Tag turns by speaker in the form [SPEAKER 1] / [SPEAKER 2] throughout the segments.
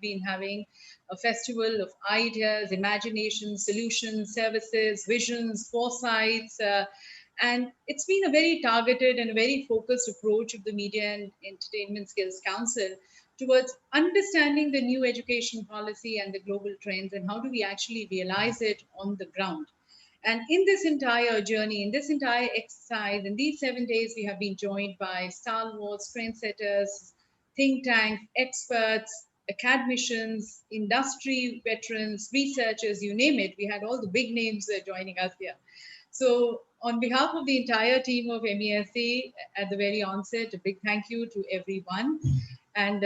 [SPEAKER 1] been having a festival of ideas, imagination, solutions, services, visions, foresights, and it's been a very targeted and a very focused approach of the Media and Entertainment Skills Council towards understanding the new education policy and the global trends, and how do we actually realize it on the ground. And in this entire journey, in this entire exercise, in these 7 days, we have been joined by stalwarts, trendsetters, think tanks, experts, academicians, industry veterans, researchers, you name it. We had all the big names joining us here. So on behalf of the entire team of MESC, at the very onset, a big thank you to everyone. And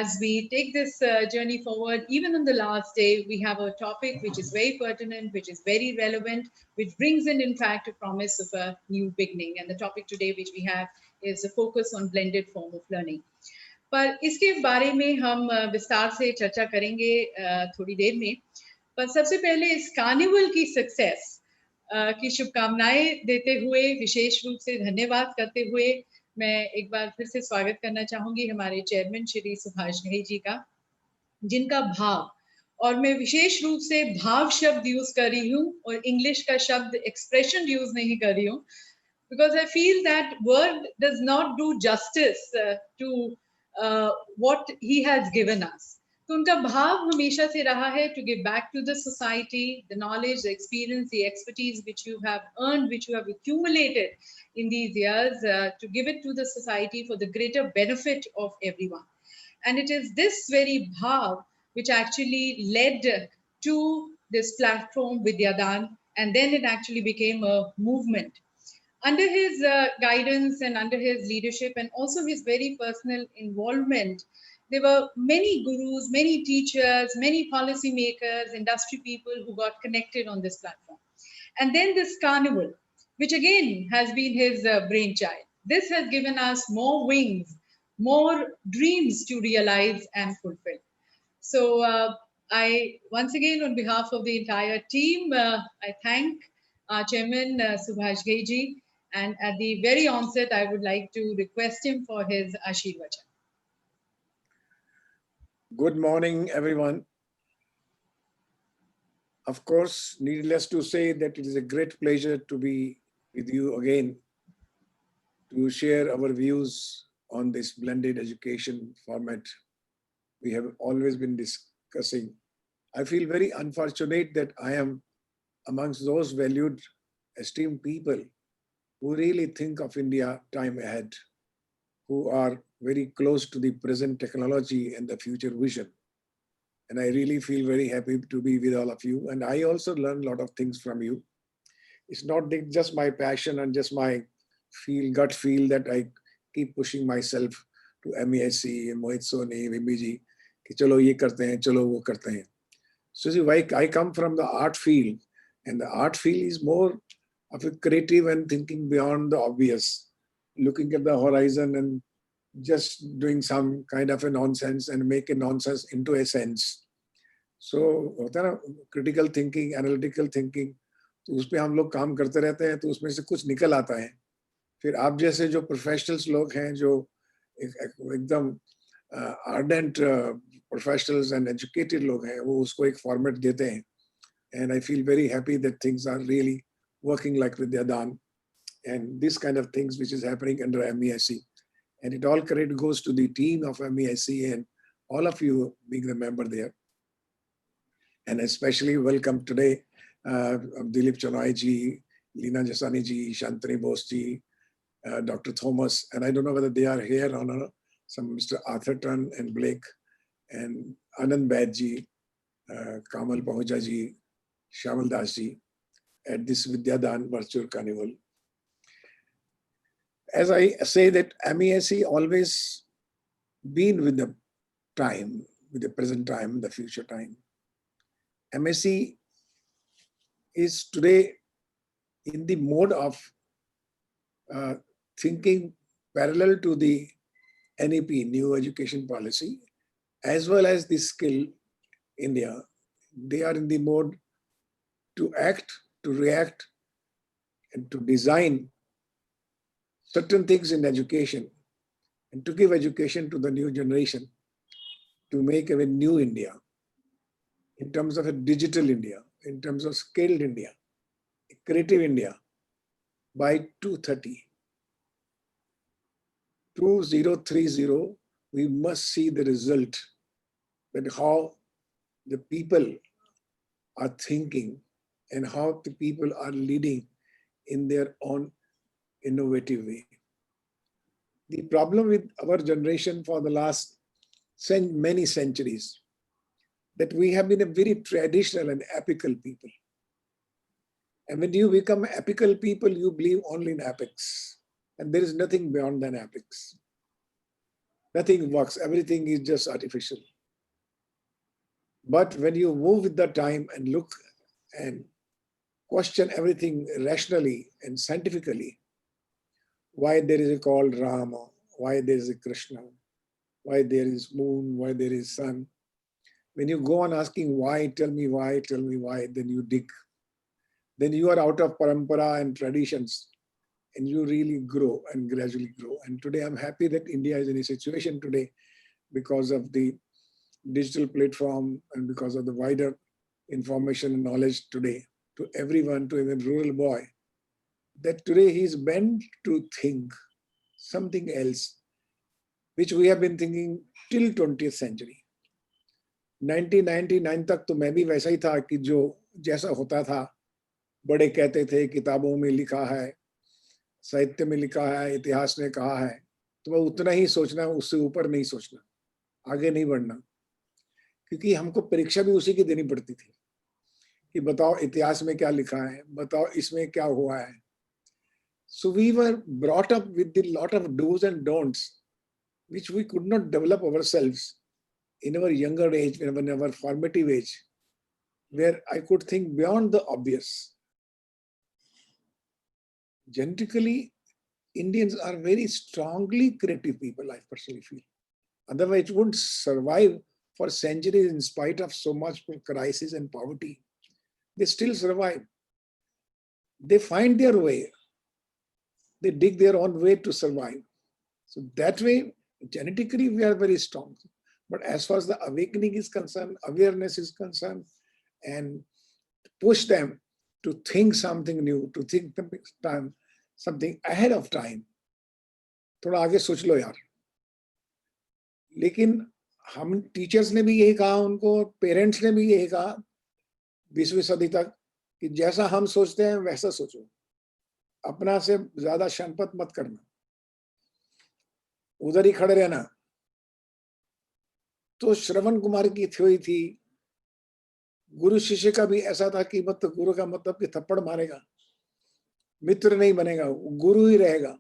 [SPEAKER 1] as we take this journey forward, even on the last day, we have a topic which is very pertinent, which is very relevant, which brings in fact, a promise of a new beginning. And the topic today which we have is a focus on blended form of learning. पर इसके बारे में हम विस्तार से चर्चा करेंगे थोड़ी देर में. पर सबसे पहले इस कार्निवल की सक्सेस की शुभकामनाएं देते हुए, विशेष रूप से धन्यवाद करते हुए, मैं एक बार फिर से स्वागत करना चाहूंगी हमारे चेयरमैन श्री सुभाष घई जी का, जिनका भाव, और मैं विशेष रूप से भाव शब्द यूज कर रही हूँ और इंग्लिश का शब्द एक्सप्रेशन यूज नहीं कर रही हूँ, because I feel that word does not do justice to what he has given us. तो उनका भाव हमेशा से रहा है to give back to the society, the knowledge, the experience, the expertise which you have earned, which you have accumulated in these years, to give it to the society for the greater benefit of everyone. And it is this very bhav which actually led to this platform Vidyadaan, and then it actually became a movement. Under his guidance and under his leadership, and also his very personal involvement, there were many gurus, many teachers, many policymakers, industry people who got connected on this platform. And then this carnival, which again has been his brainchild. This has given us more wings, more dreams to realize and fulfill. So I, once again, on behalf of the entire team, I thank our chairman, Subhash Ghai ji. And at the very onset, I would like to request him for his Ashirvachan.
[SPEAKER 2] Good morning, everyone. Of course, needless to say that it is a great pleasure to be with you again to share our views on this blended education format we have always been discussing. I feel very unfortunate that I am amongst those valued, esteemed people who really think of India time ahead, who are very close to the present technology and the future vision. And I really feel very happy to be with all of you. And I also learn a lot of things from you. It's not just my passion and just my gut feel that I keep pushing myself to MAAC and Mohit, Soni, Vimbi ki chalo ye karte hain, chalo wo karte hain. So see, I come from the art field, and the art field is more of a creative and thinking beyond the obvious, looking at the horizon and just doing some kind of a nonsense and make a nonsense into a sense. So होता है ना, critical thinking, analytical thinking, तो उस पे हम लोग काम करते रहते हैं, तो उसमें से कुछ निकल आता है. फिर आप जैसे जो प्रोफेशनल्स लोग हैं, जो एकदम ardent professionals and educated लोग हैं, वो उसको एक format देते हैं. And I feel very happy that things are really working like Vidyadaan and this kind of things which is happening under MESC. And it all credit goes to the team of MESC and all of you being the member there. And especially welcome today Dilip Chenoy ji, Leena Jasani ji, Shantanu Bose ji, Dr. Thomas, and I don't know whether they are here or some Mr. Atherton and Blake, and Anand Baid ji, Kamal Pahuja ji, Shyamal Das ji, at this Vidyadaan virtual carnival. As I say that MESC always been with the time, with the present time, the future time. MESC is today in the mode of thinking parallel to the NEP, New Education Policy, as well as the Skill India. They are in the mode to act, to react, and to design certain things in education and to give education to the new generation to make a new India, in terms of a digital India, in terms of skilled India, a creative India, by 2030, we must see the result, that how the people are thinking and how the people are leading in their own innovative way. The problem with our generation for the last many centuries, that we have been a very traditional and apical people. And when you become apical people, you believe only in epics. And there is nothing beyond than epics. Nothing works. Everything is just artificial. But when you move with the time and look and question everything rationally and scientifically, why there is a called Rama, why there is a Krishna, why there is moon, why there is sun. When you go on asking why, tell me why, then you dig. Then you are out of parampara and traditions, and you really grow and gradually grow. And today I'm happy that India is in a situation today, because of the digital platform and because of the wider information and knowledge today to everyone, to even rural boy, that today he's bent to think something else, which we have been thinking till 20th century. 1999 तक तो मैं भी वैसा ही था कि जो जैसा होता था, बड़े कहते थे किताबों में लिखा है, साहित्य में लिखा है, इतिहास ने कहा है, तो मैं उतना ही सोचना, उससे ऊपर नहीं सोचना, आगे नहीं बढ़ना, क्योंकि हमको परीक्षा भी उसी की देनी पड़ती थी कि बताओ इतिहास में क्या लिखा है, बताओ इसमें क्या हुआ है. So we were brought up with a lot of do's and don'ts, which we could not develop ourselves in our younger age, in our formative age, where I could think beyond the obvious. Genetically, Indians are very strongly creative people, I personally feel. Otherwise, it wouldn't survive for centuries in spite of so much crisis and poverty. They still survive. They find their way. They dig their own way to survive. So that way, genetically, we are very strong. But as far as the awakening is concerned, awareness is concerned, and push them to think something new, to think something ahead of time. थोड़ा आगे सोच लो यार. लेकिन हम teachers ने भी यही कहा उनको, पेरेंट्स ने भी यही कहा 20वीं सदी तक कि जैसा हम सोचते हैं वैसा सोचो, अपना से ज्यादा शनपत मत करना, उधर ही खड़े रहना. तो श्रवण कुमार की थ्योरी थी, गुरु शिष्य का भी ऐसा था कि मत गुरु का मतलब कि थप्पड़ मारेगा, मित्र नहीं बनेगा, गुरु ही रहेगा.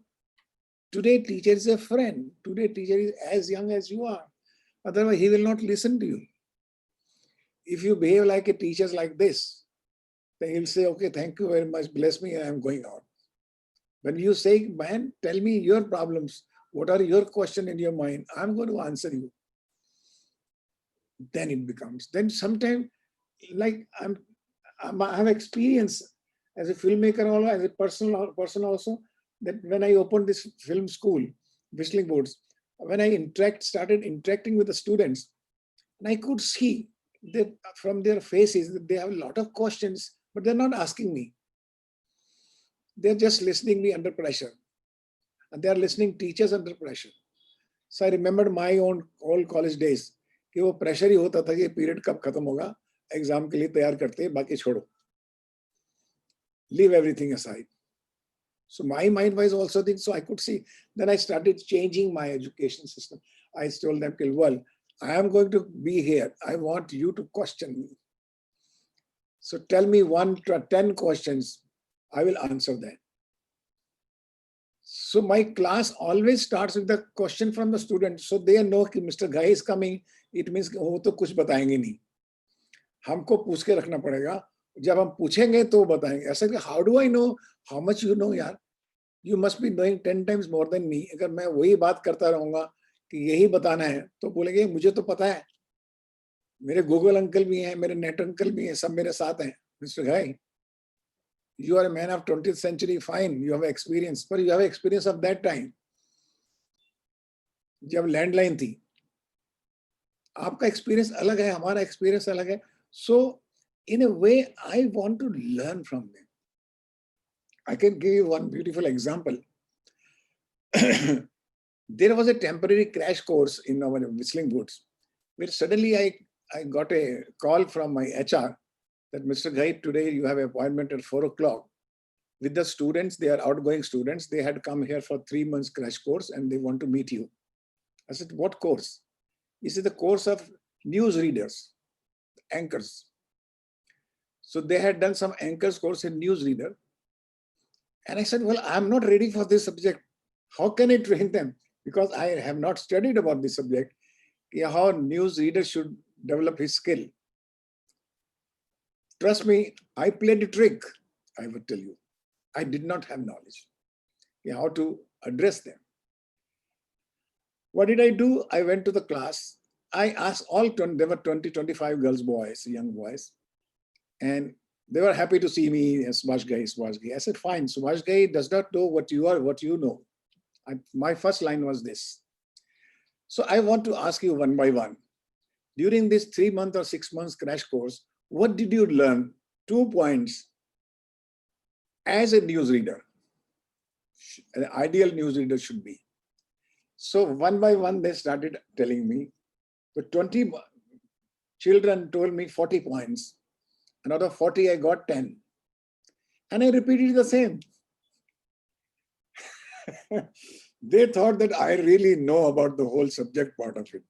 [SPEAKER 2] Today teacher is a friend. Today teacher is as young as you are. Otherwise he will not listen to you. If you behave like a teacher like this, then he'll say, okay, thank you very much, bless me, I am going out. When you say, man, tell me your problems, what are your questions in your mind, I'm going to answer you. Then it becomes, then sometimes, like I have experience as a filmmaker or as a person also, that when I opened this film school, Whistling Boards, when I started interacting with the students, and I could see that from their faces that they have a lot of questions, but they're not asking me. They're just listening me under pressure. And they're listening teachers under pressure. So I remembered my own all college days, कि वो pressure ही होता था कि period कब खत्म होगा, exam के लिए तैयार करते हैं, बाकी छोड़ो. Leave everything aside. So my mind was also thinking, so I could see. Then I started changing my education system. I told them, well, I am going to be here. I want you to question me. So tell me 1 to 10 questions. I will answer that. So my class always starts with the question from the student. So they know that Mr. Ghai is coming. It means वो तो कुछ बताएंगे नहीं. हमको पूछ के रखना पड़ेगा. जब हम पूछेंगे तो बताएंगे. ऐसा कि how do I know how much you know यार? You must be knowing 10 times more than me. अगर मैं वही बात करता रहूँगा कि यही बताना है, तो बोलेंगे मुझे तो पता है. मेरे गूगल अंकल भी हैं, मेरे नेट अंकल भी हैं, सब मेरे साथ हैं. Mr. Ghai, you are a man of 20th century, fine, you have experience, but you have experience of that time. जब लैंडलाइन थी, आपका experience अलग है, हमारा experience अलग है. So in a way, I want to learn from them. I can give you one beautiful example. There was a temporary crash course in our Whistling Woods, where suddenly I got a call from my HR that Mr. Ghai, today you have an appointment at 4 o'clock with the students. They are outgoing students. They had come here for 3 months crash course and they want to meet you. I said, what course? He said, the course of news readers, anchors. So they had done some anchors course in news reader. And I said, well, I'm not ready for this subject. How can I train them? Because I have not studied about this subject, how news reader should develop his skill. Trust me, I played a trick, I would tell you. I did not have knowledge how to address them. What did I do? I went to the class. I asked there were 20, 25 girls, boys, young boys. And they were happy to see me as Subhash Ghai, Subhash Ghai. I said, fine, Subhash Ghai does not know what you are, what you know. My first line was this. So I want to ask you one by one. During this 3 month or 6 months crash course, what did you learn? 2 points as a newsreader. An ideal newsreader should be. So one by one, they started telling me. The 20 children told me 40 points. Another 40, I got 10. And I repeated the same. They thought that I really know about the whole subject part of it.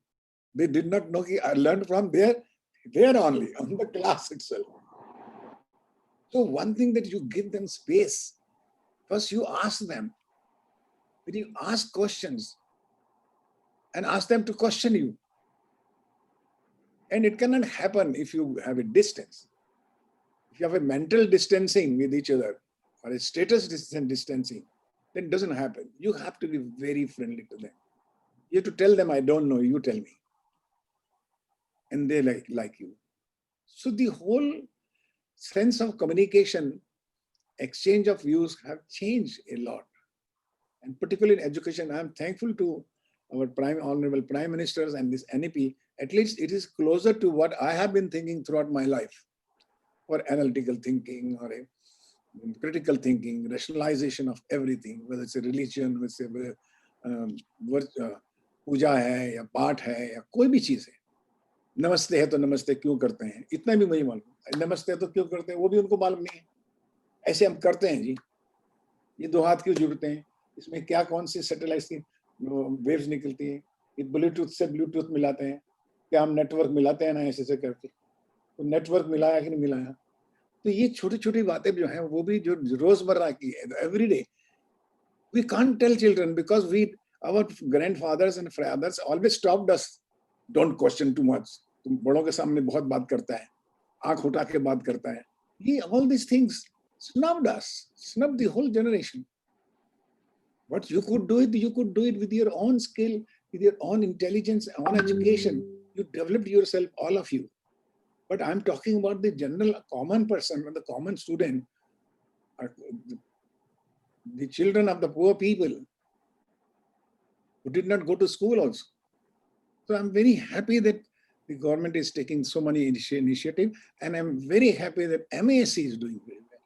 [SPEAKER 2] They did not know I learned from there only, on the class itself. So one thing that you give them space. First you ask them. When you ask questions and ask them to question you. And it cannot happen if you have a distance. If you have a mental distancing with each other or a status distancing, then it doesn't happen. You have to be very friendly to them. You have to tell them, I don't know, you tell me. And they like you. So the whole sense of communication, exchange of views have changed a lot. And particularly in education, I'm thankful to our Honourable Prime Ministers and this NEP. At least it is closer to what I have been thinking throughout my life, or analytical thinking, or a critical thinking, rationalization of everything, whether it's a religion, whether it's a पूजा है या पाठ है या कोई भी चीज है. नमस्ते है तो नमस्ते क्यों करते हैं, इतना भी मुझे मालूम. नमस्ते तो क्यों करते हैं वो भी उनको मालूम नहीं है. ऐसे हम करते हैं जी. ये 2 हाथ क्यों जुड़ते हैं, इसमें क्या कौन सी सैटेलाइट की वेव्स निकलती हैं, ये ब्लूटूथ से ब्लूटूथ मिलाते हैं, क्या हम नेटवर्क मिलाते हैं ना ऐसे करके, तो नेटवर्क मिलाया कि नहीं मिलाया. तो ये छोटी छोटी बातें जो हैं वो भी जो रोजमर्रा की है, everyday. We can't tell children because our grandfathers and fathers always stopped us. Don't question too much. तुम बड़ों के सामने बहुत बात करता है, आंख उठा के बात करता है. All these things snubbed us, snubbed the whole generation. What you could do it with your own skill, with your own intelligence, own education. You developed yourself, all of you. But I'm talking about the general common person, the common student, the children of the poor people who did not go to school also. So I'm very happy that the government is taking so many initiatives, and I'm very happy that MAAC is doing very well.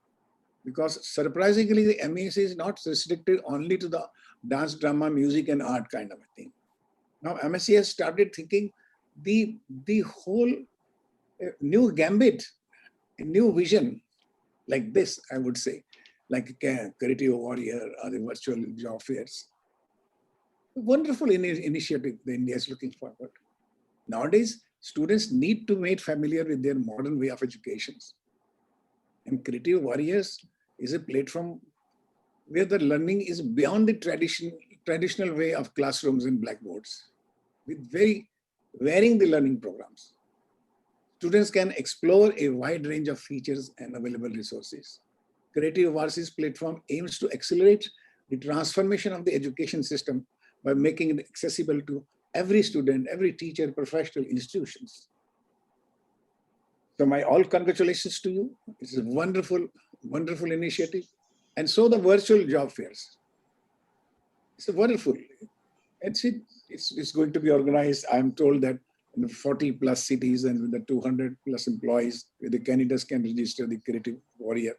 [SPEAKER 2] Because surprisingly, the MAAC is not restricted only to the dance, drama, music, and art kind of a thing. Now MAAC has started thinking the whole new gambit, a new vision, like this, I would say, like a creative warrior or the virtual job fairs. Wonderful initiative the India is looking forward. Nowadays, students need to make familiar with their modern way of education. And Creative Warriors is a platform where the learning is beyond the traditional way of classrooms and blackboards, with very varying the learning programs. Students can explore a wide range of features and available resources. Creative Warriors platform aims to accelerate the transformation of the education system by making it accessible to every student, every teacher, professional, institutions. So my all congratulations to you. It's a wonderful, wonderful initiative. And so the virtual job fairs. It's a wonderful. It's going to be organized. I'm told that in 40 plus cities and with the 200 plus employees, where the candidates can register the creative warrior.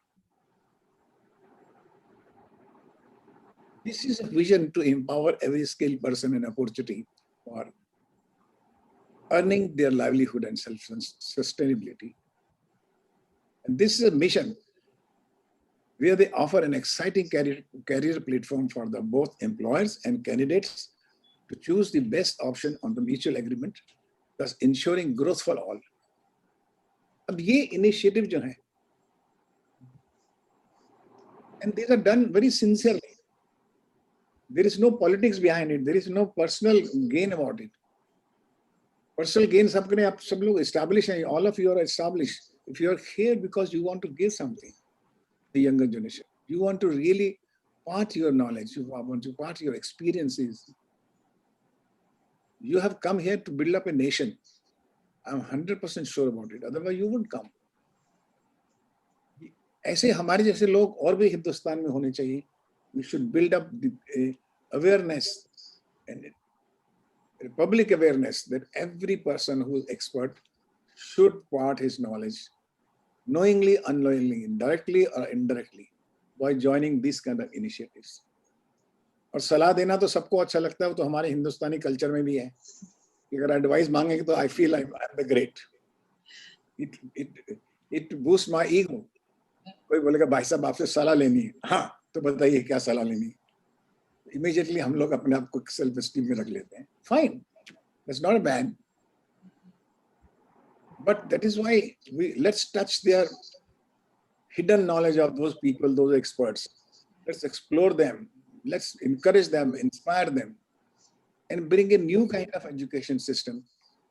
[SPEAKER 2] This is a vision to empower every skilled person an opportunity for earning their livelihood and self-sustainability. And this is a mission where they offer an exciting career platform for the both employers and candidates to choose the best option on the mutual agreement, thus ensuring growth for all. अब ये initiative जो है, and these are done very sincerely. There is no politics behind it. There is no personal gain about it. Personal gain सबके आप सब लोग establish हैं. All of you are established. If you are here because you want to give something to the younger generation, you want to really part your knowledge, you want to part your experiences. You have come here to build up a nation. I'm 100% sure about it. Otherwise, you wouldn't come. ऐसे हमारे जैसे लोग और भी हिंदुस्तान में होने चाहिए. We should build up the awareness and public awareness that every person who is expert should part his knowledge, knowingly, unknowingly, directly or indirectly, by joining these kind of initiatives. और सलाह देना तो सबको अच्छा लगता है, वो तो हमारे हिंदुस्तानी कल्चर में भी है. अगर एडवाइस मांगेंगे तो I feel I'm the great. It boosts my ego. कोई बोलेगा भाई साहब आपसे सलाह लेनी है, हाँ तो बताइए क्या सलाह लेनी है. Immediately हम लोग अपने आप को सेल्फ एस्टीम में रख लेते हैं. Fine, that's not a bad. But that is why let's touch their hidden knowledge of those people, those experts. Let's explore them. Let's encourage them, inspire them, and bring a new kind of education system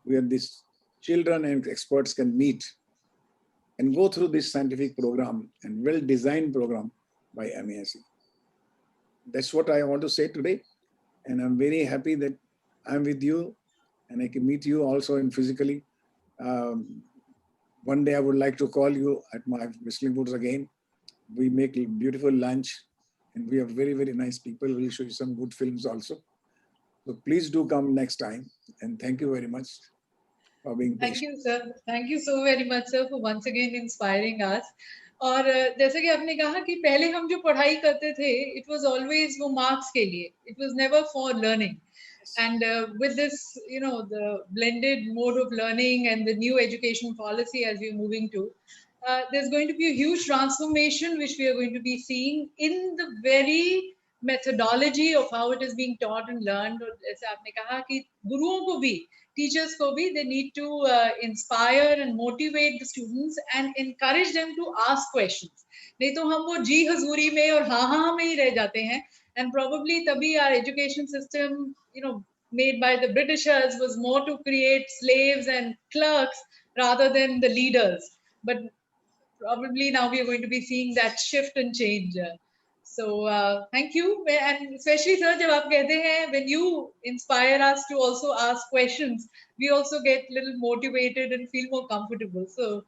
[SPEAKER 2] where these children and experts can meet and go through this scientific program and well-designed program by MAAC. That's what I want to say today. And I'm very happy that I'm with you and I can meet you also in physically. One day I would like to call you at my whistling woods again. We make a beautiful lunch and we are very, very nice people. We'll show you some good films also. So please do come next time. And thank you very much for being patient.
[SPEAKER 1] Thank you, sir. Thank you so very much, sir, for once again inspiring us. और जैसे कि आपने कहा कि पहले हम जो पढ़ाई करते थे, it was always वो marks के लिए. It was never for learning. And with this, you know, the blended mode of learning and the new education policy as we're moving to, there's going to be a huge transformation which we are going to be seeing in the very methodology of how it is being taught and learned. और जैसे आपने कहा कि गुरुओं को भी, teachers को भी, they need to inspire and motivate the students and encourage them to ask questions. नहीं तो हम वो जी हजूरी में और हाँ हाँ में ही रह जाते हैं. And probably तभी our education system, you know, made by the Britishers was more to create slaves and clerks rather than the leaders. But probably now we are going to be seeing that shift and change. So thank you. And especially, sir, जब आप कहते हैं, when you inspire us to also ask questions, we also get a little motivated and feel more comfortable. So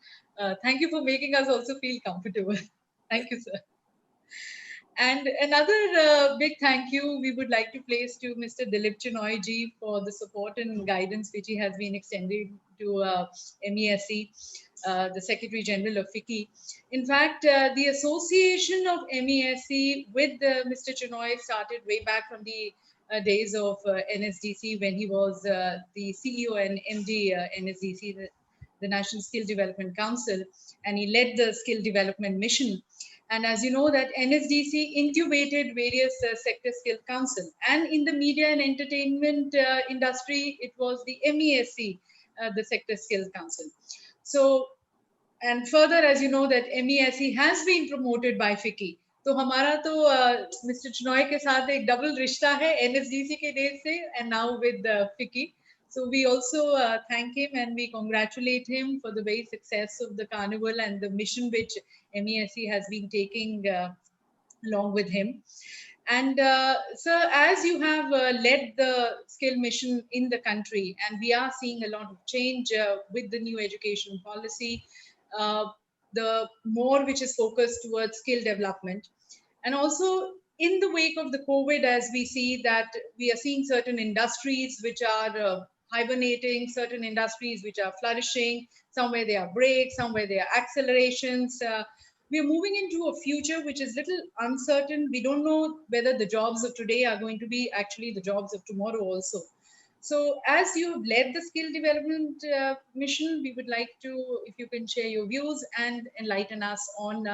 [SPEAKER 1] thank you for making us also feel comfortable. Thank you, sir. And another big thank you we would like to place to Mr. Dilip Chenoy ji for the support and guidance which he has been extending to MESC, the Secretary General of FICCI. In fact, the association of MESC with Mr. Chenoy started way back from the days of NSDC when he was the CEO and MD NSDC, the National Skill Development Council, and he led the skill development mission. And as you know, that NSDC incubated various sector skill council, and in the media and entertainment industry, it was the MESC, the sector skills council. So, and further, as you know, that MESC has been promoted by FICCI. तो हमारा तो Mr. Chenoy के साथ एक double रिश्ता है NSDC के days से, and now with FICCI. So we also thank him and we congratulate him for the very success of the Carnival and the mission which MESC has been taking along with him. And sir, as you have led the skill mission in the country, and we are seeing a lot of change with the new education policy, the more which is focused towards skill development. And also in the wake of the COVID, as we see that we are seeing certain industries which are hibernating, certain industries which are flourishing, somewhere there are breaks, somewhere there are accelerations. We are moving into a future which is little uncertain. We don't know whether the jobs of today are going to be actually the jobs of tomorrow also. So as you have led the skill development mission, we would like to, if you can share your views and enlighten us on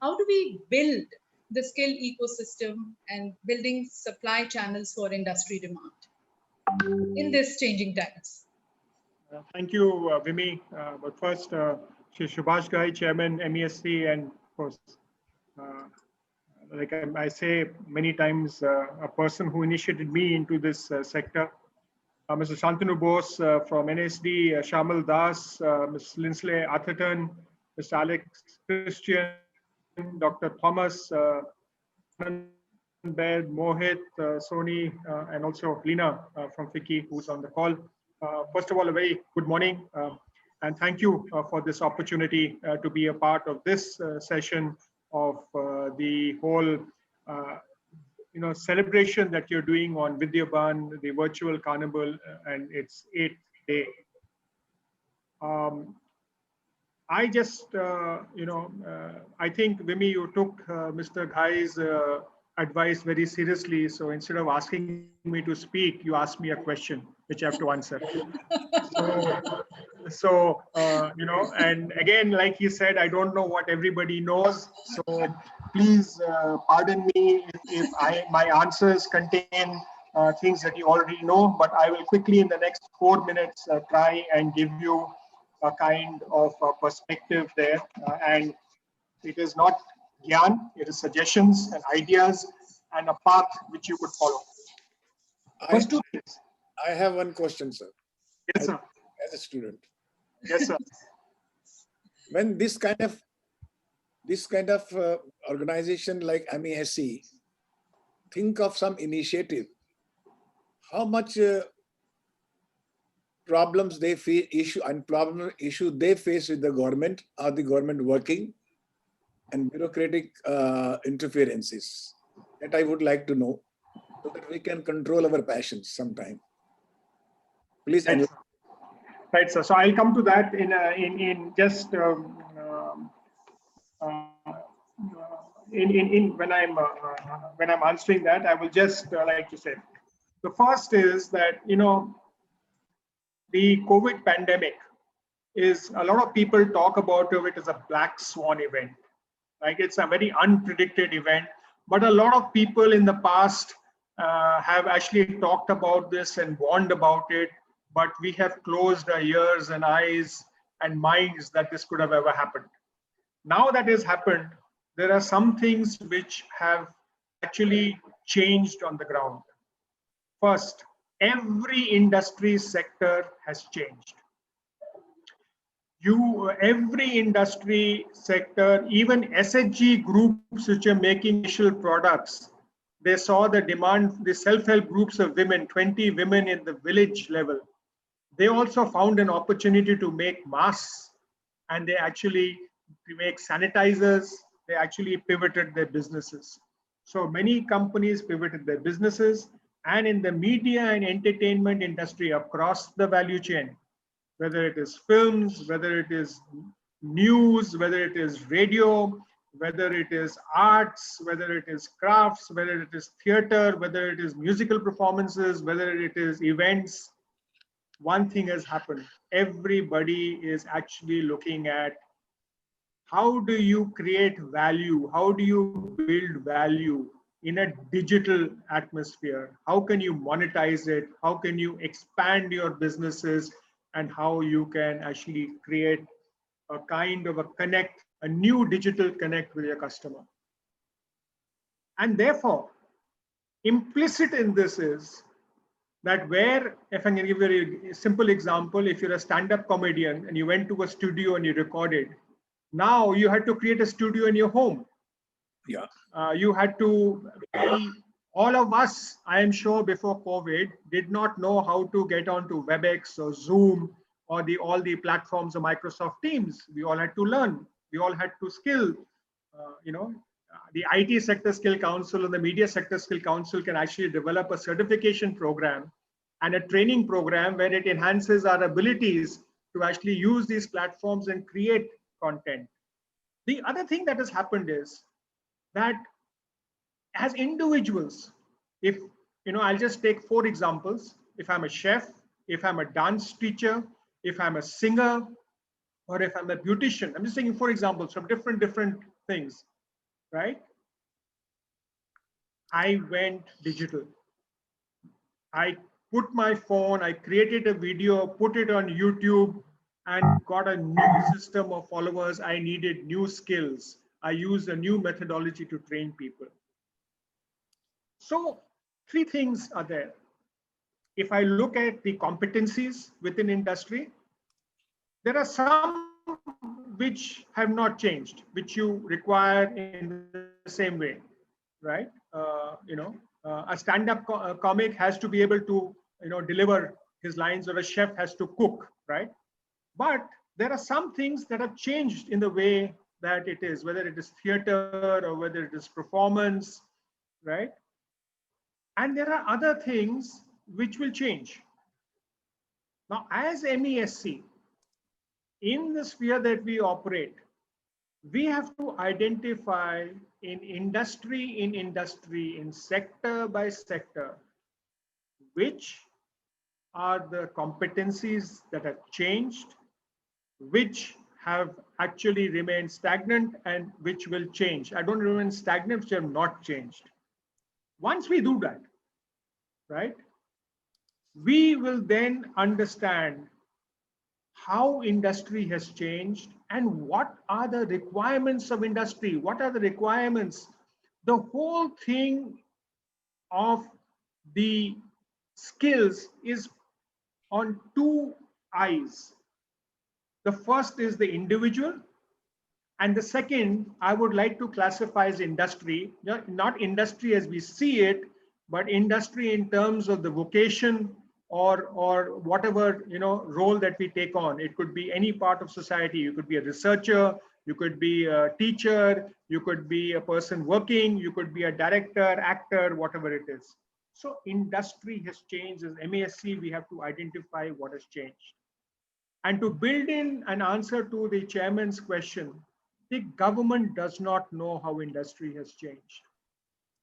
[SPEAKER 1] how do we build the skill ecosystem and building supply channels for industry demand in this changing times.
[SPEAKER 3] Thank you, Vimi. But first, Subhash Ghai, Chairman, MESC, and of course, like I say many times, a person who initiated me into this sector, Mr. Santanu Bose from NSD, Shyamal Das, Ms. Lindsay, Atherton, Mr. Alex Christian, Dr. Thomas, Anand, Baid, Mohit, Soni, and also Lina from FICCI, who's on the call. First of all, a very good morning, and thank you for this opportunity to be a part of this session of the whole celebration that you're doing on Vidyadaan, the virtual carnival, and its 8th day. I just, I think, Vimi, you took Mr. Ghai's advice very seriously. So instead of asking me to speak, you asked me a question, which I have to answer. And again, like he said, I don't know what everybody knows. So please pardon me if my answers contain things that you already know, but I will quickly in the next 4 minutes try and give you a kind of perspective there. And it is not gyan, it is suggestions and ideas and a path which you could follow. First two things.
[SPEAKER 2] I have one question, sir.
[SPEAKER 3] Yes, sir.
[SPEAKER 2] As a student.
[SPEAKER 3] Yes, sir.
[SPEAKER 2] When this kind of organization like MAAC think of some initiative, how much problems they face, issue they face with the government, or the government working, and bureaucratic interferences, that I would like to know, so that we can control our passions sometime. Please.
[SPEAKER 3] Right, sir. So I'll come to that in just when I'm answering that. I will just like to say, the first is that the COVID pandemic is, a lot of people talk about it as a black swan event. Like, it's a very unpredicted event, but a lot of people in the past have actually talked about this and warned about it, but we have closed our ears and eyes and minds that this could have ever happened. Now that has happened, there are some things which have actually changed on the ground. First, every industry sector has changed. Every industry sector, even SHG groups which are making initial products, they saw the demand, the self-help groups of women, 20 women in the village level. They also found an opportunity to make masks, and they actually make sanitizers. They actually pivoted their businesses. So many companies pivoted their businesses, and in the media and entertainment industry across the value chain, whether it is films, whether it is news, whether it is radio, whether it is arts, whether it is crafts, whether it is theater, whether it is musical performances, whether it is events, one thing has happened. Everybody is actually looking at how do you create value? How do you build value in a digital atmosphere? How can you monetize it? How can you expand your businesses? And how you can actually create a kind of a connect, a new digital connect with your customer. And therefore, implicit in this is that where, if I can give you a simple example, if you're a stand-up comedian and you went to a studio and you recorded, now you had to create a studio in your home.
[SPEAKER 2] Yeah.
[SPEAKER 3] You had to, all of us, I am sure before COVID, did not know how to get onto WebEx or Zoom or all the platforms of Microsoft Teams. We all had to learn. We all had to skill. The IT Sector Skill Council and the Media Sector Skill Council can actually develop a certification program and a training program where it enhances our abilities to actually use these platforms and create content. The other thing that has happened is that as individuals, if, I'll just take 4 examples. If I'm a chef, if I'm a dance teacher, if I'm a singer, or if I'm a beautician, I'm just taking 4 examples from different things, right? I went digital. I put my phone, I created a video, put it on YouTube, and got a new system of followers. I needed new skills. I used a new methodology to train people. So 3 things are there. If I look at the competencies within industry, there are some which have not changed, which you require in the same way, right? A stand-up comic has to be able to, deliver his lines, or a chef has to cook, right? But there are some things that have changed in the way that it is, whether it is theater or whether it is performance, right? And there are other things which will change. Now, as MESC, in the sphere that we operate, we have to identify in industry, in sector by sector, which are the competencies that have changed, which have actually remained stagnant, and which will change. I don't remain stagnant, which have not changed. Once we do that, right, we will then understand how industry has changed and what are the requirements of industry. What are the requirements? The whole thing of the skills is on 2 eyes. The first is the individual, and the second I would like to classify as industry, not industry as we see it, but industry in terms of the vocation or whatever role that we take on. It could be any part of society. You could be a researcher, you could be a teacher, you could be a person working, you could be a director, actor, whatever it is. So industry has changed. As MASC, we have to identify what has changed. And to build in an answer to the chairman's question, the government does not know how industry has changed.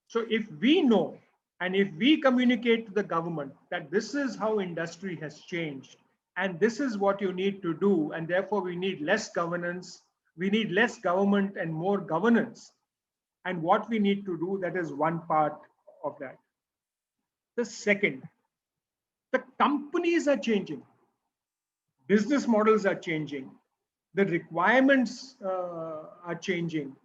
[SPEAKER 3] So if we know, and if we communicate to the government that this is how industry has changed, and this is what you need to do, and therefore we need less governance, we need less government and more governance, and what we need to do, that is one part of that. The second, the companies are changing, business models are changing, the requirements are changing,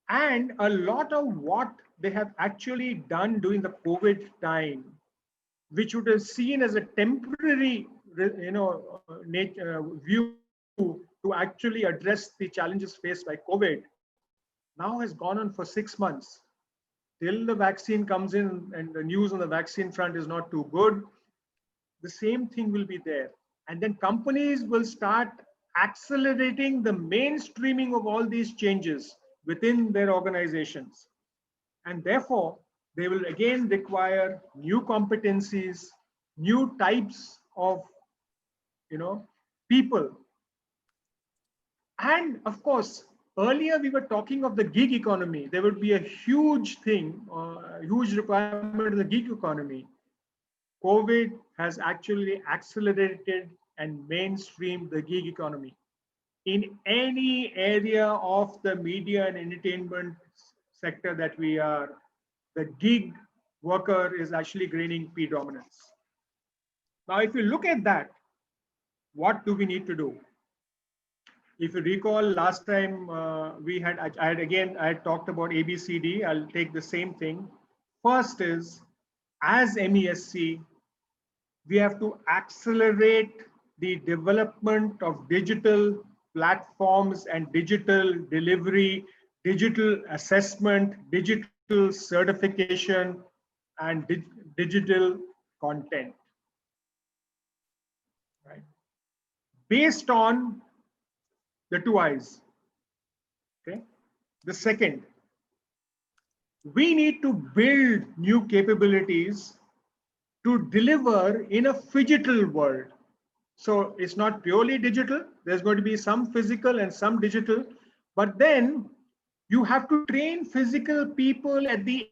[SPEAKER 3] and a lot of what they have actually done during the COVID time, which would have seen as a temporary view to actually address the challenges faced by COVID, now has gone on for 6 months. Till the vaccine comes in, and the news on the vaccine front is not too good, the same thing will be there. And then companies will start accelerating the mainstreaming of all these changes within their organizations. And therefore, they will again require new competencies, new types of people. And of course, earlier we were talking of the gig economy. There would be a huge thing, huge requirement of the gig economy. COVID has actually accelerated and mainstreamed the gig economy. In any area of the media and entertainment sector that we are, the gig worker is actually gaining predominance. Now, if you look at that, what do we need to do? If you recall, last time I had talked about ABCD. I'll take the same thing. First is, as MESC, we have to accelerate the development of digital platforms and digital delivery, digital assessment, digital certification, and digital content. Right? Based on the 2 eyes. Okay. The second, we need to build new capabilities to deliver in a phygital world. So it's not purely digital. There's going to be some physical and some digital, but then you have to train physical people at the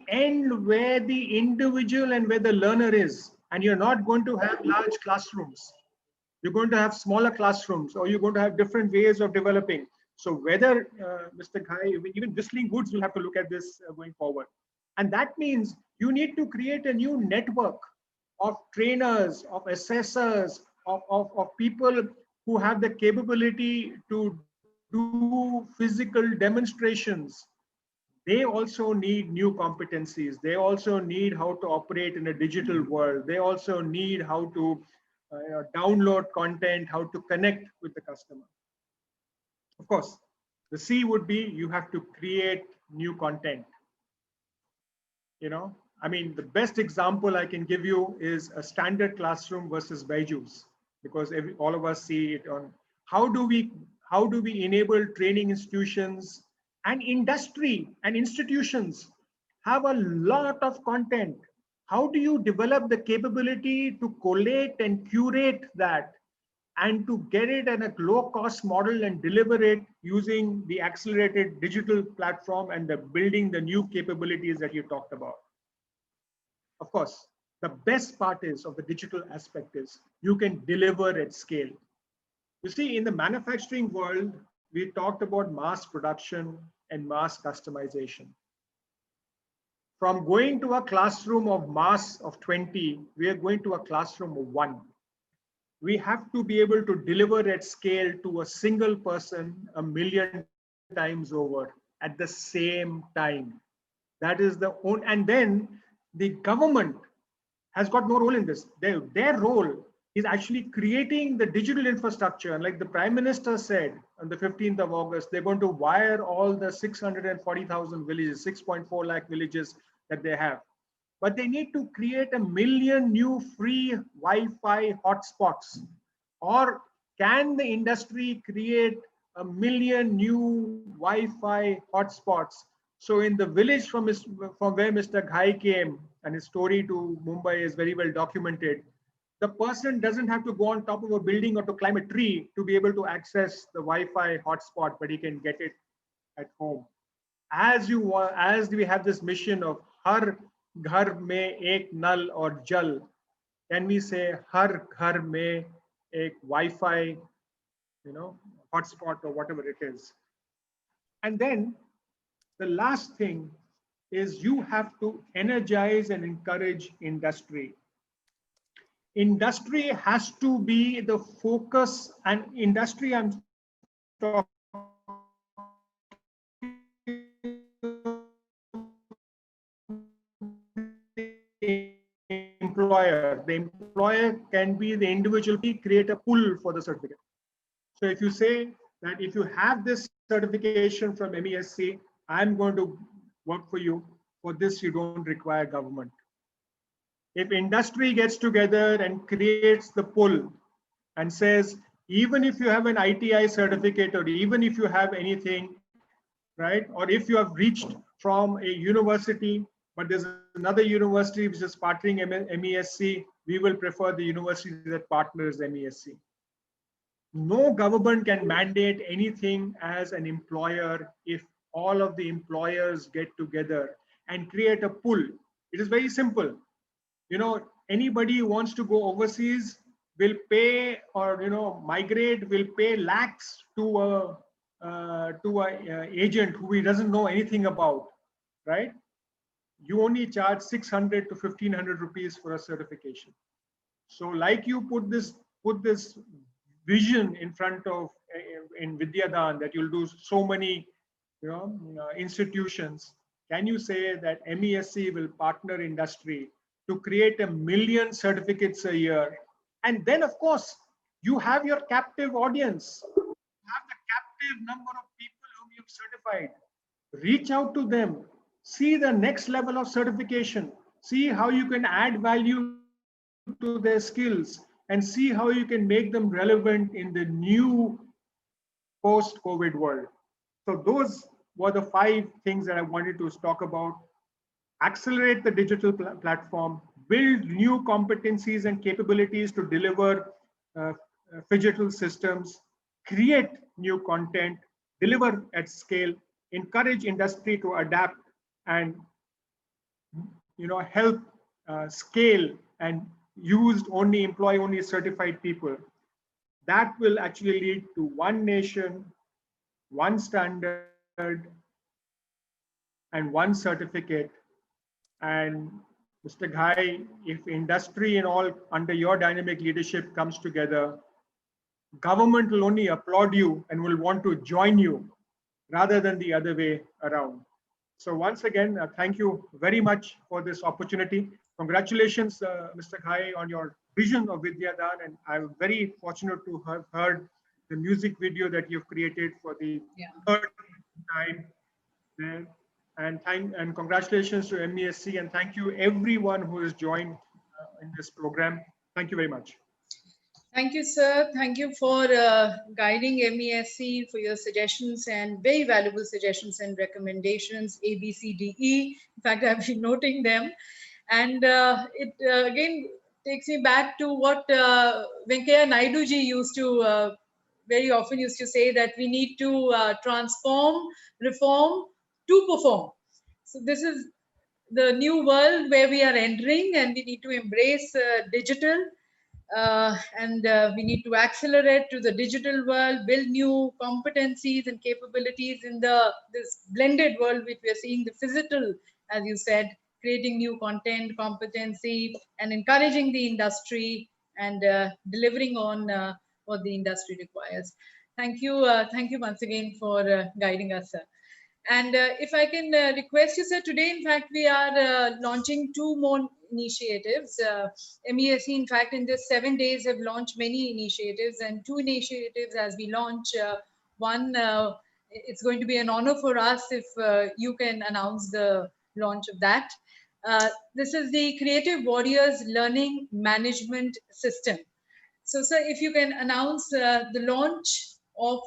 [SPEAKER 3] end where the individual and where the learner is. And you're not going to have large classrooms. You're going to have smaller classrooms, or you're going to have different ways of developing. So whether, Mr. Ghai, even Whistling Woods will have to look at this going forward. And that means you need to create a new network of trainers, of assessors, of people who have the capability to do physical demonstrations. They also need new competencies. They also need how to operate in a digital world. They also need how to download content, how to connect with the customer. Of course, the C would be you have to create new content. I mean, the best example I can give you is a standard classroom versus Byju's, because all of us see it on how do we enable training institutions and industry and institutions have a lot of content. How do you develop the capability to collate and curate that and to get it in a low cost model and deliver it using the accelerated digital platform and the building the new capabilities that you talked about? Of course, the best part is of the digital aspect is you can deliver at scale. You see, in the manufacturing world, we talked about mass production and mass customization. From going to a classroom of mass of 20, we are going to a classroom of 1. We have to be able to deliver at scale to a single person 1,000,000 times over at the same time. That is the own, and then the government has got no role in this. Their role is actually creating the digital infrastructure. And like the Prime Minister said on the 15th of August, they're going to wire all the 640,000 villages, 6.4 lakh villages that they have. But they need to create 1,000,000 new free Wi-Fi hotspots. Or can the industry create 1,000,000 new Wi-Fi hotspots? So in the village from where Mr. Ghai came, and his story to Mumbai is very well documented, the person doesn't have to go on top of a building or to climb a tree to be able to access the Wi-Fi hotspot, but he can get it at home. As we have this mission of Har Ghar Mein Ek Nal or Jal, can we say Har Ghar Mein Ek Wi-Fi, hotspot or whatever it is? And then the last thing is you have to energize and encourage industry. Industry has to be the focus, and industry I'm talking employer. The employer can be the individual, create a pull for the certificate. So if you say that if you have this certification from MESC, I'm going to work for you. For this, you don't require government. If industry gets together and creates the pull and says, even if you have an ITI certificate or even if you have anything, right? Or if you have reached from a university, but there's another university which is partnering MESC, we will prefer the university that partners MESC. No government can mandate anything as an employer if all of the employers get together and create a pull. It is very simple. Anybody who wants to go overseas will pay, or migrate, will pay lakhs to a agent who he doesn't know anything about, right? You only charge 600 to 1,500 rupees for a certification. So like you put this vision in front of in Vidyadaan that you'll do so many institutions, can you say that MESC will partner industry to create 1,000,000 certificates a year? And then of course you have your captive audience, you have the captive number of people whom you've certified. Reach out to them, see the next level of certification, see how you can add value to their skills, and see how you can make them relevant in the new post-COVID world. So those were the 5 things that I wanted to talk about. accelerate the digital platform, build new competencies and capabilities to deliver digital systems, create new content, deliver at scale, encourage industry to adapt and help scale and employ only certified people. That will actually lead to one nation, one standard, and one certificate. And Mr. Ghai, if industry and all under your dynamic leadership comes together, government will only applaud you and will want to join you rather than the other way around. So once again, thank you very much for this opportunity. Congratulations, Mr. Ghai, on your vision of Vidyadaan, and I'm very fortunate to have heard the music video that you've created for the third time there. And congratulations to MESC, and thank you everyone who has joined in this program. Thank you very much.
[SPEAKER 1] Thank you, sir. Thank you for guiding MESC, for your suggestions and very valuable suggestions and recommendations, A, B, C, D, E. In fact, I've been noting them. And it again takes me back to what Venkaiah Naidu ji used to very often used to say, that we need to transform, reform to perform. So this is the new world where we are entering, and we need to embrace digital. And we need to accelerate to the digital world, build new competencies and capabilities in this blended world which we are seeing, the physical, as you said, creating new content, competency, and encouraging the industry and delivering on what the industry requires. Thank you once again for guiding us, sir. And if I can request you, sir, today, in fact, we are launching 2 more initiatives. MESC, in fact, in just 7 days have launched many initiatives, and 2 initiatives as we launch. One, it's going to be an honor for us if you can announce the launch of that. This is the Creative Warriors Learning Management System. So, sir, if you can announce the launch of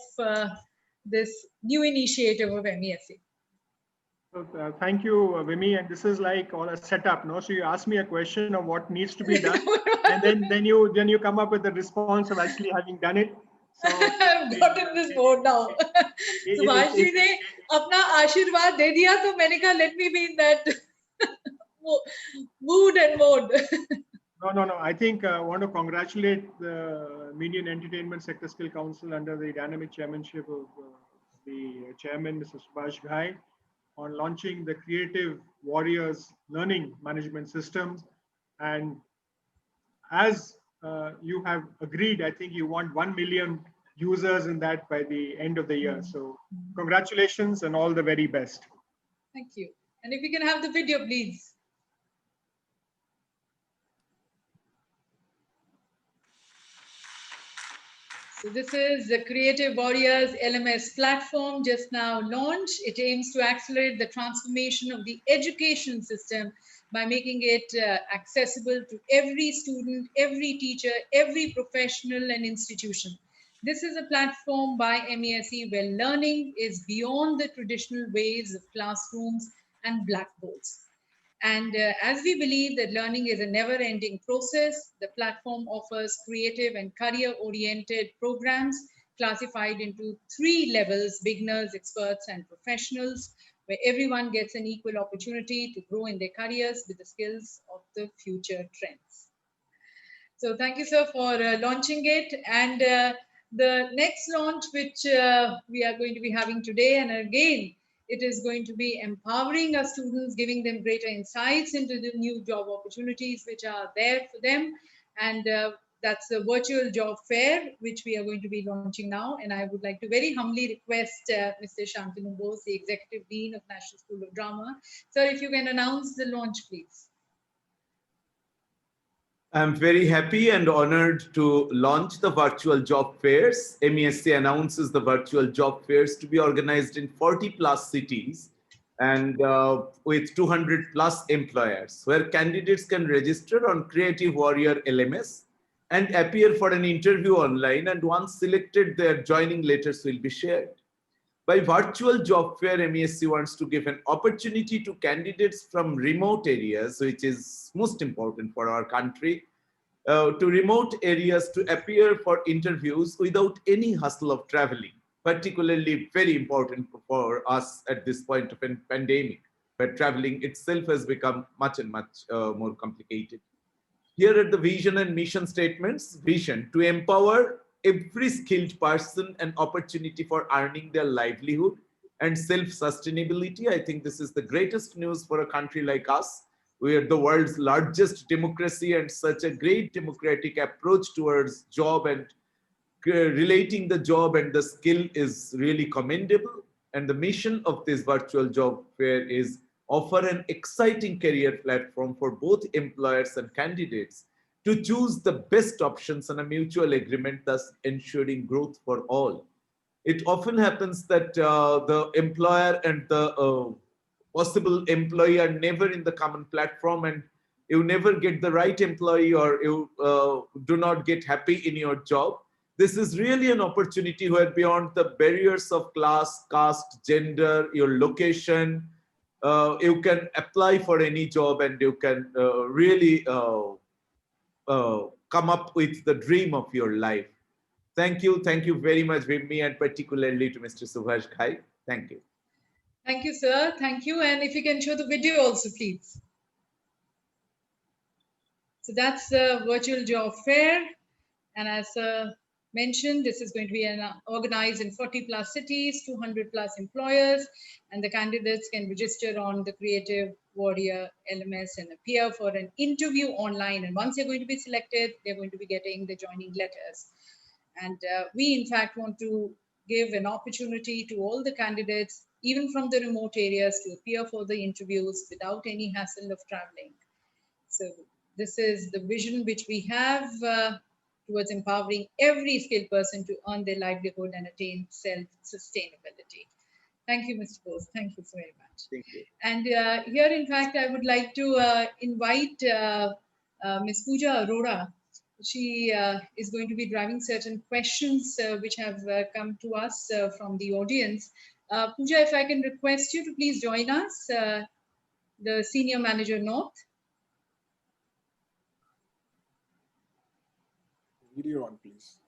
[SPEAKER 1] this new initiative of MESC.
[SPEAKER 3] Thank you, Vimy. And this is like all a setup, no? So you ask me a question of what needs to be done, and then you come up with the response of actually having done it. So
[SPEAKER 1] I've gotten this board now. Subhash ji ne apna आशीर्वाद दे दिया, तो मैंने कहा let me be in that mood and mode.
[SPEAKER 3] No. I think I want to congratulate the Media and Entertainment Sector Skill Council under the dynamic chairmanship of the chairman, Mr. Subhash Ghai, on launching the Creative Warriors Learning Management Systems. And as you have agreed, I think you want 1 million users in that by the end of the year. So congratulations and all the very best.
[SPEAKER 1] Thank you. And if we can have the video, please. So this is the Creative Warriors LMS platform just now launched. It aims to accelerate the transformation of the education system by making it accessible to every student, every teacher, every professional and institution. This is a platform by MESC where learning is beyond the traditional ways of classrooms and blackboards. And as we believe that learning is a never-ending process, the platform offers creative and career-oriented programs classified into 3 levels: beginners, experts, and professionals, where everyone gets an equal opportunity to grow in their careers with the skills of the future trends. So thank you, sir, for launching it. And the next launch, which we are going to be having today, and again, it is going to be empowering our students, giving them greater insights into the new job opportunities which are there for them. And that's a virtual job fair, which we are going to be launching now. And I would like to very humbly request Mr. Santanu Bose, the Executive Dean of National School of Drama. Sir, if you can announce the launch, please.
[SPEAKER 4] I'm very happy and honored to launch the virtual job fairs. MESC announces the virtual job fairs to be organized in 40+ cities and with 200+ employers, where candidates can register on Creative Warrior LMS and appear for an interview online, and once selected, their joining letters will be shared. By virtual job fair, MESC wants to give an opportunity to candidates from remote areas, which is most important for our country, to remote areas to appear for interviews without any hustle of traveling, particularly very important for us at this point of a pandemic, where traveling itself has become much and much more complicated. Here are the vision and mission statements. Vision: to empower every skilled person an opportunity for earning their livelihood and self-sustainability. I think this is the greatest news for a country like us. We are the world's largest democracy, and such a great democratic approach towards job and relating the job and the skill is really commendable. And the mission of this virtual job fair is offer an exciting career platform for both employers and candidates to choose the best options on a mutual agreement, thus ensuring growth for all. It often happens that the employer and the possible employee are never in the common platform, and you never get the right employee, or you do not get happy in your job. This is really an opportunity where beyond the barriers of class, caste, gender, your location, you can apply for any job, and you can really come up with the dream of your life. Thank you very much, Vimmi, and particularly to Mr. Subhash Ghai. Thank you.
[SPEAKER 1] Thank you, sir. Thank you. And if you can show the video also, please. So that's the virtual job fair. And as mentioned, this is going to be organized in 40 plus cities, 200 plus employers, and the candidates can register on the Creative Warrior LMS and appear for an interview online. And once you're going to be selected, they're going to be getting the joining letters. And we, in fact, want to give an opportunity to all the candidates, even from the remote areas, to appear for the interviews without any hassle of traveling. So this is the vision which we have towards empowering every skilled person to earn their livelihood and attain self-sustainability. Thank you, Mr. Bose. Thank you so very much.
[SPEAKER 4] Thank you.
[SPEAKER 1] And here, in fact, I would like to invite Ms. Pooja Arora. She is going to be driving certain questions which have come to us from the audience. Pooja, if I can request you to please join us, the Senior Manager North.
[SPEAKER 2] Video on, please.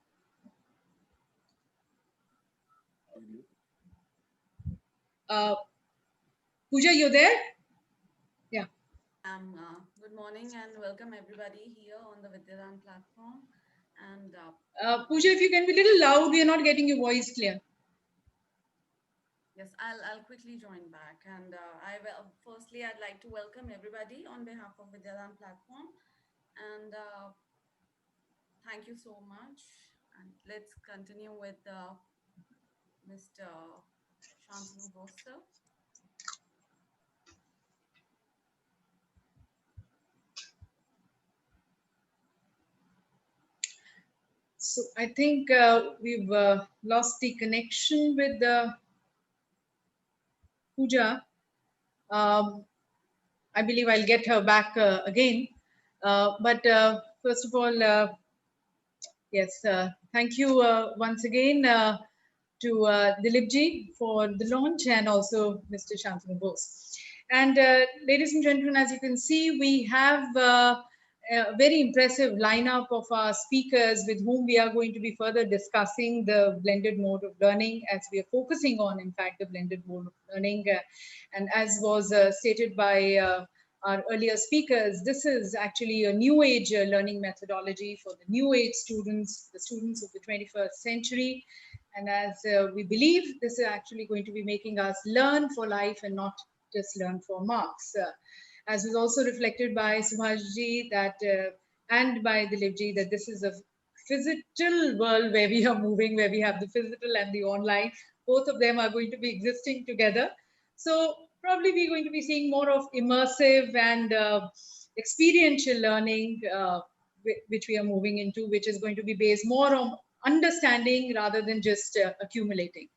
[SPEAKER 1] Pooja, you there? Yeah.
[SPEAKER 5] Good morning and welcome everybody here on the Vidyadaan platform. And
[SPEAKER 1] Pooja, if you can be a little loud, we are not getting your voice clear.
[SPEAKER 5] yes, I'll quickly join back. And firstly, I'd like to welcome everybody on behalf of Vidyadaan platform. And thank you so much. And let's continue with Mr. Santanu Bose.
[SPEAKER 1] So I think we've lost the connection with Pooja. I believe I'll get her back again. But first of all, yes, thank you once again to Dilip ji for the launch, and also Mr. Shantanu Bose. And ladies and gentlemen, as you can see, we have a very impressive lineup of our speakers with whom we are going to be further discussing the blended mode of learning, as we are focusing on, in fact, the blended mode of learning. And as was stated by our earlier speakers, this is actually a new age learning methodology for the new age students, the students of the 21st century. And as we believe, this is actually going to be making us learn for life and not just learn for marks. As was also reflected by Subhash ji that, and by Dilip ji, that this is a physical world where we are moving, where we have the physical and the online. Both of them are going to be existing together. So probably we're going to be seeing more of immersive and experiential learning, which we are moving into, which is going to be based more on understanding rather than just accumulating.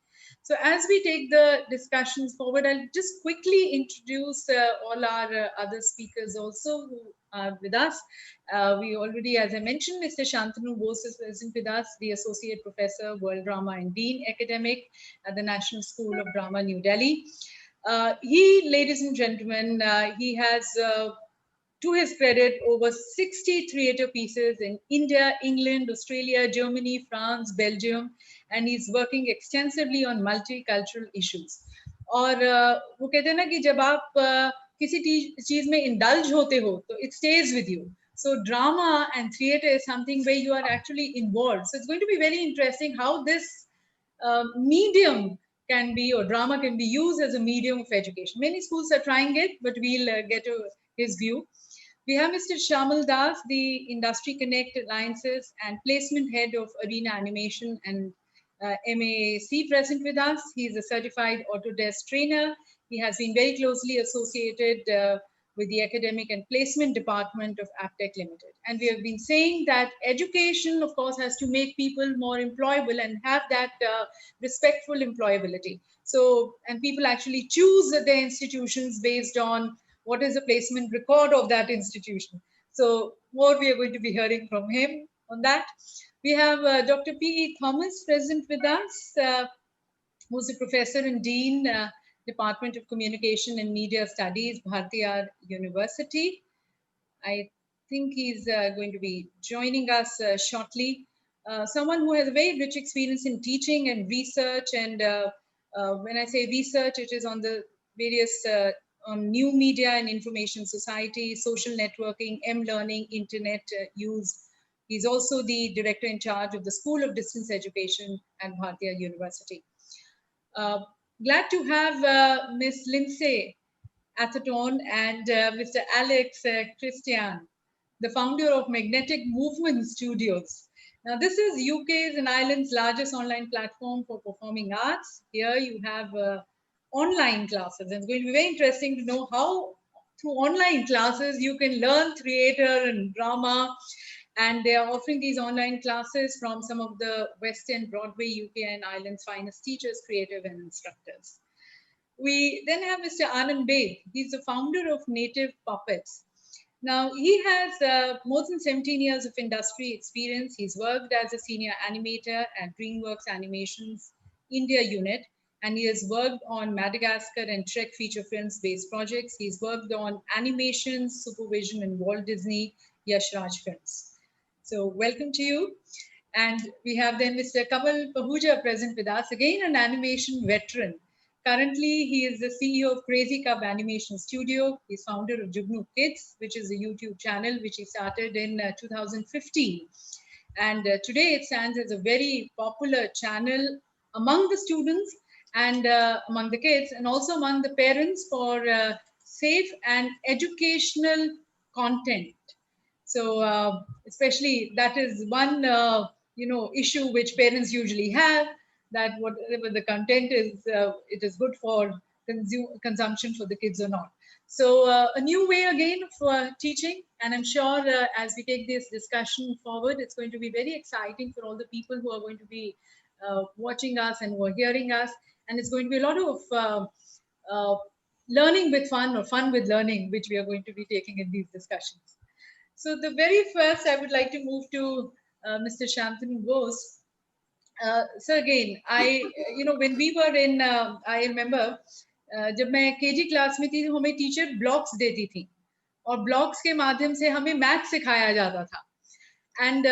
[SPEAKER 1] So as we take the discussions forward, I'll just quickly introduce all our other speakers also who are with us. We already, as I mentioned, Mr. Shantanu Bose is present with us, the Associate Professor, World Drama and Dean Academic at the National School of Drama, New Delhi. He, ladies and gentlemen, he has, to his credit, over 60 theatre pieces in India, England, Australia, Germany, France, Belgium, and he's working extensively on multicultural issues. और वो कहते हैं ना कि जब आप किसी चीज में indulge होते हो, तो it stays with you. So drama and theatre is something where you are actually involved. So it's going to be very interesting how this medium can be, or drama can be used as a medium of education. Many schools are trying it, but we'll get to his view. We have Mr. Shyamal Das, the Industry Connect Alliances and Placement Head of Arena Animation and MAAC present with us. He is a certified Autodesk trainer. He has been very closely associated with the Academic and Placement Department of Aptech Limited. And we have been saying that education, of course, has to make people more employable and have that respectful employability. So, and people actually choose their institutions based on what is the placement record of that institution. So more we are going to be hearing from him on that. We have Dr. P.E. Thomas present with us, who's a professor and dean, Department of Communication and Media Studies, Bharathiar University. I think he's going to be joining us shortly. Someone who has a very rich experience in teaching and research. And when I say research, it is on the various on new media and information society, social networking, M-learning, internet use. He's also the director in charge of the School of Distance Education at Bharathiar University. Glad to have Ms. Lindsay Atherton and Mr. Alex Christian, the founder of Magnetic Movement Studios. Now, this is UK's and Ireland's largest online platform for performing arts. Here you have online classes. And it's going to be very interesting to know how through online classes you can learn theatre and drama. And they are offering these online classes from some of the West End, Broadway, UK and Ireland's finest teachers, creative and instructors. We then have Mr. Anand Baid. He's the founder of Native Puppets. Now, he has more than 17 years of industry experience. He's worked as a senior animator at DreamWorks Animation's India unit, and he has worked on Madagascar and Trek feature films-based projects. He's worked on animation, supervision, and Walt Disney Yash Raj films. So welcome to you. And we have then Mr. Kamal Pahuja present with us, again an animation veteran. Currently, he is the CEO of Crazy Cub Animation Studio. He's founder of Jugnu Kids, which is a YouTube channel which he started in 2015. And today it stands as a very popular channel among the students and among the kids, and also among the parents for safe and educational content. So especially that is one issue which parents usually have, that whatever the content is, it is good for consumption for the kids or not. So a new way again for teaching, and I'm sure as we take this discussion forward, it's going to be very exciting for all the people who are going to be watching us and who are hearing us, and it's going to be a lot of learning with fun, or fun with learning, which we are going to be taking in these discussions. So the very first, I would like to move to Mr. Shantanu Bose. So again, when we were in, I remember, जब मैं KG class में थी, हमें teacher blocks देती थी, और blocks के माध्यम से हमें मैथ सिखाया जाता था. And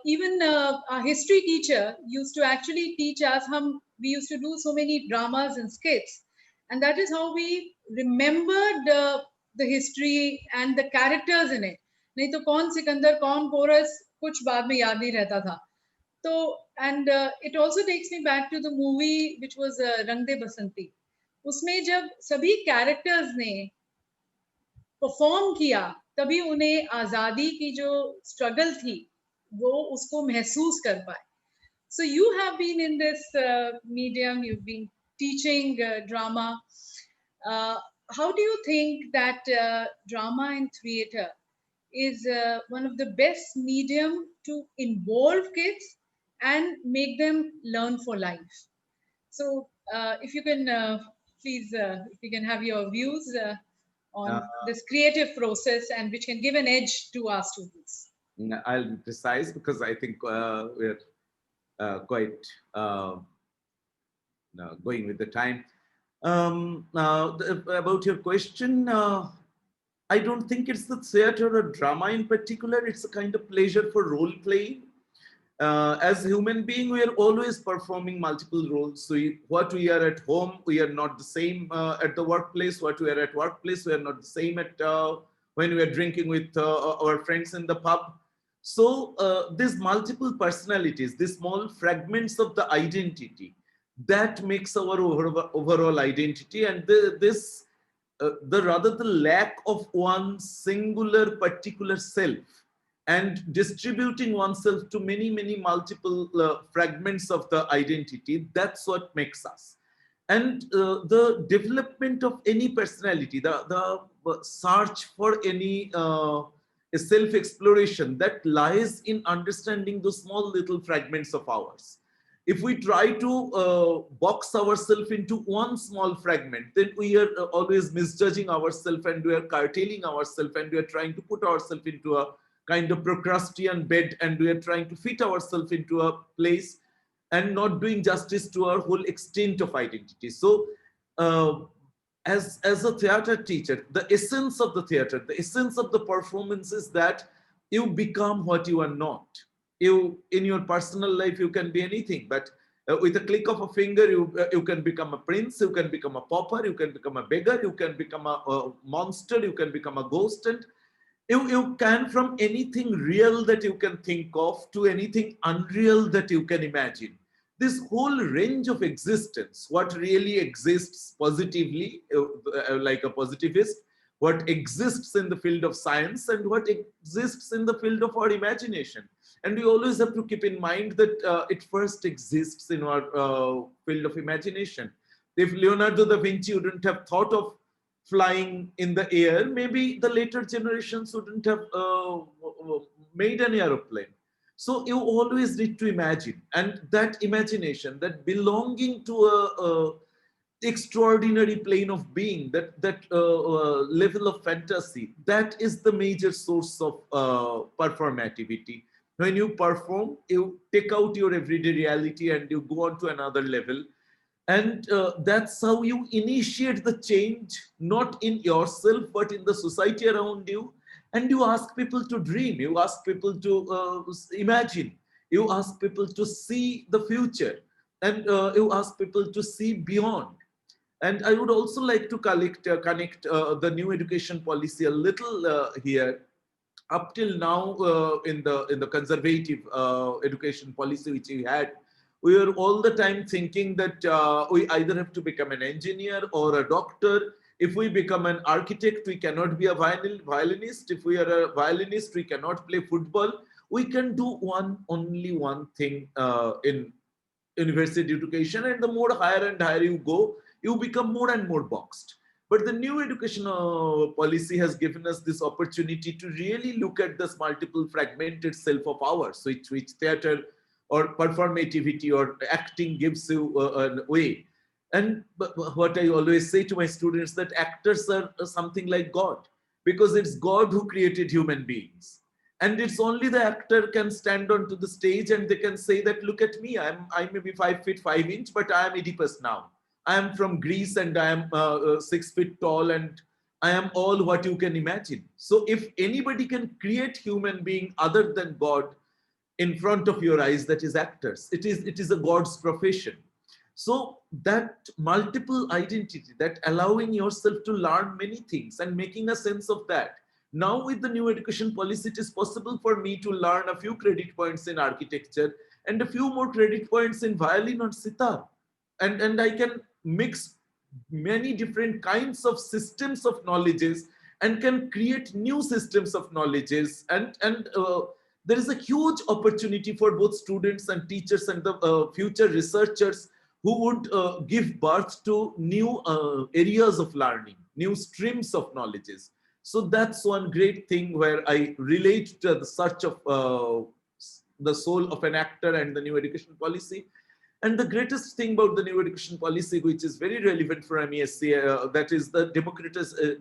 [SPEAKER 1] even our history teacher used to actually teach us. We used to do so many dramas and skits, and that is how we remembered the history and the characters in it. नहीं तो कौन सिकंदर, कौन porous, कुछ बाद में याद नहीं रहता था. So, and it also takes me back to the movie which was Rang De Basanti. उसमें जब सभी characters ने perform किया, तभी उन्हें आजादी की जो struggle थी, वो उसको महसूस कर पाए. So you have been in this medium, you've been teaching drama. How do you think that drama and theatre is one of the best medium to involve kids and make them learn for life? So if you can please, if you can have your views on this creative process and which can give an edge to our students.
[SPEAKER 4] I'll be precise because I think we're quite going with the time. About your question, I don't think it's the theater or drama in particular. It's a kind of pleasure for role playing. As human being, we are always performing multiple roles. So what we are at home, we are not the same at the workplace. What we are at workplace, we are not the same at when we are drinking with our friends in the pub. So these multiple personalities, these small fragments of the identity, that makes our overall identity. And the lack of one singular particular self and distributing oneself to many multiple fragments of the identity, that's what makes us. And the development of any personality, the search for any self-exploration, that lies in understanding those small little fragments of ours. If we try to box ourselves into one small fragment, then we are always misjudging ourselves, and we are curtailing ourselves, and we are trying to put ourselves into a kind of Procrustean bed, and we are trying to fit ourselves into a place and not doing justice to our whole extent of identity. So as a theater teacher, the essence of the theater, the essence of the performance is that you become what you are not. You, in your personal life, you can be anything, but with a click of a finger, you can become a prince, you can become a pauper, you can become a beggar, you can become a monster, you can become a ghost, and you can, from anything real that you can think of to anything unreal that you can imagine. This whole range of existence, what really exists positively, like a positivist, what exists in the field of science, and what exists in the field of our imagination. And we always have to keep in mind that it first exists in our field of imagination. If Leonardo da Vinci wouldn't have thought of flying in the air, maybe the later generations wouldn't have made an aeroplane. So you always need to imagine, and that imagination, that belonging to a extraordinary plane of being, that level of fantasy, that is the major source of performativity. When you perform, you take out your everyday reality and you go on to another level. And that's how you initiate the change, not in yourself, but in the society around you. And you ask people to dream, you ask people to imagine, you ask people to see the future, and you ask people to see beyond. And I would also like to connect the new education policy a little here. Up till now, in the conservative education policy which we had, we were all the time thinking that we either have to become an engineer or a doctor. If we become an architect, we cannot be a violinist. If we are a violinist, we cannot play football. We can do only one thing in university education, and the more higher and higher you go, you become more and more boxed. But the new education policy has given us this opportunity to really look at this multiple fragmented self of ours, which theater or performativity or acting gives you a way. And what I always say to my students, that actors are something like God, because it's God who created human beings. And it's only the actor can stand onto the stage and they can say that, look at me, I may be 5 feet 5 inch, but I am Oedipus now. I am from Greece and I am 6 feet tall and I am all what you can imagine. So if anybody can create human being other than God in front of your eyes, that is actors. It is a God's profession. So that multiple identity, that allowing yourself to learn many things and making a sense of that. Now with the new education policy, it is possible for me to learn a few credit points in architecture and a few more credit points in violin or sitar. And I can mix many different kinds of systems of knowledges and can create new systems of knowledges. And there is a huge opportunity for both students and teachers and the future researchers who would give birth to new areas of learning, new streams of knowledges. So that's one great thing where I relate to the search of the soul of an actor and the new education policy. And the greatest thing about the new education policy, which is very relevant for MESC, that is the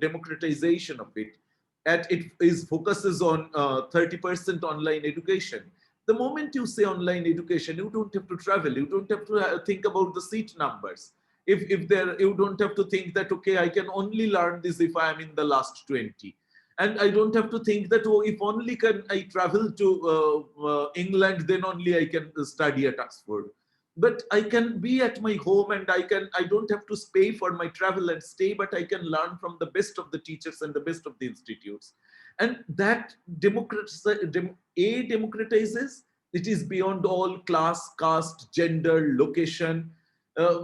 [SPEAKER 4] democratization of it. And it focuses on 30% online education. The moment you say online education, you don't have to travel. You don't have to think about the seat numbers. If there, you don't have to think that, okay, I can only learn this if I am in the last 20. And I don't have to think that, oh, if only can I travel to England, then only I can study at Oxford. But I can be at my home, and I don't have to pay for my travel and stay, but I can learn from the best of the teachers and the best of the institutes. And that democratizes, it is beyond all class, caste, gender, location,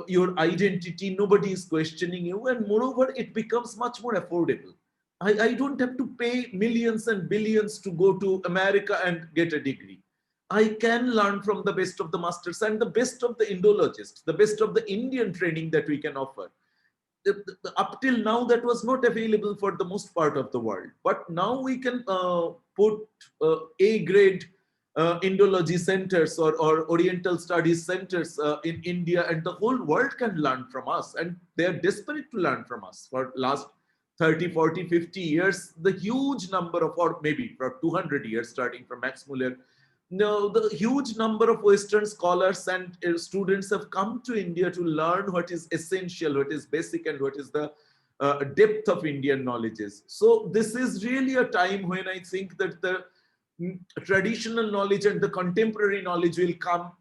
[SPEAKER 4] your identity. Nobody is questioning you. And moreover, it becomes much more affordable. I don't have to pay millions and billions to go to America and get a degree. I can learn from the best of the masters and the best of the Indologists, the best of the Indian training that we can offer. Up till now, that was not available for the most part of the world. But now we can put A-grade Indology centers or Oriental Studies centers in India, and the whole world can learn from us. And they are desperate to learn from us. For last 30, 40, 50 years, the huge number of, or maybe for 200 years, starting from Max Muller, no, the huge number of Western scholars and students have come to India to learn what is essential, what is basic, and what is the depth of Indian knowledges. So this is really a time when I think that the traditional knowledge and the contemporary knowledge will come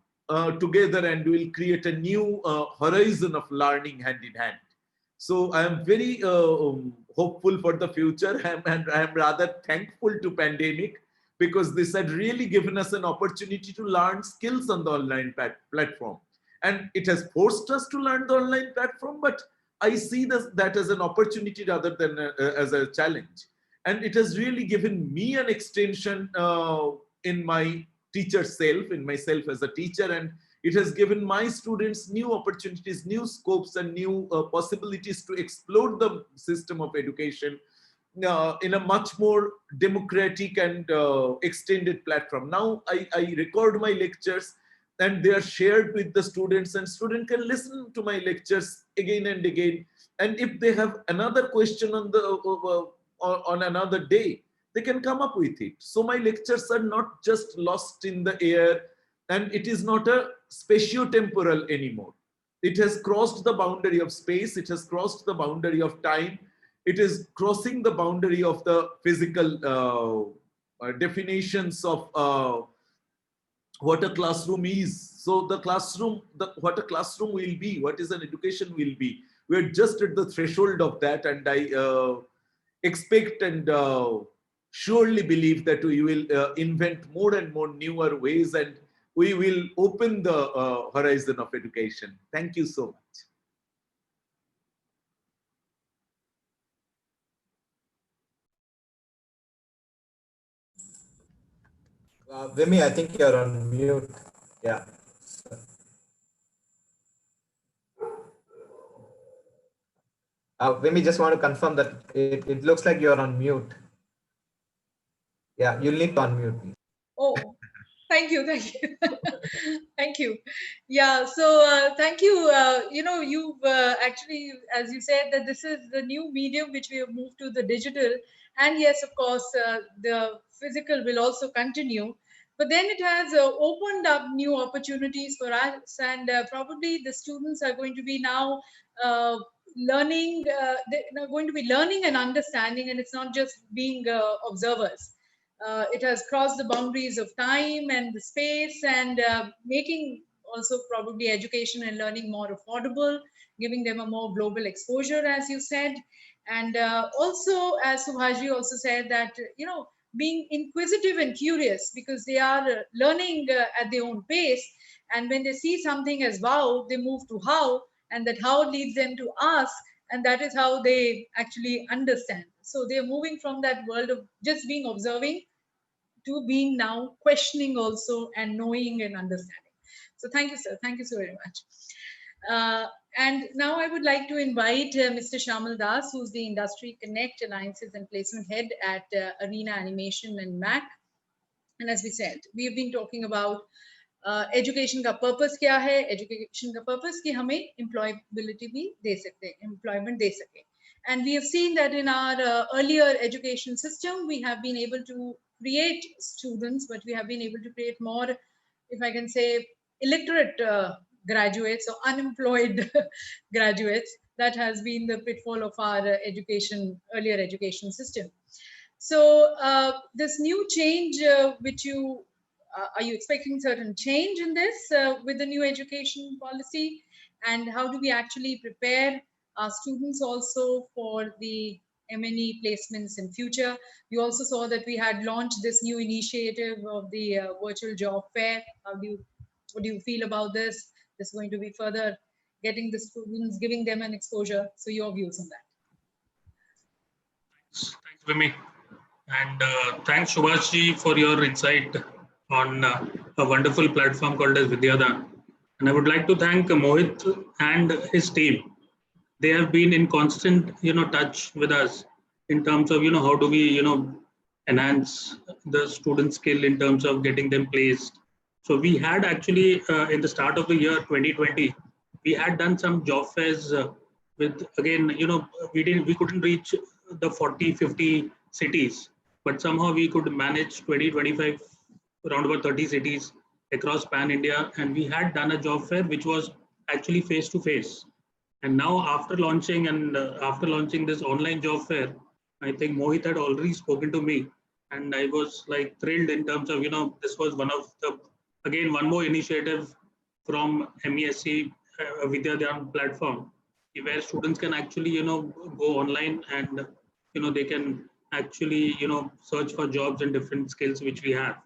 [SPEAKER 4] together and will create a new horizon of learning hand in hand. So I am very hopeful for the future, and I am rather thankful to pandemic, because this had really given us an opportunity to learn skills on the online platform. And it has forced us to learn the online platform, but I see that as an opportunity rather than as a challenge. And it has really given me an extension in my teacher self, in myself as a teacher, and it has given my students new opportunities, new scopes, and new possibilities to explore the system of education in a much more democratic and extended platform. Now I record my lectures, and they are shared with the students, and students can listen to my lectures again and again. And if they have another question on another day, they can come up with it. So my lectures are not just lost in the air, and it is not a spatio-temporal anymore. It has crossed the boundary of space, it has crossed the boundary of time, it is crossing the boundary of the physical definitions of what a classroom is. So the classroom, what a classroom will be, what is an education will be, we're just at the threshold of that. And I expect and surely believe that we will invent more and more newer ways, and we will open the horizon of education. Thank you so much.
[SPEAKER 6] Vimy, I think you're on mute. Yeah. Vimy, just want to confirm that it looks like you're on mute. Yeah, you'll need to unmute, please.
[SPEAKER 1] Oh, thank you. Thank you. Yeah, so thank you. You've actually, as you said, that this is the new medium which we have moved to the digital. And yes, of course, the physical will also continue. But then it has opened up new opportunities for us, and probably the students are going to be now learning, they're going to be learning and understanding, and it's not just being observers. It has crossed the boundaries of time and the space, and making also probably education and learning more affordable, giving them a more global exposure, as you said. And also, as Subhash also said, that, being inquisitive and curious, because they are learning at their own pace. And when they see something as wow, they move to how, and that how leads them to ask, and that is how they actually understand. So they're moving from that world of just being observing to being now questioning also, and knowing and understanding. So thank you, sir. Thank you so very much. And now I would like to invite Mr. Shyamal Das, who's the Industry Connect Alliances and Placement Head at Arena Animation and MAAC. And as we said, we have been talking about education का purpose क्या है, education का purpose कि हमें employability भी दे सकते हैं, employment दे सके. And we have seen that in our earlier education system, we have been able to create students, but we have been able to create more, if I can say, illiterate graduates or unemployed graduates. That has been the pitfall of our earlier education system. So this new change, which are you expecting certain change in this with the new education policy? And how do we actually prepare our students also for the M&E placements in future? We also saw that we had launched this new initiative of the virtual job fair. What do you feel about this? This is going to be further getting the students, giving them an exposure. So your views on that.
[SPEAKER 7] Thanks, Vimi. And thanks, Subhash, for your insight on a wonderful platform called as Vidyadaan. And I would like to thank Mohit and his team. They have been in constant, touch with us in terms of, how do we, enhance the student skill in terms of getting them placed. So we had actually, in the start of the year 2020, we had done some job fairs with, again, we couldn't reach the 40, 50 cities, but somehow we could manage 20, 25, around about 30 cities across Pan India. And we had done a job fair, which was actually face to face. And now after launching this online job fair, I think Mohit had already spoken to me, and I was like thrilled in terms of, this was one of the, again, one more initiative from MESC Vidyadaan platform, where students can actually, go online and, they can actually, search for jobs and different skills which we have.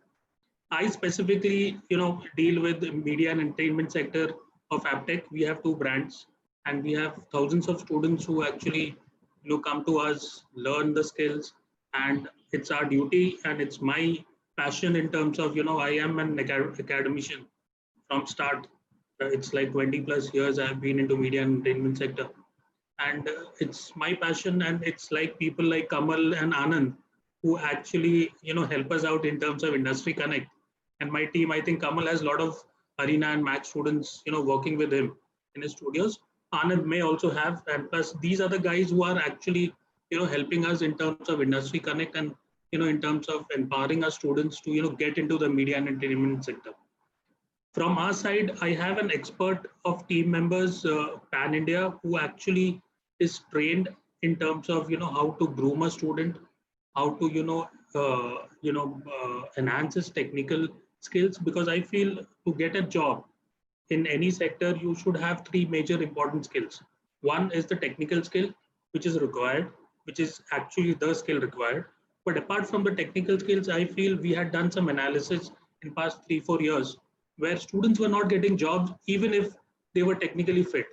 [SPEAKER 7] I specifically, deal with the media and entertainment sector of AppTech. We have 2 brands, and we have thousands of students who actually, come to us, learn the skills, and it's our duty and it's my passion in terms of, I am an academician from start. It's like 20 plus years I've been into media and entertainment sector, and it's my passion, and it's like people like Kamal and Anand who actually, help us out in terms of industry connect. And my team, I think Kamal has a lot of arena and MAAC students, working with him in his studios. Anand may also have, and plus these are the guys who are actually, helping us in terms of industry connect and, in terms of empowering our students to, get into the media and entertainment sector. From our side, I have an expert of team members, Pan India, who actually is trained in terms of, how to groom a student, how to, enhance his technical skills, because I feel to get a job in any sector, you should have 3 major important skills. One is the technical skill, which is required, which is actually the skill required. But apart from the technical skills, I feel we had done some analysis in past 3-4 years where students were not getting jobs, even if they were technically fit.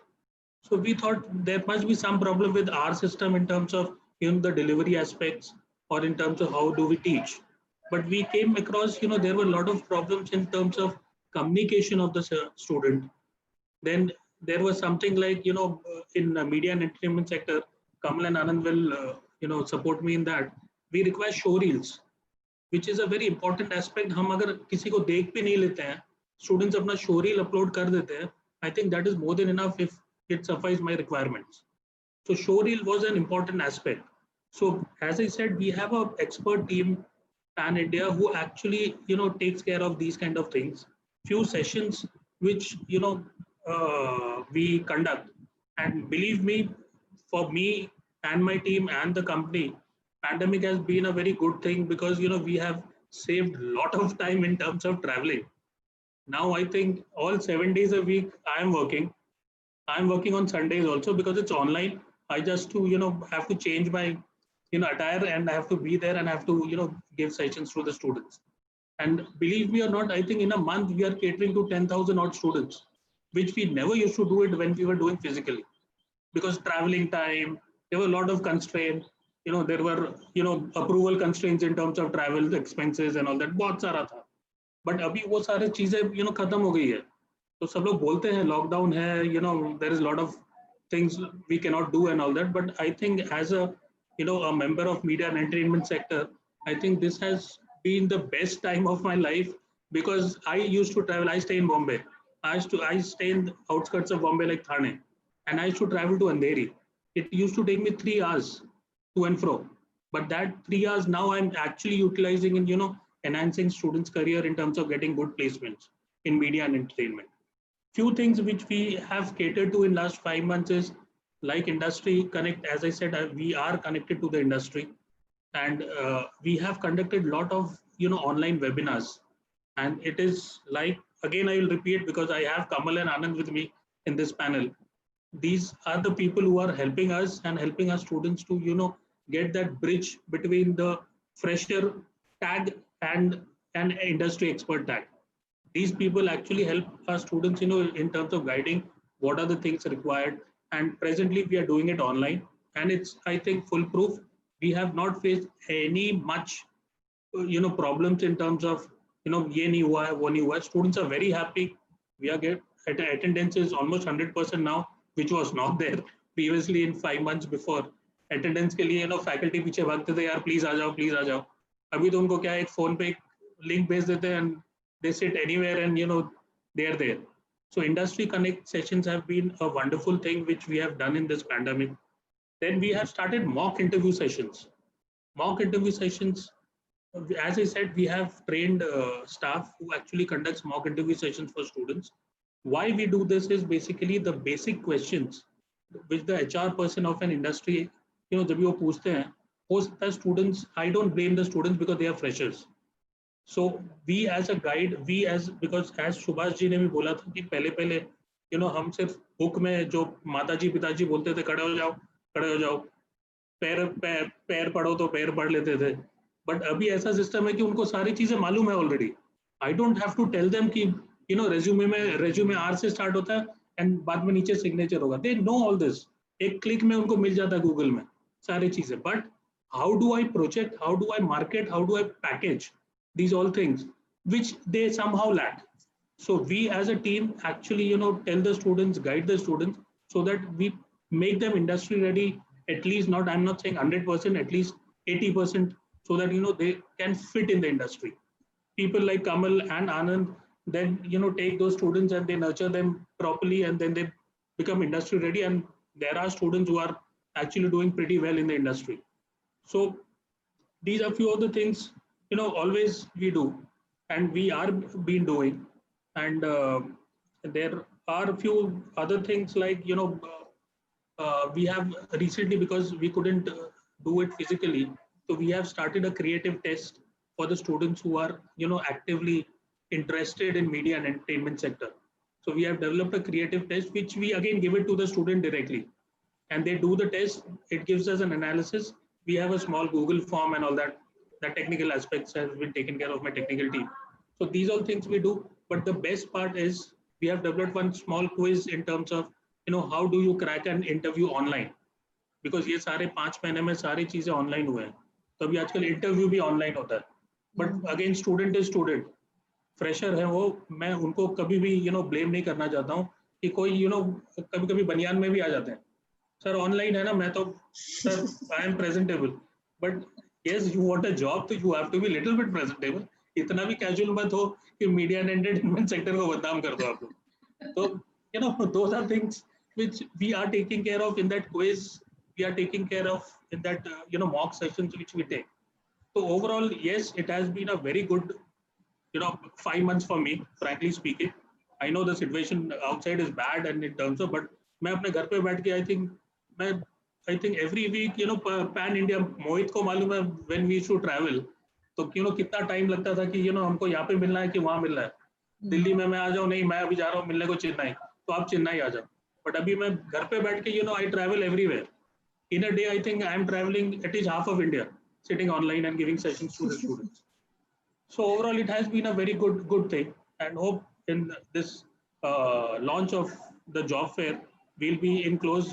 [SPEAKER 7] So we thought there must be some problem with our system in terms of, the delivery aspects, or in terms of how do we teach. But we came across, there were a lot of problems in terms of communication of the student. Then there was something like, in the media and entertainment sector, Kamal and Anand will, support me in that. We require show reels, which is a very important aspect. हम अगर किसी को देख भी नहीं लेते हैं, students अपना show reel upload कर देते हैं, I think that is more than enough if it suffices my requirements. So show reel was an important aspect. So as I said, we have an expert team, Pan India, who actually, takes care of these kind of things. Few sessions which, we conduct, and believe me, for me and my team and the company, pandemic has been a very good thing, because, we have saved a lot of time in terms of traveling. Now I think all 7 days a week I am working. I'm working on Sundays also, because it's online. I just have to change my, attire, and I have to be there and I have to, give sessions to the students. And believe me or not, I think in a month we are catering to 10,000 odd students, which we never used to do it when we were doing physically, because traveling time, there were a lot of constraints. There were, approval constraints in terms of travel expenses and all that. बहुत सारा था. But अभी वो सारे चीजें, खत्म हो गई है. तो सब लोग बोलते हैं lockdown है, there is a lot of things we cannot do and all that. But I think as a, a member of media and entertainment sector, I think this has been the best time of my life, because I used to travel. I stay in Bombay. I stay in the outskirts of Bombay like Thane, and I used to travel to Andheri. It used to take me 3 hours to and fro. But that 3 hours now I'm actually utilizing in, enhancing students' career in terms of getting good placements in media and entertainment. Few things which we have catered to in last 5 months is like industry connect. As I said, we are connected to the industry, and we have conducted a lot of online webinars. And it is like, again, I will repeat because I have Kamal and Anand with me in this panel. These are the people who are helping us and helping our students to get that bridge between the fresher tag and an industry expert tag. These people actually help our students in terms of guiding what are the things required. And presently we are doing it online, and it's, I think, foolproof. We have not faced any much problems in terms of ye nahi hua hai, wo nahi hua hai. Students are very happy. We are attendance is almost 100% now, which was not there previously in 5 months before. Attendance के लिए faculty पीछे भागते थे, यार please आ जाओ. अभी तो उनको क्या है, एक phone पे link भेज देते हैं and they sit anywhere and they are there. So industry connect sessions have been a wonderful thing which we have done in this pandemic. Then we have started mock interview sessions. Mock interview sessions, as I said, we have trained staff who actually conducts mock interview sessions for students. Why we do this is basically the basic questions which the HR person of an industry, जब वो पूछते हैं, हो सकता है students, I don't blame the students because they are freshers. So we as a guide, because as Subhash ji ने भी बोला था कि पहले हम सिर्फ बुक में जो माताजी पिताजी बोलते थे, खड़े हो जाओ, पैर पढ़ो तो पैर पढ़ लेते थे. बट अभी ऐसा सिस्टम है कि उनको सारी चीजें मालूम है already. I don't have to tell them कि रेज्यूमे आर से स्टार्ट होता है एंड बाद में नीचे सिग्नेचर होगा. They know all this. एक क्लिक में उनको मिल जाता है गूगल में सारी चीजें. But how do I project, how do I market, how do I package these all things which they somehow lack. So we as a team actually tell the students, guide the students, so that we make them industry ready, at least not, I'm not saying 100%, at least 80%, so that they can fit in the industry. People like Kamal and Anand then take those students and they nurture them properly, and then they become industry ready, and there are students who are actually doing pretty well in the industry. So these are few of the things always we do, and we are been doing. And there are a few other things like we have recently, because we couldn't do it physically, so we have started a creative test for the students who are actively interested in media and entertainment sector. So we have developed a creative test which we again give it to the student directly, and they do the test. It gives us an analysis. We have a small Google form and all that. The technical aspects has been taken care of my technical team. So these all things we do. But the best part is we have developed one small quiz in terms of how do you crack an interview online, because ये सारे 5 महीने में सारी चीजें online हुए हैं, तो अभी आजकल इंटरव्यू भी ऑनलाइन होता है. But again student is student, fresher है वो, मैं उनको कभी भी ब्लेम नहीं करना चाहता हूँ कि कोई कभी कभी बनियान में भी आ जाते हैं, सर ऑनलाइन है ना, मैं तो sir I am presentable. But yes, you want a job, so you have to be little bit presentable. इतना भी casual मत हो कि media and entertainment sector को बदनाम कर दो आप लोग. So those are things which we are taking care of in that quiz. We are taking care of in that mock sessions which we take. So overall, yes, it has been a very good 5 months for me, frankly speaking. I know the situation outside is bad and in terms of, but मैं अपने घर पे बैठ के I think every week pan India, मोहित को मालूम है when we used to travel, तो कितना टाइम लगता था कि हमको यहाँ पे मिलना है कि वहाँ मिलना है. दिल्ली में मैं आ जाऊँ, नहीं मैं अभी जा रहा हूँ मिलने को चेन्नई, तो आप चेन्नई आ जाओ. बट अभी मैं घर पे बैठ के I travel everywhere. In a day I think I am traveling at least half of India, sitting online and giving sessions to the students. So overall it has been a very good thing, and hope in this launch of the job fair we'll be in close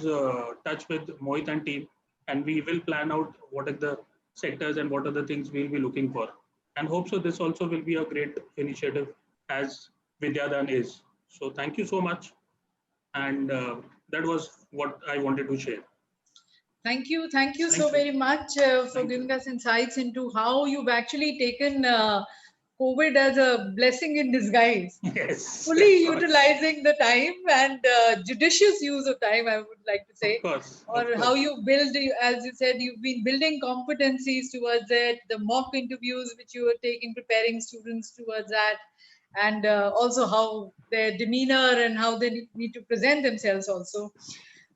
[SPEAKER 7] touch with Mohit and team, and we will plan out what are the sectors and what are the things we'll be looking for. And hope so this also will be a great initiative as Vidyadaan is. So thank you so much. And that was what I wanted to share.
[SPEAKER 1] Thank you so very much for giving us insights into how you've actually taken COVID as a blessing in disguise.
[SPEAKER 7] Yes.
[SPEAKER 1] Fully
[SPEAKER 7] of course.
[SPEAKER 1] utilizing the time and judicious use of time, I would like to say.
[SPEAKER 7] Of course.
[SPEAKER 1] Or how you build, as you said, you've been building competencies towards it, the mock interviews which you were taking, preparing students towards that, and also how their demeanor and how they need to present themselves also.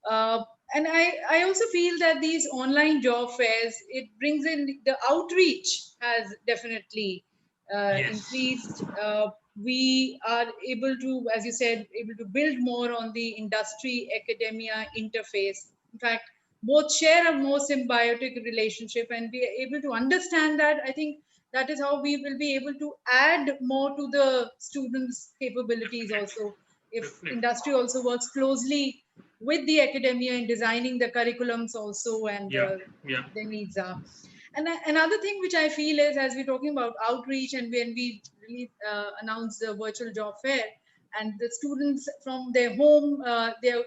[SPEAKER 1] And I also feel that these online job fairs, it brings in the outreach has definitely
[SPEAKER 7] Yes.
[SPEAKER 1] increased. We are able to, as you said, able to build more on the industry academia interface. In fact, both share a more symbiotic relationship, and we are able to understand that. I think that is how we will be able to add more to the students' capabilities also. If
[SPEAKER 7] Definitely.
[SPEAKER 1] industry also works closely with the academia in designing the curriculums also, and
[SPEAKER 7] Yeah. Yeah.
[SPEAKER 1] their needs are. And another thing which I feel is, as we're talking about outreach, and when we really announced the virtual job fair, and the students from their home, they're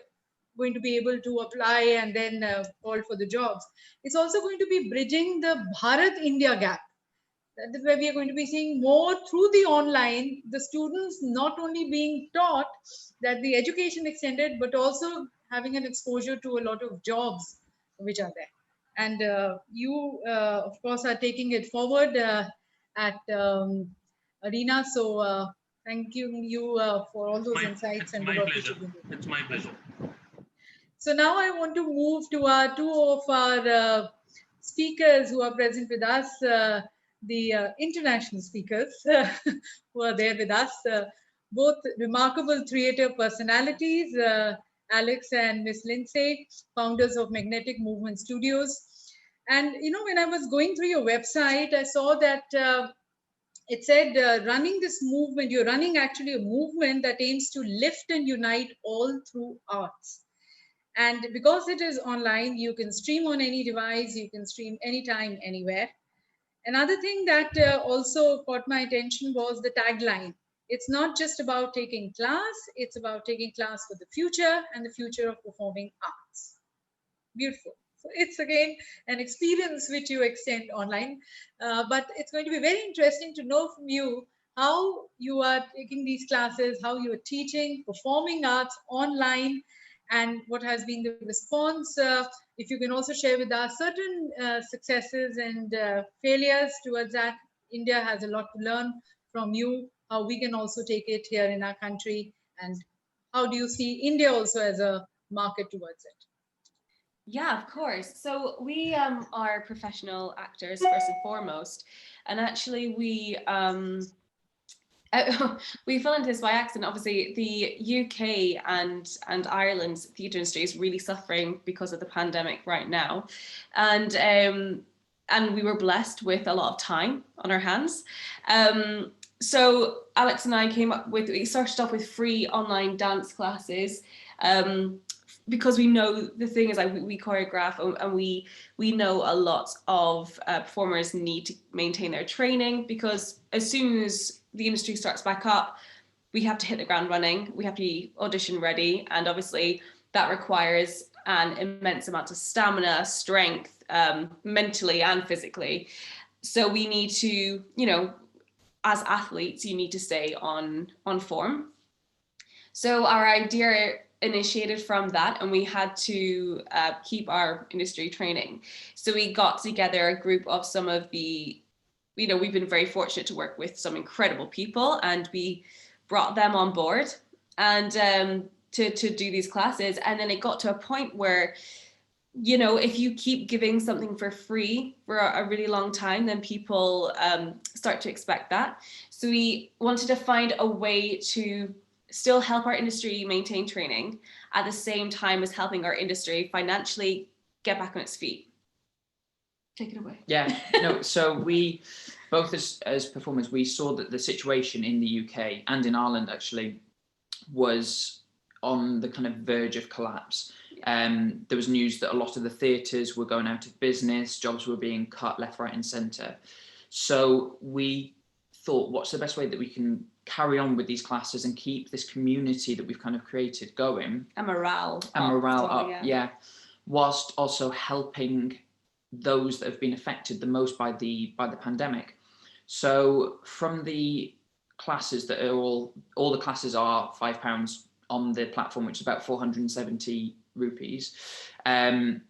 [SPEAKER 1] going to be able to apply and then call for the jobs. It's also going to be bridging the Bharat-India gap. That is where we are going to be seeing more through the online, the students not only being taught that the education extended, but also having an exposure to a lot of jobs which are there. And you, of course, are taking it forward at Arena. So thank you for all those insights
[SPEAKER 7] It's
[SPEAKER 1] and the
[SPEAKER 7] my
[SPEAKER 1] work which
[SPEAKER 7] pleasure.
[SPEAKER 1] you've been doing.
[SPEAKER 7] It's my pleasure.
[SPEAKER 1] So now I want to move to our two of our speakers who are present with us, the international speakers who are there with us, both remarkable theatre personalities, Alex and Miss Lindsay, founders of Magnetic Movement Studios. And you know, when I was going through your website, I saw that it said running this movement, you're running actually a movement that aims to lift and unite all through arts. And because it is online, you can stream on any device, you can stream anytime, anywhere. Another thing that also caught my attention was the tagline. It's not just about taking class, it's about taking class for the future and the future of performing arts. Beautiful. So it's again an experience which you extend online, but it's going to be very interesting to know from you how you are taking these classes, how you are teaching performing arts online, and what has been the response. If you can also share with us certain successes and failures towards that. India has a lot to learn from you, how we can also take it here in our country, and how do you see India also as a market towards it?
[SPEAKER 8] Yeah, of course. So we are professional actors first and foremost, and actually we fell into this by accident. Obviously, the UK and Ireland's theatre industry is really suffering because of the pandemic right now, and we were blessed with a lot of time on our hands. So Alex and I we started off with free online dance classes. Because we know the thing is, like, we choreograph, and we know a lot of performers need to maintain their training, because as soon as the industry starts back up, we have to hit the ground running, we have to be audition ready, and obviously that requires an immense amount of stamina, strength, mentally and physically. So we need to, you know, as athletes, you need to stay on form. So our idea initiated from that, and we had to keep our industry training. So we got together a group of some of the, you know, we've been very fortunate to work with some incredible people, and we brought them on board and to do these classes. And then it got to a point where, you know, if you keep giving something for free for a really long time, then people start to expect that. So we wanted to find a way to still help our industry maintain training at the same time as helping our industry financially get back on its feet. Take it away.
[SPEAKER 9] Yeah, no, so we both as performers, we saw that the situation in the UK and in Ireland actually was on the kind of verge of collapse. There was news that a lot of the theatres were going out of business, jobs were being cut left, right and centre. So we thought, what's the best way that we can carry on with these classes and keep this community that we've kind of created going?
[SPEAKER 8] And morale
[SPEAKER 9] up, yeah. Whilst also helping those that have been affected the most by the pandemic. So from the classes that are all the classes are £5 on the platform, which is about 470 rupees. And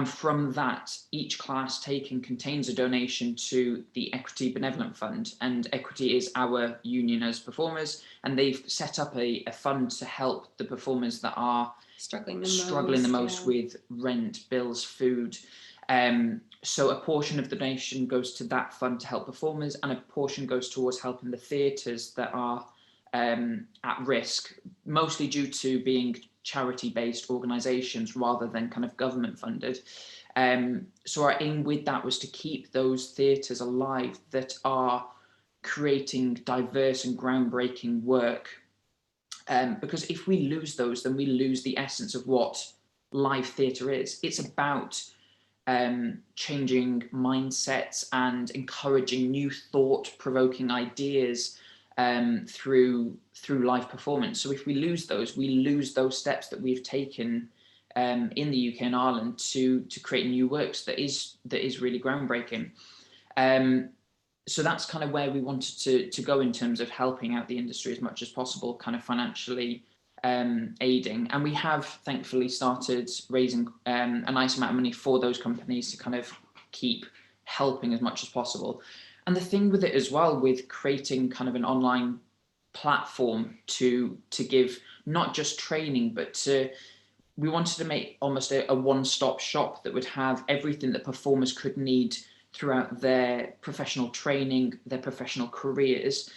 [SPEAKER 9] from that, each class taken contains a donation to the Equity Benevolent Fund. And Equity is our union as performers, and they've set up a fund to help the performers that are struggling the most with rent, bills, food. So a portion of the donation goes to that fund to help performers, and a portion goes towards helping the theatres that are at risk, mostly due to being charity-based organisations rather than kind of government funded. So our aim with that was to keep those theatres alive that are creating diverse and groundbreaking work. Because if we lose those, then we lose the essence of what live theatre is. It's about changing mindsets and encouraging new thought-provoking ideas through live performance. So if we lose those steps that we've taken in the UK and Ireland to create new works that is really groundbreaking. So that's kind of where we wanted to go in terms of helping out the industry as much as possible, kind of financially aiding. And we have thankfully started raising a nice amount of money for those companies to kind of keep helping as much as possible. And the thing with it as well, with creating kind of an online platform to give not just training, but we wanted to make almost a one-stop shop that would have everything that performers could need throughout their professional training, their professional careers,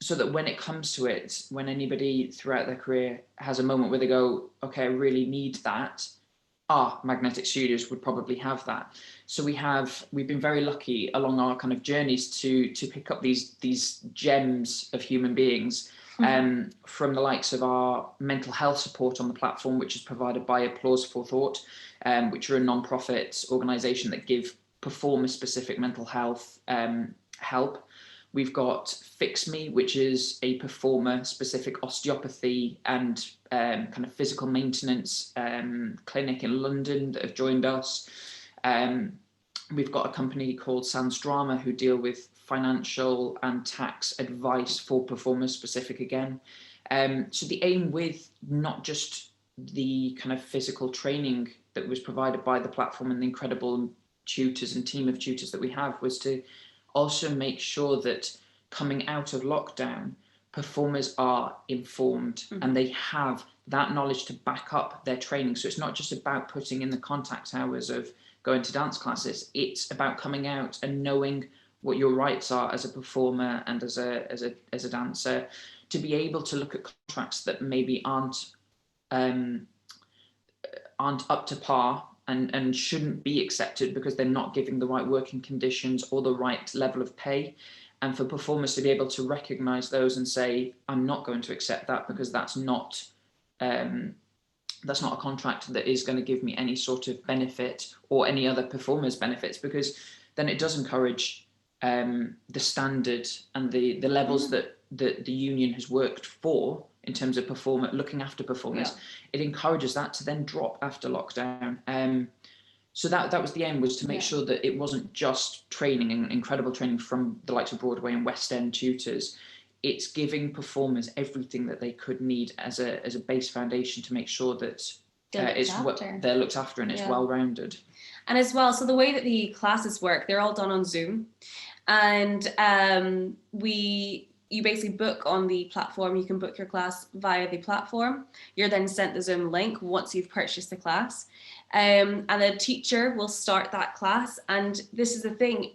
[SPEAKER 9] so that when it comes to it, when anybody throughout their career has a moment where they go, okay, I really need that, Magnetic Studios would probably have that. So we've been very lucky along our kind of journeys to pick up these gems of human beings, from the likes of our mental health support on the platform, which is provided by Applause for Thought, which are a non-profit organisation that give performer-specific mental health help. We've got FICCI, which is a performer-specific osteopathy and kind of physical maintenance clinic in London that have joined us. We've got a company called Sans Drama who deal with financial and tax advice for performers specific again. So the aim with not just the kind of physical training that was provided by the platform and the incredible tutors and team of tutors that we have was to also make sure that coming out of lockdown, performers are informed and they have that knowledge to back up their training. So it's not just about putting in the contact hours of going to dance classes. It's about coming out and knowing what your rights are as a performer and as a dancer, to be able to look at contracts that maybe aren't up to par and shouldn't be accepted because they're not giving the right working conditions or the right level of pay. And for performers to be able to recognise those and say, I'm not going to accept that because that's not a contract that is going to give me any sort of benefit or any other performers' benefits, because then it does encourage the standard and the levels that the union has worked for in terms of looking after performers. It encourages that to then drop after lockdown. So that was the aim, was to make sure that it wasn't just training and incredible training from the likes of Broadway and West End tutors. It's giving performers everything that they could need as a base foundation to make sure that they're looked after and it's well-rounded.
[SPEAKER 8] And as well, so the way that the classes work, they're all done on Zoom. And you basically book on the platform. You can book your class via the platform. You're then sent the Zoom link once you've purchased the class. And the teacher will start that class. And this is the thing,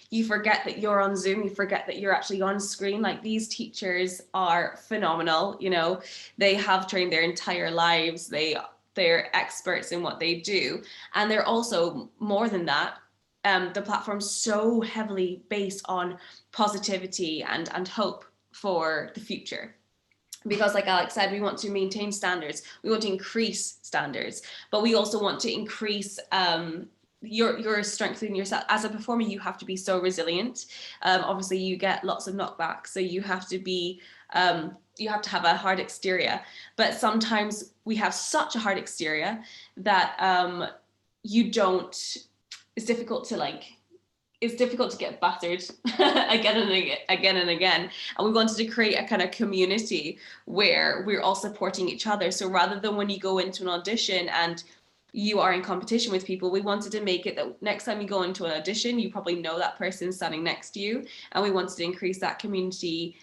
[SPEAKER 8] you forget that you're on Zoom, you forget that you're actually on screen. Like, these teachers are phenomenal, you know, they have trained their entire lives, they're experts in what they do. And they're also, more than that, the platform's so heavily based on positivity and hope for the future. Because like Alex said, we want to maintain standards, we want to increase standards, but we also want to increase your strength in yourself. As a performer, you have to be so resilient. Obviously, you get lots of knockbacks, so you have to have a hard exterior. But sometimes we have such a hard exterior that it's difficult to it's difficult to get battered again and again. And we wanted to create a kind of community where we're all supporting each other. So rather than when you go into an audition and you are in competition with people, we wanted to make it that next time you go into an audition, you probably know that person standing next to you. And we wanted to increase that community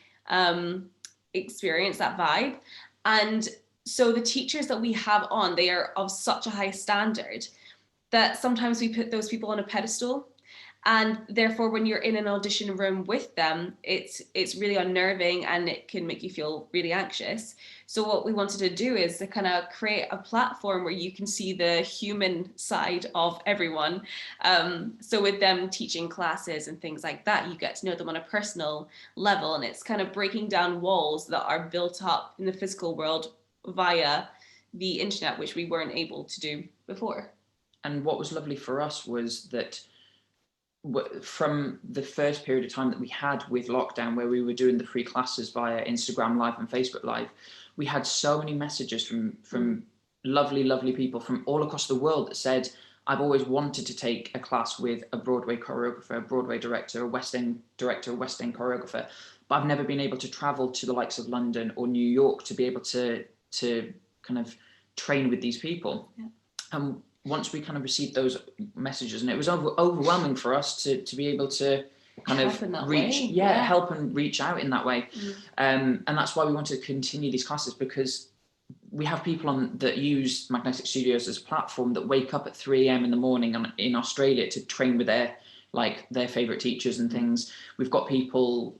[SPEAKER 8] experience, that vibe. And so the teachers that we have on, they are of such a high standard that sometimes we put those people on a pedestal. And therefore, when you're in an audition room with them, it's really unnerving and it can make you feel really anxious. So what we wanted to do is to kind of create a platform where you can see the human side of everyone. So with them teaching classes and things like that, you get to know them on a personal level, and it's kind of breaking down walls that are built up in the physical world via the internet, which we weren't able to do before.
[SPEAKER 9] And what was lovely for us was that from the first period of time that we had with lockdown, where we were doing the free classes via Instagram Live and Facebook Live, we had so many messages from lovely people from all across the world that said, I've always wanted to take a class with a Broadway choreographer, a Broadway director, a West End director, a West End choreographer, but I've never been able to travel to the likes of London or New York to be able to kind of train with these people. Yeah. Once we kind of received those messages, and it was overwhelming for us to be able to kind of reach, help and reach out in that way. And that's why we wanted to continue these classes, because we have people that use Magnetic Studios as a platform that wake up at 3 a.m. in the morning in Australia to train with their favorite teachers and things. We've got people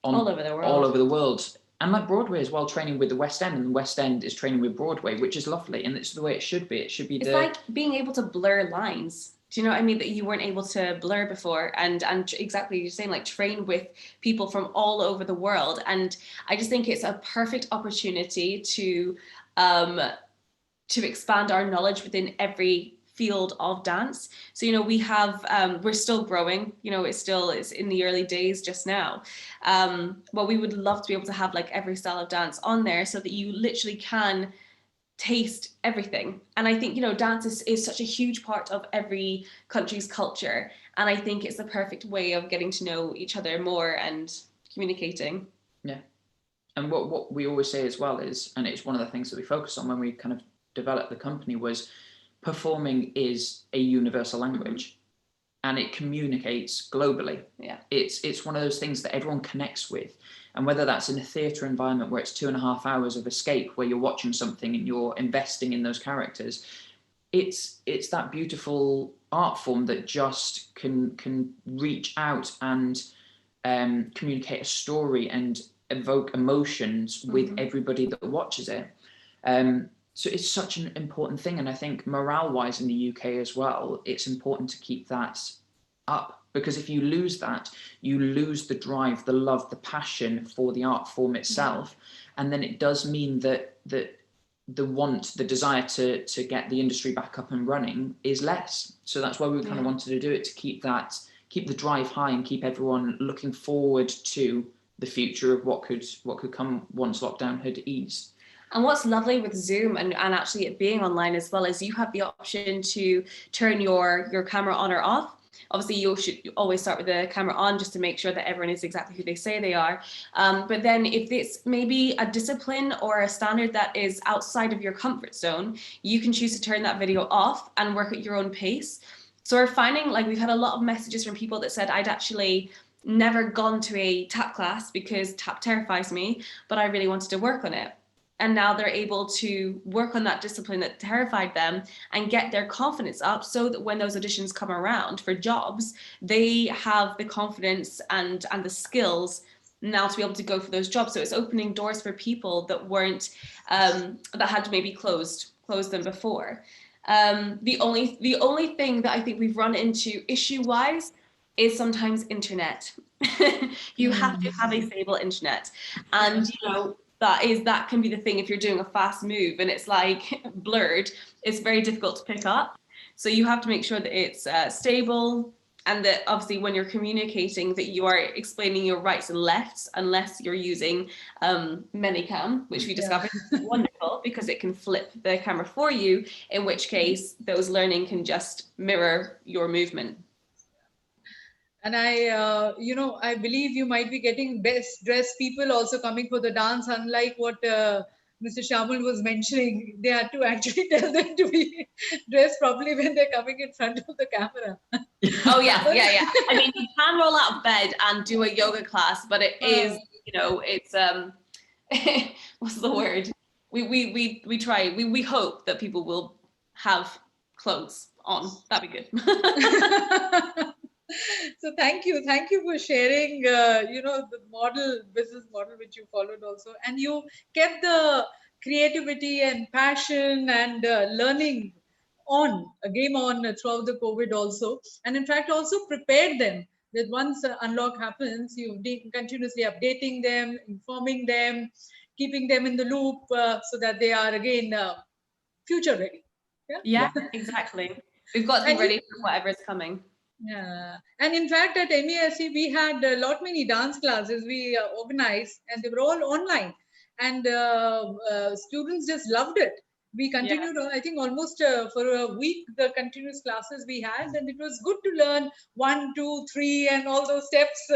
[SPEAKER 9] all over the world. And like Broadway as well, training with the West End, and the West End is training with Broadway, which is lovely. And it's the way it should be. It should be. It's
[SPEAKER 8] like being able to blur lines. Do you know what I mean? That you weren't able to blur before. And exactly, you're saying, like, train with people from all over the world. And I just think it's a perfect opportunity to expand our knowledge within every field of dance. So, you know, we have, we're still growing, you know, it's in the early days just now. But we would love to be able to have like every style of dance on there so that you literally can taste everything. And I think, you know, dance is such a huge part of every country's culture. And I think it's the perfect way of getting to know each other more and communicating.
[SPEAKER 9] Yeah. And what we always say as well is, and it's one of the things that we focus on when we kind of developed the company, was performing is a universal language and it communicates globally.
[SPEAKER 8] Yeah.
[SPEAKER 9] It's one of those things that everyone connects with. And whether that's in a theatre environment where it's 2.5 hours of escape, where you're watching something and you're investing in those characters, it's that beautiful art form that just can reach out and communicate a story and evoke emotions with everybody that watches it. So it's such an important thing. And I think morale-wise in the UK as well, it's important to keep that up, because if you lose that, you lose the drive, the love, the passion for the art form itself. And then it does mean that the desire to get the industry back up and running is less. So that's why we kind of wanted to do it, to keep the drive high and keep everyone looking forward to the future of what could come once lockdown had eased.
[SPEAKER 8] And what's lovely with Zoom and actually it being online as well is you have the option to turn your camera on or off. Obviously, you should always start with the camera on just to make sure that everyone is exactly who they say they are. But then if it's maybe a discipline or a standard that is outside of your comfort zone, you can choose to turn that video off and work at your own pace. So we're finding, like, we've had a lot of messages from people that said, I'd actually never gone to a tap class because tap terrifies me, but I really wanted to work on it. And now they're able to work on that discipline that terrified them and get their confidence up so that when those auditions come around for jobs, they have the confidence and the skills now to be able to go for those jobs. So it's opening doors for people that weren't, that had maybe closed them before. The only thing that I think we've run into issue-wise is sometimes internet. You have to have a stable internet. And, you know, that can be the thing if you're doing a fast move and it's like blurred, it's very difficult to pick up. So you have to make sure that it's stable, and that obviously when you're communicating that you are explaining your rights and lefts, unless you're using Manycam, which we discovered is wonderful because it can flip the camera for you, in which case those learning can just mirror your movement.
[SPEAKER 1] And I believe you might be getting best dressed people also coming for the dance, unlike what Mr. Shyamal was mentioning. They had to actually tell them to be dressed properly when they're coming in front of the camera.
[SPEAKER 8] Oh yeah. I mean, you can roll out of bed and do a yoga class, but it is, it's what's the word? We try. We hope that people will have clothes on. That'd be good.
[SPEAKER 1] So thank you for sharing the business model which you followed also, and you kept the creativity and passion and learning a game on throughout the COVID also, and in fact also prepared them that once unlock happens, you've been continuously updating them, informing them, keeping them in the loop, so that they are again future ready.
[SPEAKER 8] Yeah, exactly. We've got to be ready for whatever is coming.
[SPEAKER 1] Yeah, and in fact at MAAC we had a lot many dance classes we organized, and they were all online, and students just loved it. We continued on, I think almost for a week, the continuous classes we had, and it was good to learn 1, 2, 3 and all those steps.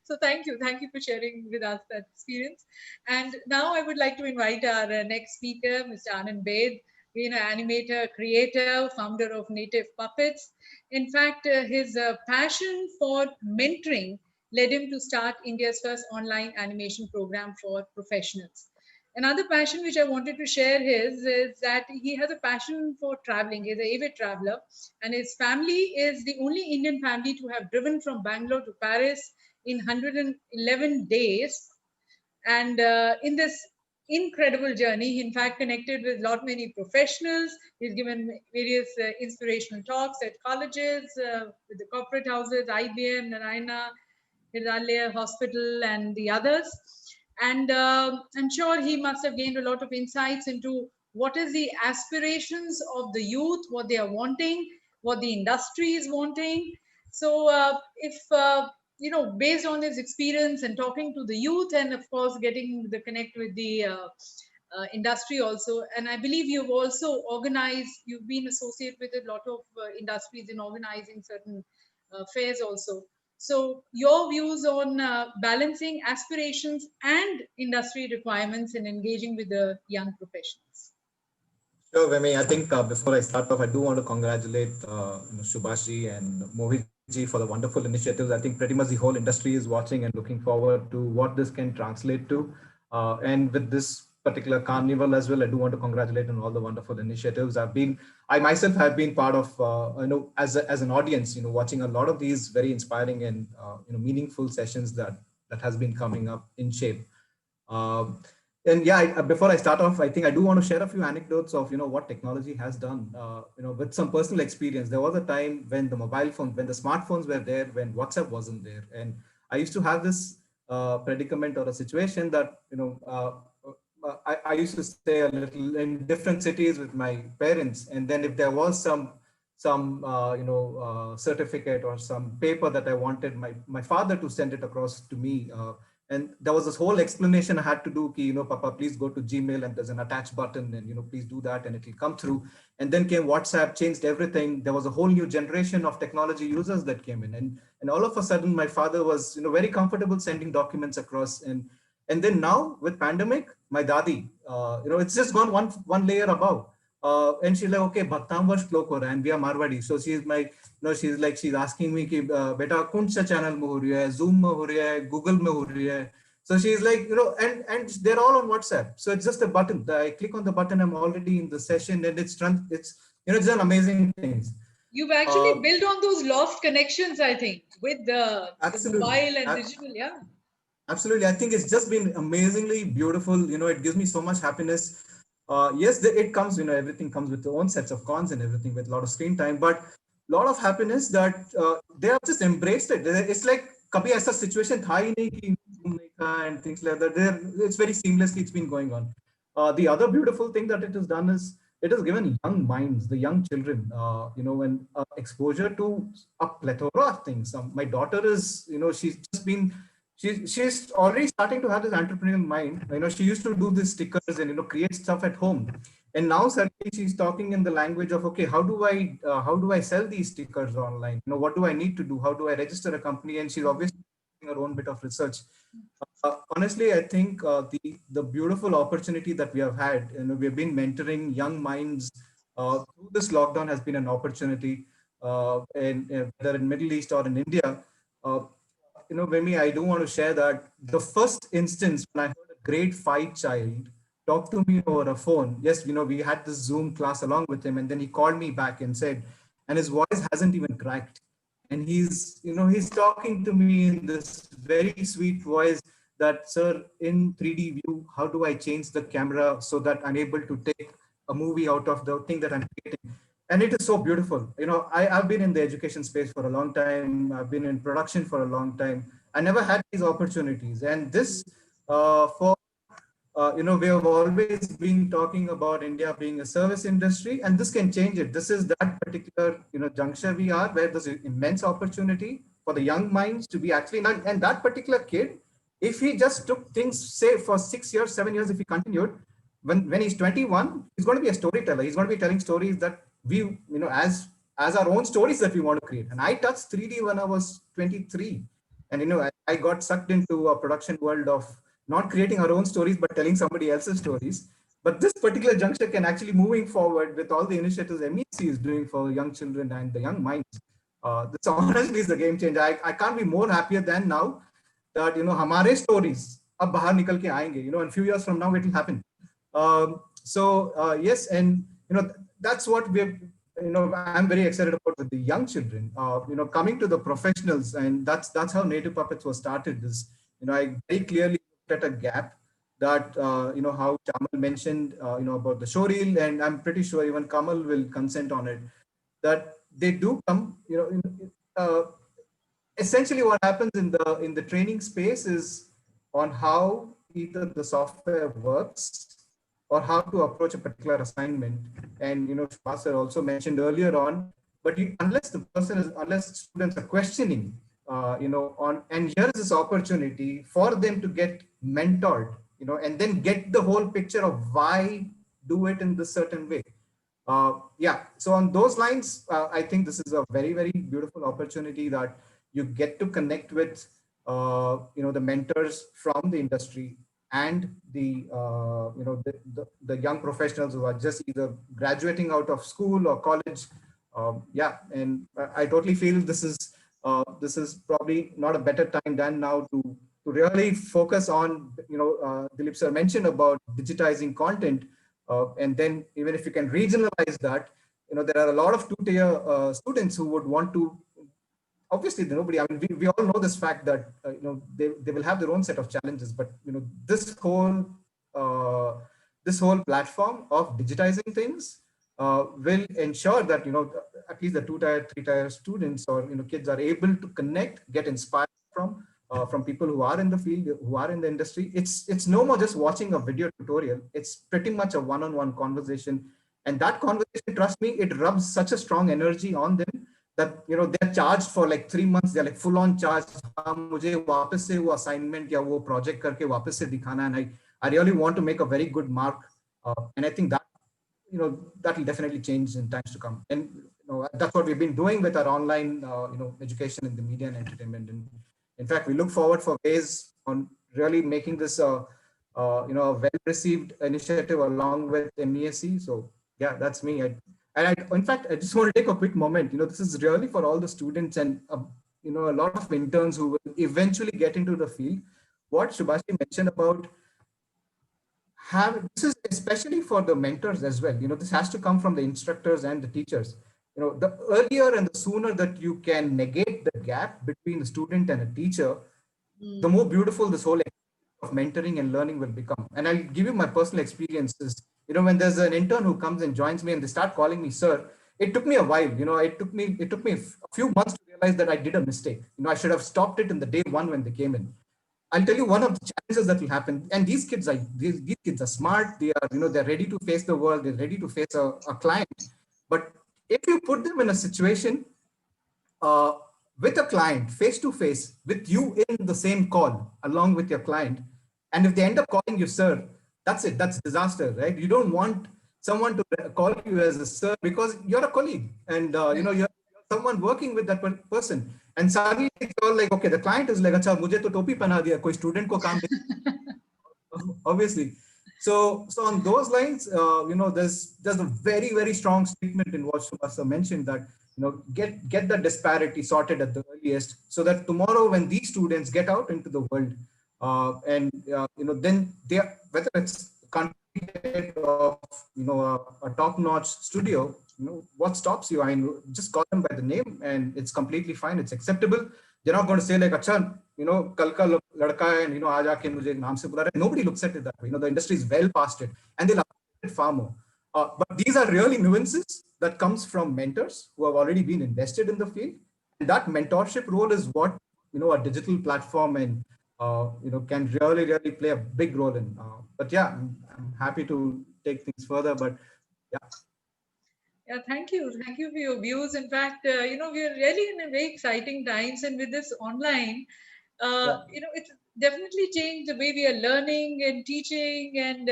[SPEAKER 1] So thank you for sharing with us that experience. And now I would like to invite our next speaker, Mr. Anand Baid, animator, creator, founder of Native Puppets. In fact, his passion for mentoring led him to start India's first online animation program for professionals. Another passion which I wanted to share is that he has a passion for traveling. He's an avid traveler, and his family is the only Indian family to have driven from Bangalore to Paris in 111 days. And in this incredible journey, he in fact connected with many professionals. He's given various inspirational talks at colleges, with the corporate houses, IBM, Narayana, Hridayalaya Hospital, and the others. And I'm sure he must have gained a lot of insights into what is the aspirations of the youth, what they are wanting, what the industry is wanting. So if based on his experience and talking to the youth, and of course getting the connect with the industry also, and I believe you've been associated with a lot of industries in organizing certain fairs also. So your views on balancing aspirations and industry requirements and engaging with the young professionals.
[SPEAKER 6] Sure, Vemi. I think before I start off, I do want to congratulate Subhash ji and Mohit ji for the wonderful initiatives. I think pretty much the whole industry is watching and looking forward to what this can translate to. And with this particular carnival as well, I do want to congratulate on all the wonderful initiatives. I myself have been part of, as an audience, watching a lot of these very inspiring and meaningful sessions that has been coming up in shape. And yeah, before I start off, I think I do want to share a few anecdotes of what technology has done. With some personal experience. There was a time when the smartphones were there, when WhatsApp wasn't there, and I used to have this predicament or a situation that I used to stay a little in different cities with my parents, and then if there was some certificate or some paper that I wanted my father to send it across to me. And there was this whole explanation I had to do, Papa, please go to Gmail and there's an attach button and, please do that and it will come through. And then came WhatsApp, changed everything. There was a whole new generation of technology users that came in. And all of a sudden, my father was, very comfortable sending documents across. And then now with pandemic, my dadi, it's just gone one layer above. And she's like, okay, bhattam var shlok ho raha, and we are Marwadi. So she's she's asking me, beta kaun sa channel mein ho raha hai, Zoom mein ho raha hai, Google mein ho raha hai. So she's like, and they're all on WhatsApp. So it's just a button. I click on the button, I'm already in the session, and it's an amazing things.
[SPEAKER 1] You've actually built on those lost connections, I think, with the mobile and digital, yeah.
[SPEAKER 6] Absolutely. I think it's just been amazingly beautiful. It gives me so much happiness. Yes, it comes, everything comes with their own sets of cons and everything with a lot of screen time, but a lot of happiness that they have just embraced it. It's like, kabhi aisa situation tha hi nahi ki and things like that. It's very seamlessly, it's been going on. The other beautiful thing that it has done is it has given young minds, the young children, and exposure to a plethora of things. My daughter is, she's just been, she's already starting to have this entrepreneurial mind. She used to do these stickers and create stuff at home, And now suddenly she's talking in the language of, okay, how do I sell these stickers online? What do I need to do? How do I register a company? And she's obviously doing her own bit of research. Honestly, I think the beautiful opportunity that we have had, we've been mentoring young minds through this lockdown has been an opportunity, whether in Middle East or in India. Vemi, I do want to share that the first instance when I heard a grade 5 child talk to me over a phone, yes, we had this Zoom class along with him, and then he called me back and said, and his voice hasn't even cracked. And he's talking to me in this very sweet voice that, sir, in 3D view, how do I change the camera so that I'm able to take a movie out of the thing that I'm creating? And it is so beautiful. I've been in the education space for a long time. I've been in production for a long time. I never had these opportunities. And this, we have always been talking about India being a service industry, and this can change it. This is that particular, juncture we are, where there's immense opportunity for the young minds to be actually, and that particular kid, if he just took things, say for 6 years, 7 years, if he continued, when he's 21, he's going to be a storyteller. He's going to be telling stories that we, as our own stories that we want to create. And I touched 3D when I was 23. And, I got sucked into a production world of not creating our own stories, but telling somebody else's stories. But this particular juncture can actually moving forward with all the initiatives MEC is doing for young children and the young minds. This honestly is a game changer. I can't be more happier than now that, hamare stories ab bahar nikal ke aayenge, in a few years from now, it will happen. Yes, and, that's what we've, I'm very excited about with the young children, coming to the professionals, and that's how Native Puppets was started. Is, I very clearly looked at a gap that, how Shyamal mentioned, about the showreel, and I'm pretty sure even Kamal will consent on it, that they do come, essentially what happens in the training space is on how either the software works or how to approach a particular assignment. And, Subhash also mentioned earlier on, but unless students are questioning, and here is this opportunity for them to get mentored, and then get the whole picture of why do it in this certain way. So on those lines, I think this is a very, very beautiful opportunity that you get to connect with, the mentors from the industry and the young professionals who are just either graduating out of school or college. And I totally feel this is probably not a better time than now to really focus on, Dilip sir mentioned about digitizing content. And then even if you can regionalize that, there are a lot of two-tier students who would want to, obviously nobody, I mean, we all know this fact that, they will have their own set of challenges, but, this whole platform of digitizing things will ensure that, at least the two-tier, three-tier students or, kids are able to connect, get inspired from people who are in the field, who are in the industry. It's no more just watching a video tutorial. It's pretty much a one-on-one conversation. And that conversation, trust me, it rubs such a strong energy on them that, they're charged for like 3 months. They're like full on charged. Mujhe वापस से वो assignment या वो project करके वापस से दिखाना, and I really want to make a very good mark. And I think that, that will definitely change in times to come. And, that's what we've been doing with our online, education in the media and entertainment. And in fact, we look forward for ways on really making this, a well-received initiative along with MEAC. So yeah, that's me. In fact, I just want to take a quick moment. This is really for all the students and, a lot of interns who will eventually get into the field. What Subhash mentioned about this is especially for the mentors as well. This has to come from the instructors and the teachers. The earlier and the sooner that you can negate the gap between the student and a teacher, the more beautiful this whole of mentoring and learning will become. And I'll give you my personal experiences. When there's an intern who comes and joins me and they start calling me sir, it took me a while. It took me a few months to realize that I did a mistake. I should have stopped it in the day one when they came in. I'll tell you one of the challenges that will happen. And these kids are smart. They are, they're ready to face the world. They're ready to face a client. But if you put them in a situation with a client face to face, with you in the same call along with your client, and if they end up calling you sir, that's it. That's disaster, right? You don't want someone to call you as a sir because you're a colleague and you're someone working with that person. And suddenly it's all like, okay, the client is like, "Acha, mujhe to topi pehna diya, koi student ko kaam obviously." So on those lines, there's a very, very strong statement in what Subhash mentioned that, get the disparity sorted at the earliest so that tomorrow when these students get out into the world, then they are, whether it's country of, a top-notch studio, what stops you? I mean, just call them by the name and it's completely fine. It's acceptable. They're not going to say like, "Acha, kal ka ladka hai, and aaj aake mujhe naam se bula raha hai." Nobody looks at it that way. The industry is well past it and they'll appreciate it far more. But these are really nuances that comes from mentors who have already been invested in the field. And that mentorship role is what, a digital platform and, can really, really play a big role in. But yeah, I'm happy to take things further, but yeah.
[SPEAKER 1] Yeah, thank you. Thank you for your views. In fact, we are really in a very exciting times, and with this online, it's definitely changed the way we are learning and teaching and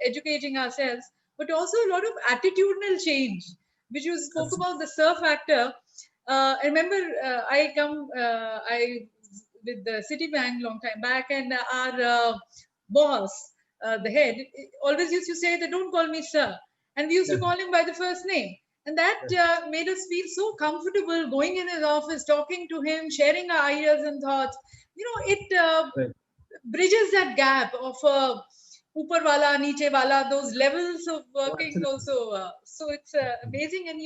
[SPEAKER 1] educating ourselves, but also a lot of attitudinal change, which you spoke about the SIR factor. I remember I with the Citibank long time back, and our boss, the head, always used to say that don't call me sir. And we used to call him by the first name. And that made us feel so comfortable going in his office, talking to him, sharing our ideas and thoughts. It bridges that gap of upar wala, niche wala, those levels of working also. So it's amazing. And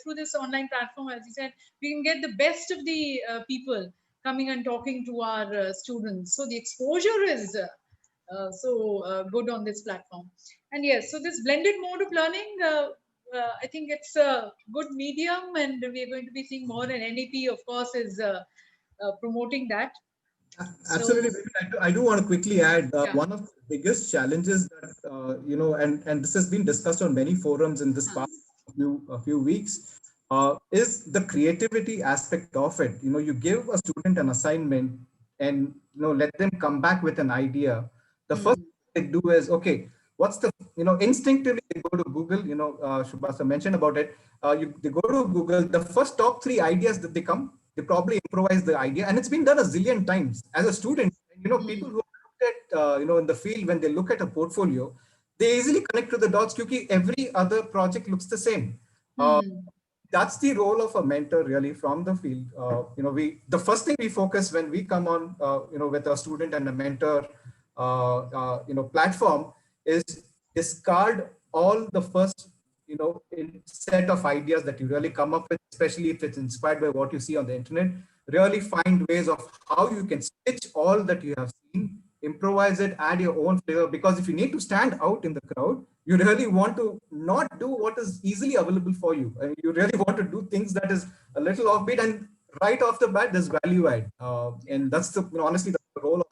[SPEAKER 1] through this online platform, as you said, we can get the best of the people coming and talking to our students. So the exposure is good on this platform. And yes, so this blended mode of learning, I think it's a good medium, and we're going to be seeing more. And NEP, of course, is promoting that.
[SPEAKER 6] Absolutely. So, I do want to quickly add one of the biggest challenges that, and this has been discussed on many forums in this past few weeks, is the creativity aspect of it. You give a student an assignment and, let them come back with an idea. The first thing they do is, okay, what's the, instinctively they go to Google, Subhash mentioned about it. They go to Google, the first top 3 ideas that they come, they probably improvise the idea, and it's been done a zillion times. As a student, people who look at, in the field, when they look at a portfolio, they easily connect to the dots because every other project looks the same. That's the role of a mentor really from the field. The first thing we focus when we come on, with a student and a mentor, platform is discard all the first, set of ideas that you really come up with, especially if it's inspired by what you see on the internet. Really find ways of how you can stitch all that you have seen, improvise it, add your own flavor. Because if you need to stand out in the crowd, you really want to not do what is easily available for you. And you really want to do things that is a little offbeat, and right off the bat, there's value add. And that's the, honestly, the role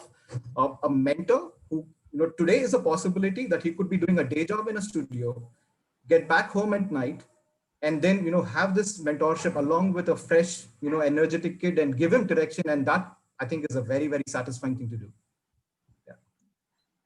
[SPEAKER 6] of a mentor who, today is a possibility that he could be doing a day job in a studio, get back home at night, and then, have this mentorship along with a fresh, energetic kid and give him direction. And that, I think, is a very, very satisfying thing to do. Yeah.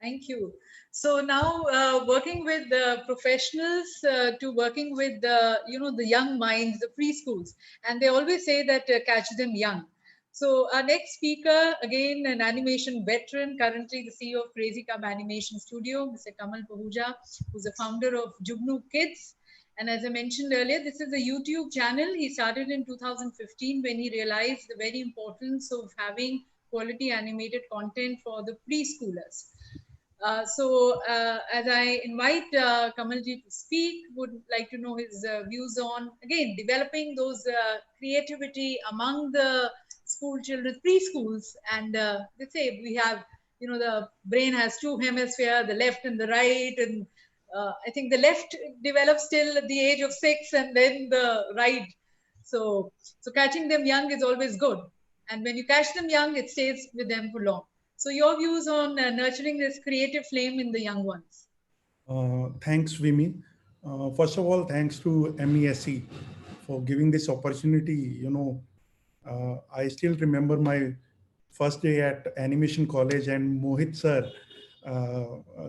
[SPEAKER 1] Thank you. So now working with professionals to working with the young minds, the preschools, and they always say that catch them young. So our next speaker, again, an animation veteran, currently the CEO of Crazy Cub Animation Studio, Mr. Kamal Pahuja, who's the founder of Jugnu Kids. And as I mentioned earlier, this is a YouTube channel. He started in 2015 when he realized the very importance of having quality animated content for the preschoolers. So as I invite Kamalji to speak, would like to know his views on, again, developing those creativity among the school children, preschools. And they say we have, the brain has 2 hemispheres, the left and the right. And I think the left develops till at the age of 6 and then the right. So catching them young is always good. And when you catch them young, it stays with them for long. So your views on nurturing this creative flame in the young ones?
[SPEAKER 10] Thanks, Vimi. First of all, thanks to MESC for giving this opportunity. I still remember my first day at animation college, and Mohit sir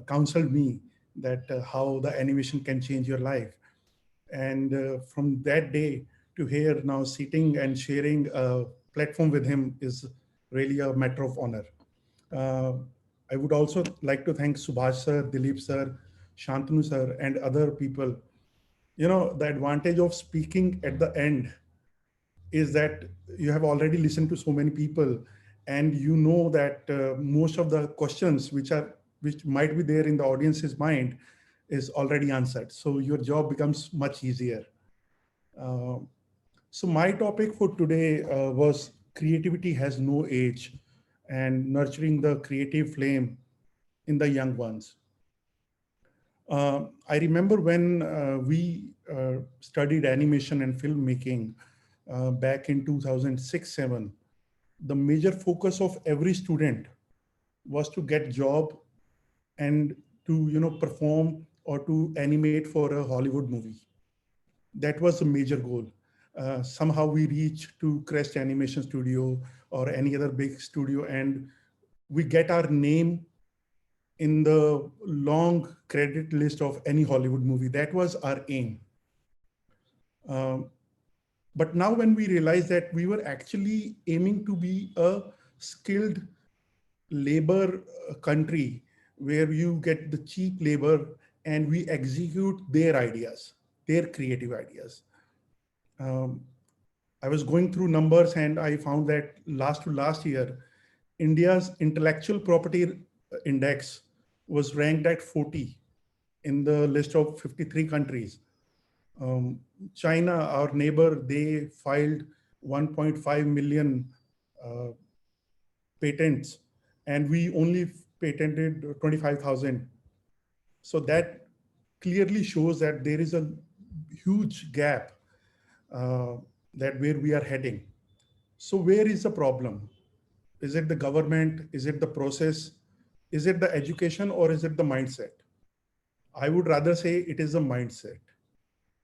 [SPEAKER 10] counseled me that how the animation can change your life. And from that day to here, now sitting and sharing a platform with him is really a matter of honor. Uh, I would also like to thank Subhash sir, Dilip sir, Shantanu sir, and other people. You know, the advantage of speaking at the end is that you have already listened to so many people, and you know that most of the questions which might be there in the audience's mind is already answered. So your job becomes much easier. Uh, so my topic for today was creativity has no age and nurturing the creative flame in the young ones. I remember when we studied animation and filmmaking back in 2006-7, the major focus of every student was to get job and to perform or to animate for a Hollywood movie. That was the major goal. Somehow we reach to Crest Animation Studio or any other big studio, and we get our name in the long credit list of any Hollywood movie. That was our aim. Um, but now when we realize that we were actually aiming to be a skilled labor country where you get the cheap labor and we execute their ideas, their creative ideas. Um, I was going through numbers and I found that last to last year, India's intellectual property index was ranked at 40 in the list of 53 countries. China, our neighbor, they filed 1.5 million uh, patents, and we only patented 25,000. So that clearly shows that there is a huge gap uh, that where we are heading. So where is the problem? Is it the government? Is it the process? Is it the education, or is it the mindset? I would rather say it is a mindset,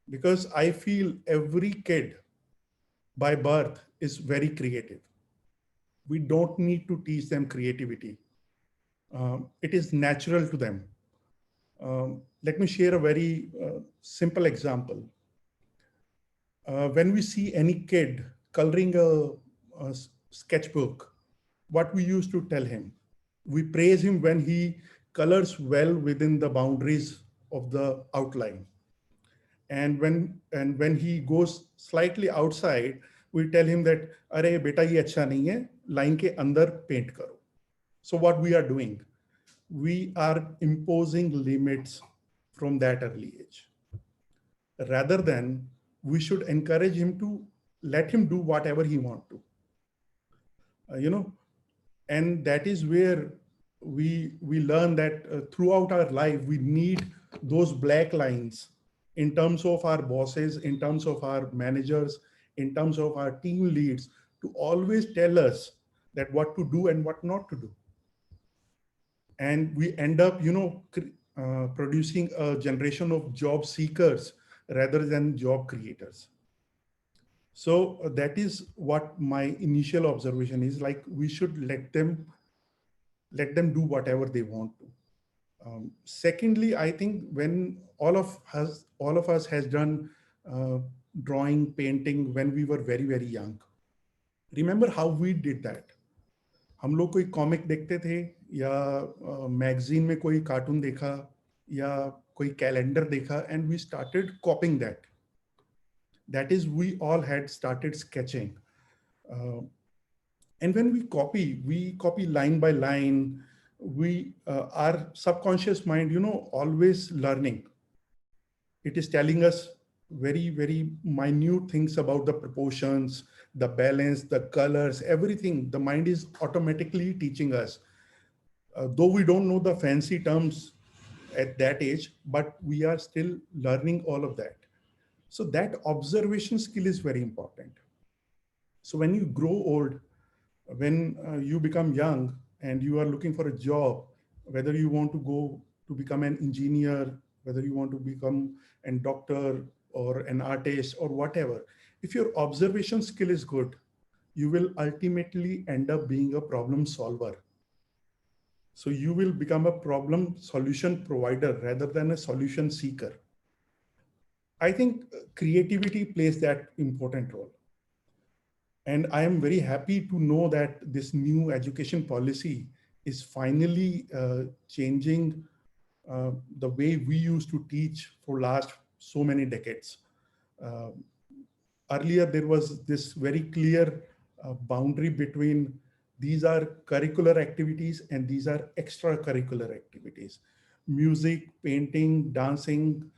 [SPEAKER 10] because I feel every kid by birth is very creative. We don't need to teach them creativity. It is natural to them. Let me share a very simple example. When we see any kid coloring a sketchbook, what we used to tell him, we praise him when he colors well within the boundaries of the outline. And when he goes slightly outside, we tell him that, "Arey beta ye acha nahi hai, line ke andar paint karo." So what we are doing, we are imposing limits from that early age. Rather than we should encourage him to let him do whatever he wants to. And that is where we learn that throughout our life we need those black lines in terms of our bosses, in terms of our managers, in terms of our team leads, to always tell us that what to do and what not to do. And we end up producing a generation of job seekers rather than job creators. So that is what my initial observation is. Like, we should let them do whatever they want to. Secondly, I think when all of us has done drawing, painting when we were very, very young. Remember how we did that? हम लोग कोई comic देखते थे या magazine में कोई cartoon देखा या कोई कैलेंडर देखा, and we started copying that. That is, we all had started sketching. And when we copy line by line. Our subconscious mind, always learning. It is telling us very, very minute things about the proportions, the balance, the colors, everything. The mind is automatically teaching us. Though we don't know the fancy terms at that age, but we are still learning all of that. So that observation skill is very important. So when you grow old, when you become young and you are looking for a job, whether you want to go to become an engineer, whether you want to become a doctor or an artist or whatever, if your observation skill is good, you will ultimately end up being a problem solver. So you will become a problem solution provider rather than a solution seeker. I think creativity plays that important role. And I am very happy to know that this new education policy is finally changing the way we used to teach for last so many decades. Uh, Earlier, there was this very clear boundary between these are curricular activities and these are extracurricular activities. Music, painting, dancing,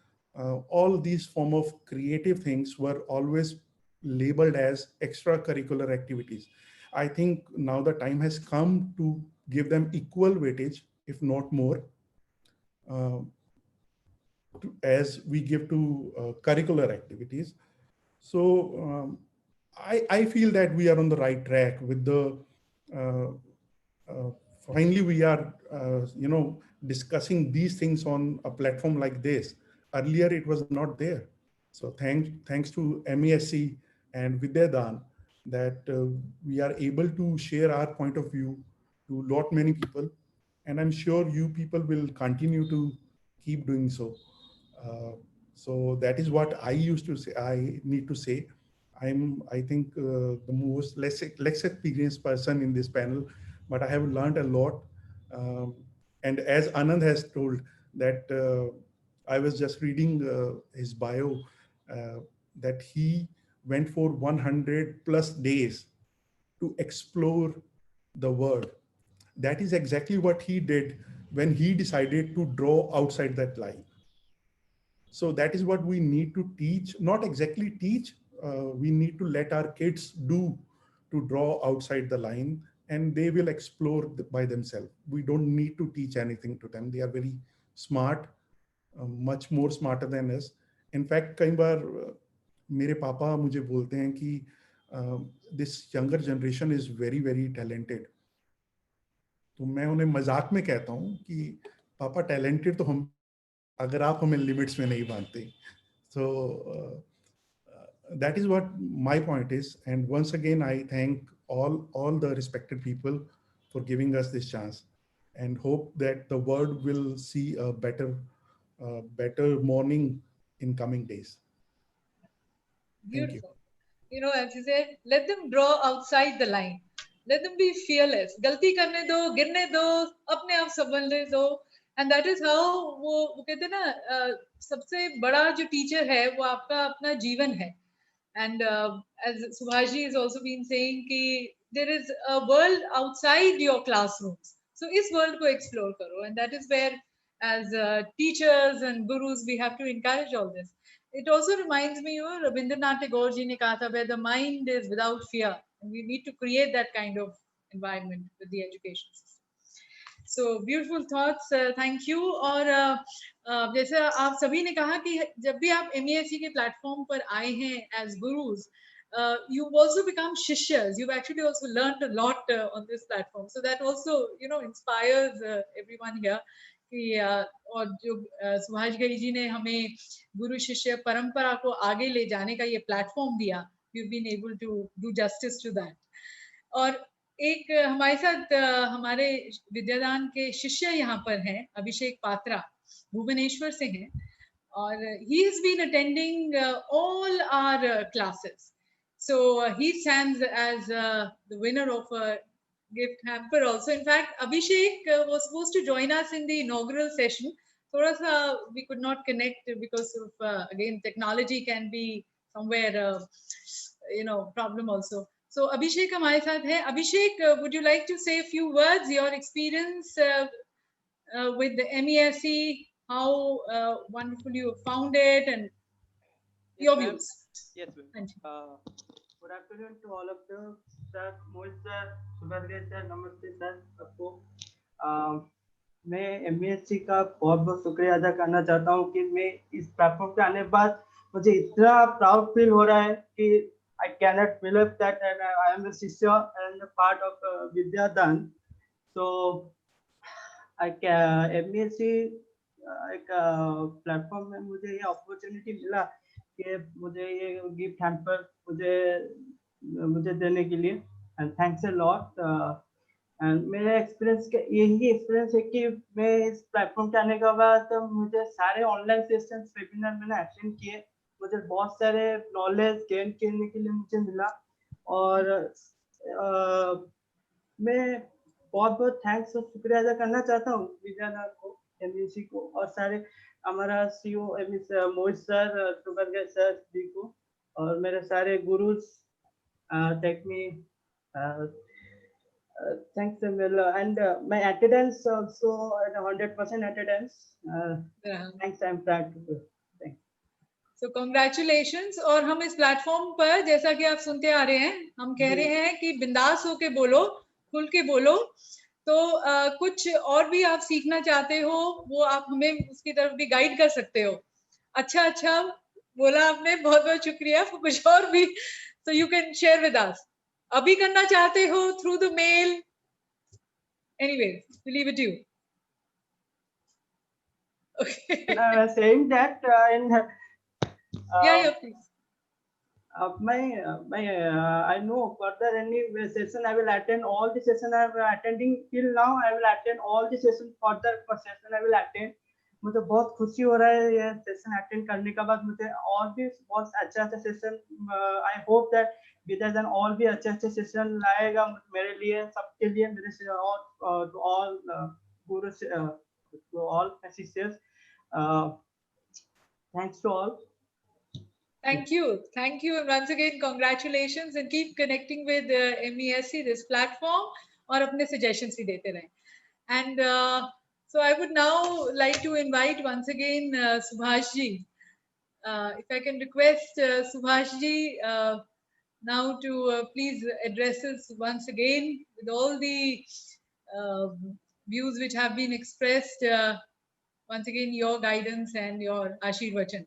[SPEAKER 10] all these form of creative things were always labeled as extracurricular activities. I think now the time has come to give them equal weightage, if not more, uh, as we give to curricular activities. So I feel that we are on the right track with the, uh, finally we are, discussing these things on a platform like this. Earlier it was not there. So thanks to MASC and Vidyadaan that we are able to share our point of view to lot many people. And I'm sure you people will continue to keep doing so. So that is what I used to say. I need to say, I think the most less experienced person in this panel, but I have learned a lot. And as Anand has told that I was just reading his bio, that he went for 100 plus days to explore the world. That is exactly what he did when he decided to draw outside that line. So that is what we need to teach, not exactly teach, we need to let our kids do to draw outside the line and they will explore by themselves. We don't need to teach anything to them. They are very smart, much more smarter than us. In fact, कई बार मेरे पापा मुझे बोलते हैं कि this younger generation is very, very talented. तो मैं उन्हें मजाक में कहता हूँ कि पापा talented तो हम अगर आप हमें लिमिट्स में नहीं बांधते. So that is what my point is. And once again, I thank all the respected people for giving us this chance and hope that the world will see a better morning in coming days.
[SPEAKER 1] Beautiful. You know, as you said, let them draw outside the line. Let them be fearless. गलती करने दो, गिरने दो, अपने आप संभलने दो. And that is how वो कहते हैं ना, सबसे बड़ा जो टीचर है वो आपका अपना जीवन है. And as Subhash ji has also been saying कि there is a world outside your classrooms. So इस world को explore करो. And that is where as teachers and gurus we have to encourage all this. It also reminds me of Rabindranath Tagore ji ne kaha tha, where the mind is without fear. And we need to create that kind of environment with the education system. So beautiful thoughts, thank you. और जैसे आप सभी ने कहा कि जब भी आप MESC के प्लेटफॉर्म पर आए हैं as gurus, you've also become shishyas. You've actually also learned a lot on this platform. So that also, you know, inspires everyone here. कि और जो सुभाष घई जी ने हमें गुरु शिष्य परंपरा को आगे ले जाने का ये प्लेटफॉर्म दिया, we've been able to do justice to that. और एक हमारे साथ हमारे विद्यादान के शिष्य यहाँ पर हैं, अभिषेक पात्रा भुवनेश्वर से हैं, और he has been attending all our classes. So he stands as the winner of a gift hamper also. In fact, Abhishek was supposed to join us in the inaugural session. Thoda sa we could not connect because of again technology can be somewhere problem also. So Abhishek हमारे साथ है. Abhishek, would you like to say a few words, your experience with the MESC, how wonderful you found it, and your views?
[SPEAKER 11] Yes, ma'am. Good afternoon to all of you, sir, Mohit sir, Subhash sir, नमस्ते sir आपको. मैं MESC का बहुत बहुत शुक्रिया अदा करना चाहता हूँ कि मैं इस प्लेटफॉर्म पे आने के बाद मुझे इतना प्राउड फील हो रहा है कि I cannot believe that I am a Shishya and a part of Vidyadaan. So MESC एक प्लेटफॉर्म में मुझे ये अपॉर्चुनिटी मिला कि मुझे ये गिफ्ट हैम्पर मुझे देने के लिए, and thanks a lot. And मेरा एक्सपीरियंस यही एक्सपीरियंस है कि मैं इस प्लेटफॉर्म के आने के बाद तो मुझे सारे ऑनलाइन सेशंस वेबिनार मैंने अटेंड किए, मुझे बहुत सारे नॉलेज गेन करने के लिए मुझे मिला। और मैं बहुत बहुत थैंक्स और शुक्रिया अदा करना चाहता हूँ विद्यादान को, एमएससी को, और सारे हमारा सीईओ मोहित सर, सुबह सर जी को, और मेरे सारे gurus टेक्मी thanks Samil. And my attendance also at 100% attendance. Thanks, I'm proud to do. Thanks.
[SPEAKER 1] So congratulations। और हम इस प्लेटफॉर्म पर जैसा कि आप सुनते आ रहे हैं, हम कह रहे हैं कि बिंदास होके बोलो, खुल के बोलो। तो कुछ और भी आप सीखना चाहते हो वो आप हमें उसकी तरफ भी गाइड कर सकते हो। अच्छा बोला आपने, बहुत बहुत शुक्रिया। कुछ और भी so you can share with us। अभी करना चाहते हो through the mail, anyway, we leave it to you। Okay।
[SPEAKER 11] Saying that
[SPEAKER 1] yeah, please।
[SPEAKER 11] I know further any session I will attend, all the session I am attending till now, I will attend all the session, further session I will attend। मुझे बहुत खुशी हो रहा है ये session attend करने के बाद। मुझे और भी बहुत अच्छा सेशन, आई होप दैट विद्यादान और भी अच्छे सेशन लाएगा मेरे लिए, सबके लिए, मेरे से, और to all gurus, to all sisters, thanks to all.
[SPEAKER 1] Thank you, and once again congratulations, and keep connecting with MESC, this platform, और अपने suggestions भी देते रहें। And so I would now like to invite once again Subhash ji, if I can request Subhash ji now to please address us once again with all the views which have been expressed. Once again, your guidance and your Ashirvachan.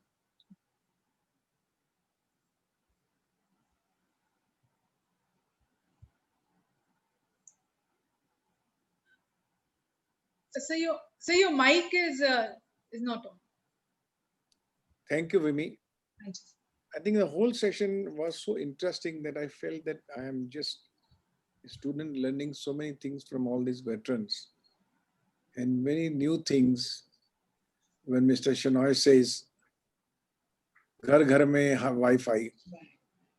[SPEAKER 1] So your mic is not on.
[SPEAKER 2] Thank you, Vimi. I think the whole session was so interesting that I felt that I am just a student learning so many things from all these veterans, and many new things. When Mr. Chenoy says, "Ghar ghar mein Wi-Fi,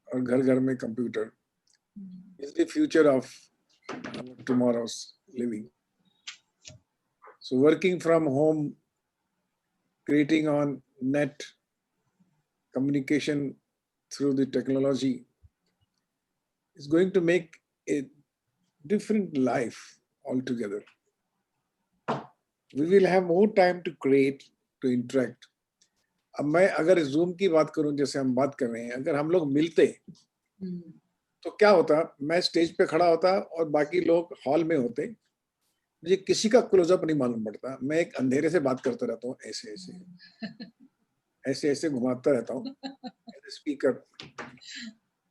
[SPEAKER 2] or ghar ghar mein computer," is the future of tomorrow's living. So working from home, creating on net, communication through the technology is going to make a different life altogether. We will have more time to create, to interact. अब मैं अगर Zoom की बात करूं, जैसे हम बात कर रहे हैं, अगर हम लोग मिलते तो क्या होता, मैं स्टेज पे खड़ा होता और बाकी लोग हॉल में होते, मुझे किसी का क्लोजअप नहीं मालूम पड़ता। मैं एक अंधेरे से बात करता रहता हूँ, ऐसे ऐसे घुमाता रहता हूँ स्पीकर,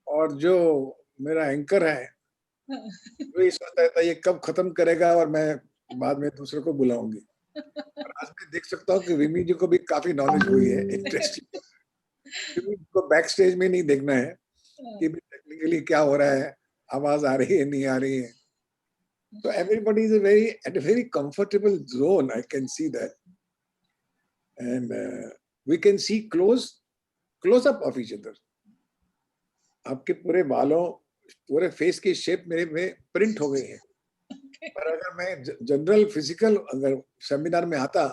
[SPEAKER 2] और जो मेरा एंकर है वो ये सोचता रहता है ये कब खत्म करेगा और मैं बाद में दूसरे को बुलाऊंगी। और आज मैं देख सकता हूँ कि विमी जी को भी काफी नॉलेज हुई है, इंटरेस्टिंग। को बैक स्टेज में नहीं देखना है कि टेक्निकली क्या हो रहा है, आवाज आ रही है नहीं आ रही है। So everybody is at a very comfortable zone. I can see that, and we can see close up of each other. आपके पूरे बालों, पूरे फेस की शेप मेरे में प्रिंट हो गई है। पर अगर मैं जनरल फिजिकल अगर सेमिनार में आता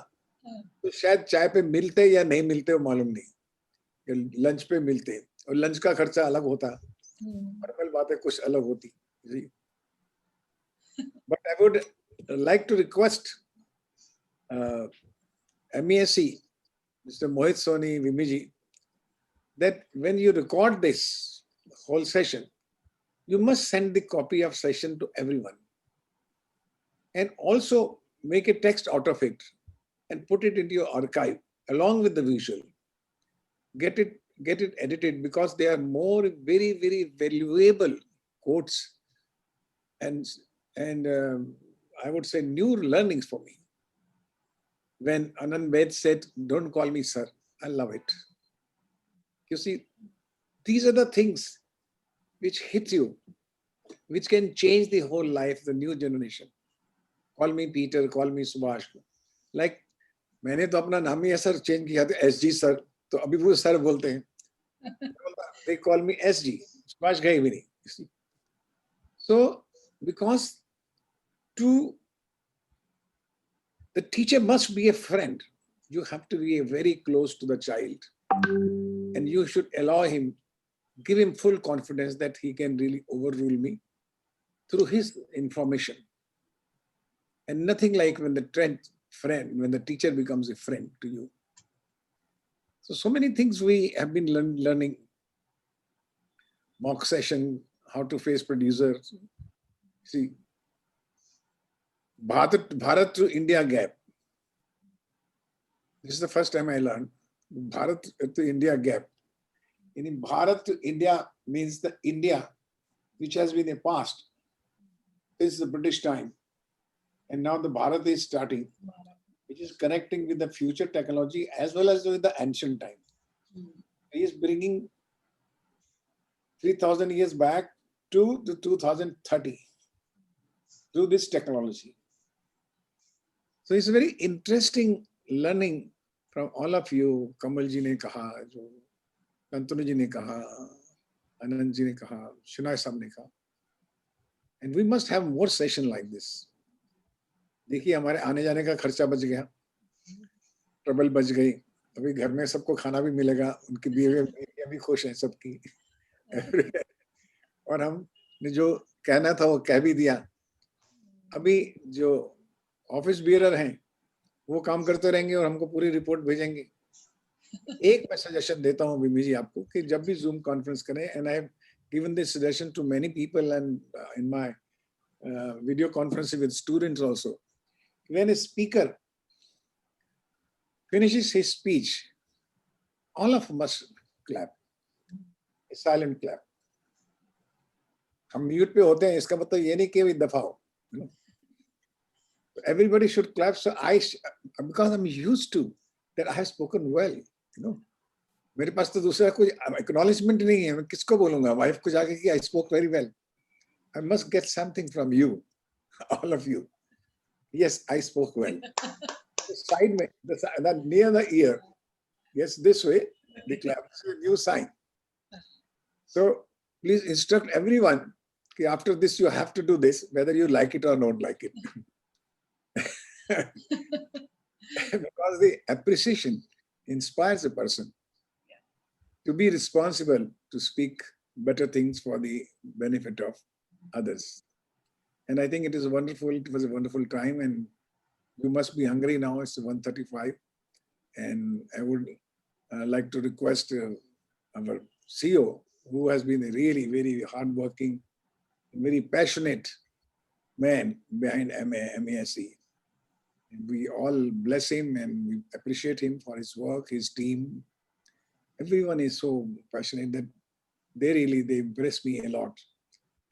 [SPEAKER 2] तो शायद चाय पे मिलते या नहीं मिलते वो मालूम नहीं, लंच पे मिलते, और लंच का खर्चा अलग होता, नॉर्मल बातें कुछ अलग होती जी। But I would like to request MESC, Mr. Mohit, Soni, Vimiji, that when you record this whole session, you must send the copy of session to everyone, and also make a text out of it and put it into your archive along with the visual. Get it edited, because they are more very, very valuable quotes and I would say new learnings for me. When Anand Baid said, "Don't call me sir," I love it. You see, these are the things which hit you which can change the whole life, the new generation. Call me Peter, call me Subhash. Like, मैंने तो अपना नाम ही ऐसा change किया था, SG sir, तो अभी वो सर बोलते हैं. They call me SG, Subhash Ghai भी नहीं. So, because the teacher must be a friend. You have to be very close to the child, and you should allow him, give him full confidence that he can really overrule me through his information. And nothing like when the teacher becomes a friend to you. So many things we have been learning. Mock session, how to face producers. See, Bharat to India gap. This is the first time I learned Bharat to India gap. In Bharat to India means the India which has been a past since the British time. And now the Bharat is starting, which is connecting with the future technology as well as with the ancient time. He is bringing 3,000 years back to the 2030 through this technology. So it's a very interesting learning from all of you. Kamal ji ne kaha, Santanu ji ne kaha, Anand ji ne kaha, Chenoy sahab ne kaha. And we must have more sessions like this. देखिए हमारे आने जाने का खर्चा बच गया, trouble बच गई, अभी घर में सबको खाना भी मिलेगा, उनकी बीवियां भी खुश हैं सबकी, और हमने जो कहना था वो कह भी दिया. अभी जो ऑफिस बियरर हैं वो काम करते रहेंगे और हमको पूरी रिपोर्ट भेजेंगे. एक मैं सजेशन देता हूँ बिमी जी आपको कि जब भी जूम कॉन्फ्रेंस करें, and I have given this suggestion to many people and in my video conference with students also. When a speaker finishes his speech, all of us must clap, a silent clap. हम mute पे होते हैं, इसका मतलब ये नहीं कि एक दफा हो. Everybody should clap. So because I'm used to that, I have spoken well. मेरे पास तो दूसरा कोई acknowledgement नहीं है. मैं किसको बोलूँगा? वाइफ को जाके कि I spoke very well. I must get something from you, all of you. Yes, I spoke well. The side में, near the ear. Yes, this way, the clap. It's a new sign. So please instruct everyone that after this you have to do this, whether you like it or not like it. Because the appreciation inspires a person to be responsible, to speak better things for the benefit of others. And I think it was a wonderful time, and you must be hungry now. It's 1:35. And I would like to request our CEO, who has been a really very hardworking, very passionate man behind MAAC. We all bless him and we appreciate him for his work, his team. Everyone is so passionate that they impress me a lot.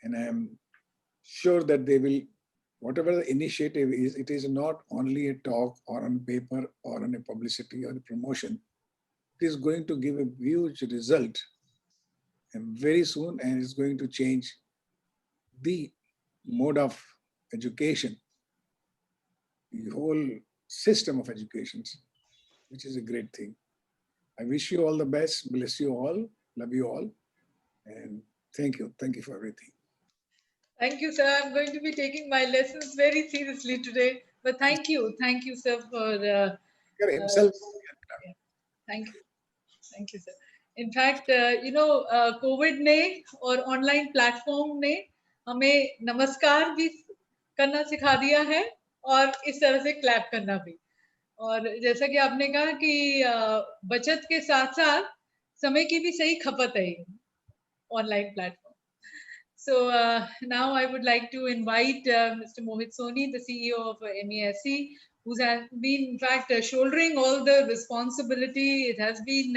[SPEAKER 2] And I am sure that they will, whatever the initiative is, it is not only a talk or on paper or on a publicity or a promotion. It is going to give a huge result and very soon, and it's going to change the mode of education, the whole system of education, which is a great thing. I wish you all the best, bless you all, love you all, and thank you for everything.
[SPEAKER 1] Thank you, sir. I'm going to be taking my lessons very seriously today. But thank you, sir, for
[SPEAKER 2] himself.
[SPEAKER 1] Thank you, sir. In fact, COVID ने और online platform ने हमें नमस्कार भी करना सिखा दिया है और इस तरह से क्लैप करना भी. और जैसा कि आपने कहा कि बचत के साथ साथ समय की भी सही खपत है online platform. So now I would like to invite Mr. Mohit Soni, the CEO of MAAC, who has been in fact shouldering all the responsibility. It has been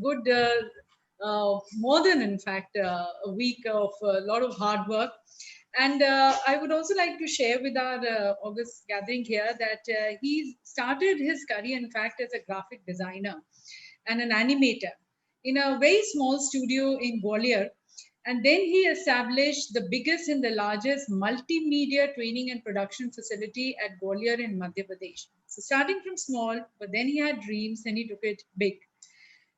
[SPEAKER 1] good, more than in fact a week of a lot of hard work. And I would also like to share with our August gathering here that he started his career in fact as a graphic designer and an animator in a very small studio in Gwalior. And then he established the biggest and the largest multimedia training and production facility at Gwalior in Madhya Pradesh. So starting from small, but then he had dreams and he took it big.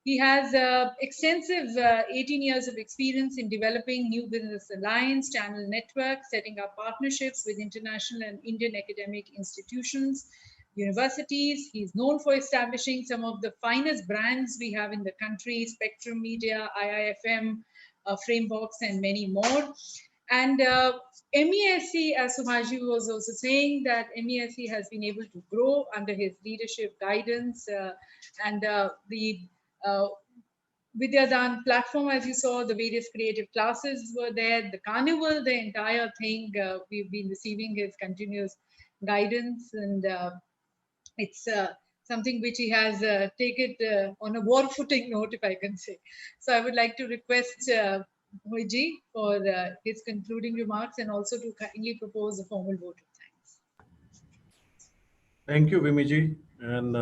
[SPEAKER 1] He has extensive 18 years of experience in developing new business alliance, channel networks, setting up partnerships with international and Indian academic institutions, universities. He's known for establishing some of the finest brands we have in the country, Spectrum Media, IIFM, Framebox, and many more. And MESC, as Subhash was also saying, that MESC has been able to grow under his leadership, guidance, and the Vidyadaan platform, as you saw, the various creative classes were there, the carnival, the entire thing. We've been receiving his continuous guidance, and it's something which he has taken on a war footing note, if I can say. So I would like to request Mohit for his concluding remarks and also to kindly propose a formal vote of thanks.
[SPEAKER 10] Thank you, Vimiji. And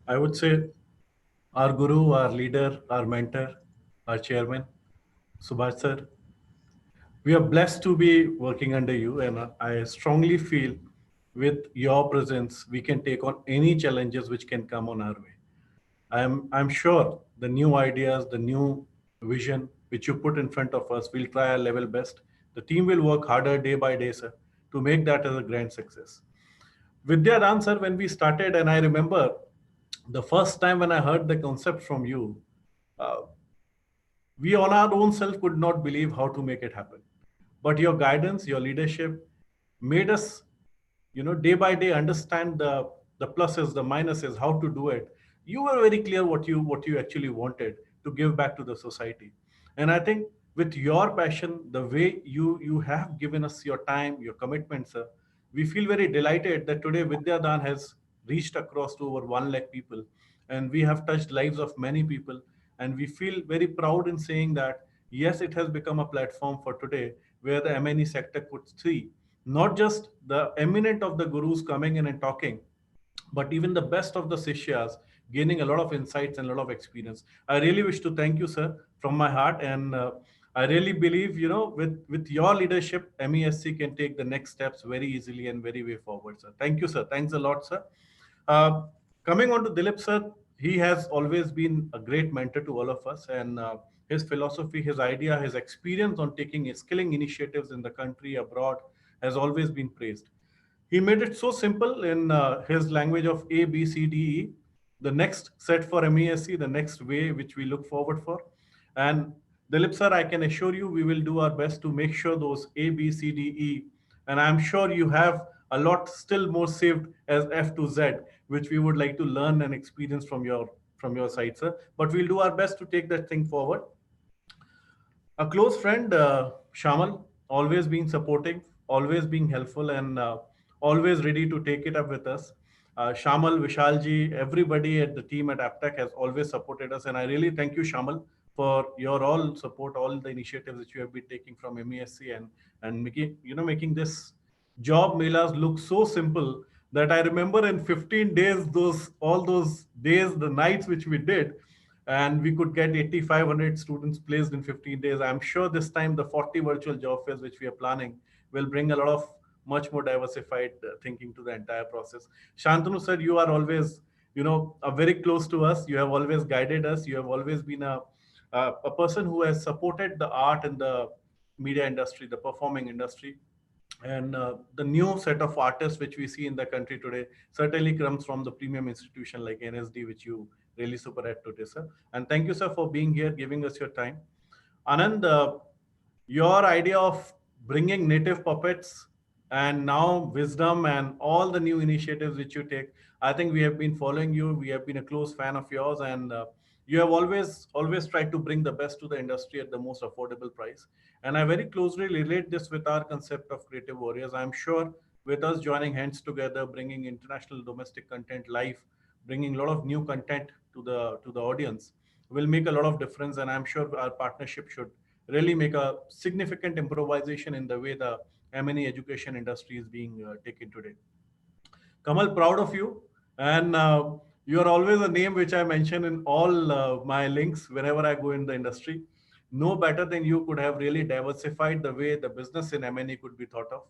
[SPEAKER 10] I would say our guru, our leader, our mentor, our chairman, Subhash sir, we are blessed to be working under you. And I strongly feel with your presence, we can take on any challenges which can come on our way. I'm sure the new ideas, the new vision which you put in front of us, we'll try our level best. The team will work harder day by day, sir, to make that as a grand success. Vidyadaan, sir, when we started, and I remember the first time when I heard the concept from you, uh, we on our own self could not believe how to make it happen. But your guidance, your leadership made us, day by day understand the pluses, the minuses, how to do it. You were very clear what you actually wanted to give back to the society. And I think with your passion, the way you have given us your time, your commitment, sir, we feel very delighted that today Vidyadaan has reached across to over 1 lakh people, and we have touched lives of many people. And we feel very proud in saying that yes, it has become a platform for today where the MNE sector could see not just the eminent of the gurus coming in and talking, but even the best of the Sishyas gaining a lot of insights and a lot of experience. I really wish to thank you, sir, from my heart. And I really believe, with your leadership, MESC can take the next steps very easily and very way forward, sir. Thank you, sir. Thanks a lot, sir. Uh, Coming on to Dilip, sir, he has always been a great mentor to all of us. And his philosophy, his idea, his experience on taking skilling initiatives in the country, abroad, has always been praised. He made it so simple in his language of A, B, C, D, E. The next set for MESC, the next way which we look forward for. And Dilip sir, I can assure you we will do our best to make sure those A, B, C, D, E, and I'm sure you have a lot still more saved as F to Z, which we would like to learn and experience from your side, sir. But we'll do our best to take that thing forward. A close friend, Shyamal, always being supportive, always being helpful, and always ready to take it up with us. Shyamal, Vishalji, everybody at the team at Aptech has always supported us, and I really thank you, Shyamal, for your all support, all the initiatives that you have been taking from MESC, and making this job melas look so simple that I remember in 15 days, all those days, the nights which we did, and we could get 8,500 students placed in 15 days. I'm sure this time the 40 virtual job fairs which we are planning will bring a lot of much more diversified thinking to the entire process. Shantanu sir, you are always, very close to us. You have always guided us. You have always been a person who has supported the art and the media industry, the performing industry. And the new set of artists which we see in the country today certainly comes from the premium institution like NSD, which you really super at today, sir. And thank you, sir, for being here, giving us your time. Anand, your idea of bringing native puppets and now wisdom and all the new initiatives which you take, I think we have been following you. We have been a close fan of yours, and you have always tried to bring the best to the industry at the most affordable price. And I very closely relate this with our concept of creative warriors. I'm sure with us joining hands together, bringing international domestic content live, bringing a lot of new content to the audience will make a lot of difference. And I'm sure our partnership should really make a significant improvisation in the way the M&E education industry is being taken today. Kamal, proud of you. And
[SPEAKER 12] You are always a name which I mention in all my links whenever I go in the industry. No better than you could have really diversified the way the business in M&E could be thought of.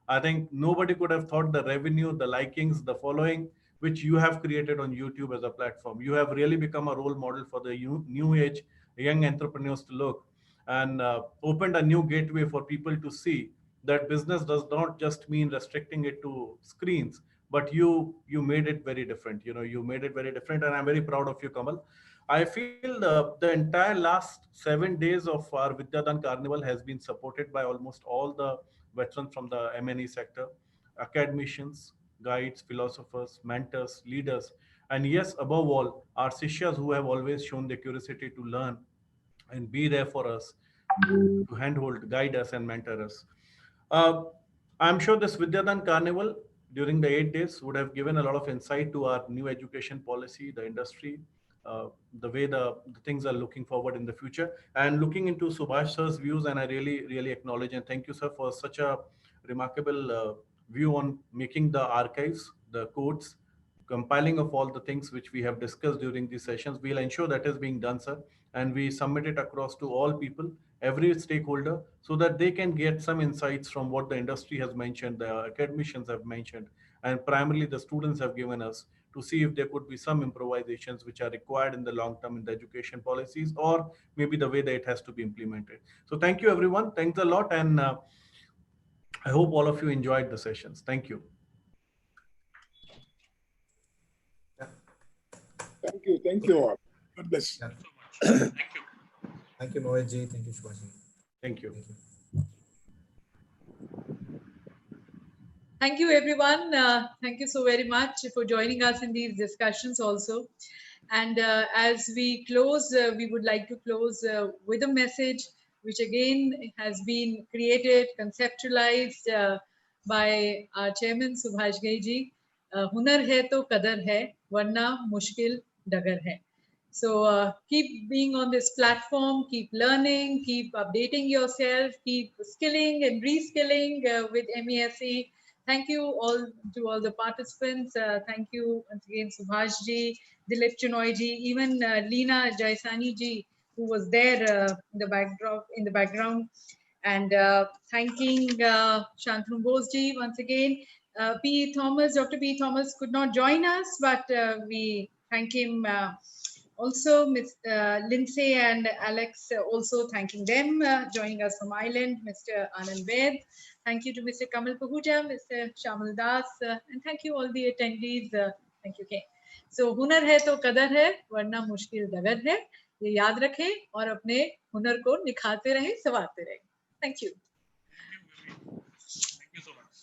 [SPEAKER 12] I think nobody could have thought the revenue, the likings, the following, which you have created on YouTube as a platform. You have really become a role model for the new age young entrepreneurs to look, and opened a new gateway for people to see that business does not just mean restricting it to screens, but you made it very different. You made it very different, and I'm very proud of you, Kamal. I feel the entire last 7 days of our Vidyadaan Carnival has been supported by almost all the veterans from the M&E sector, academicians, guides, philosophers, mentors, leaders, and yes, above all, our Sishyas who have always shown the curiosity to learn and be there for us, to handhold, guide us, and mentor us. Uh, I'm sure this Vidyadaan Carnival during the 8 days would have given a lot of insight to our new education policy, the industry, the way the things are looking forward in the future, and looking into Subhash sir's views. And I really, really acknowledge and thank you, sir, for such a remarkable view on making the archives, the codes, compiling of all the things which we have discussed during these sessions. We'll ensure that is being done, sir, and we submit it across to all people, every stakeholder, so that they can get some insights from what the industry has mentioned, the academicians have mentioned, and primarily the students have given us, to see if there could be some improvisations which are required in the long term in the education policies, or maybe the way that it has to be implemented. So thank you, everyone. Thanks a lot. And I hope all of you enjoyed the sessions. Thank you.
[SPEAKER 2] Thank you all. God bless.
[SPEAKER 6] Yeah.
[SPEAKER 7] Thank you.
[SPEAKER 6] Thank you, Mohit ji. Thank you, Subhash ji.
[SPEAKER 12] Thank you.
[SPEAKER 6] Thank you.
[SPEAKER 1] Thank you, everyone. Thank you so very much for joining us in these discussions also. And as we close, we would like to close with a message which again has been created, conceptualized by our chairman, Subhash Ghai ji. Hunar hai to qadar hai, warna mushkil dagar hai. So keep being on this platform, keep learning, keep updating yourself, keep skilling and reskilling with MESC. Thank you all to all the participants. Thank you once again, Subhash ji, Dilip, Chenoy ji, even Leena Jaisani ji, who was there in the background, and thanking Shantanu Bose ji once again. P. Thomas, Dr. P. Thomas could not join us, but we thank him. Also, Ms. Lindsay and Alex, also thanking them, joining us from Ireland, Mr. Anand Baid. Thank you to Mr. Kamal Pahuja, Mr. Shyamal Das, and thank you all the attendees. Thank you, Ken. So, हुनर है तो कदर है, वरना मुश्किल डगर है. ये याद रखें और अपने हुनर को निखारते रहें, संवारते रहें. Thank you.
[SPEAKER 7] Thank you so much.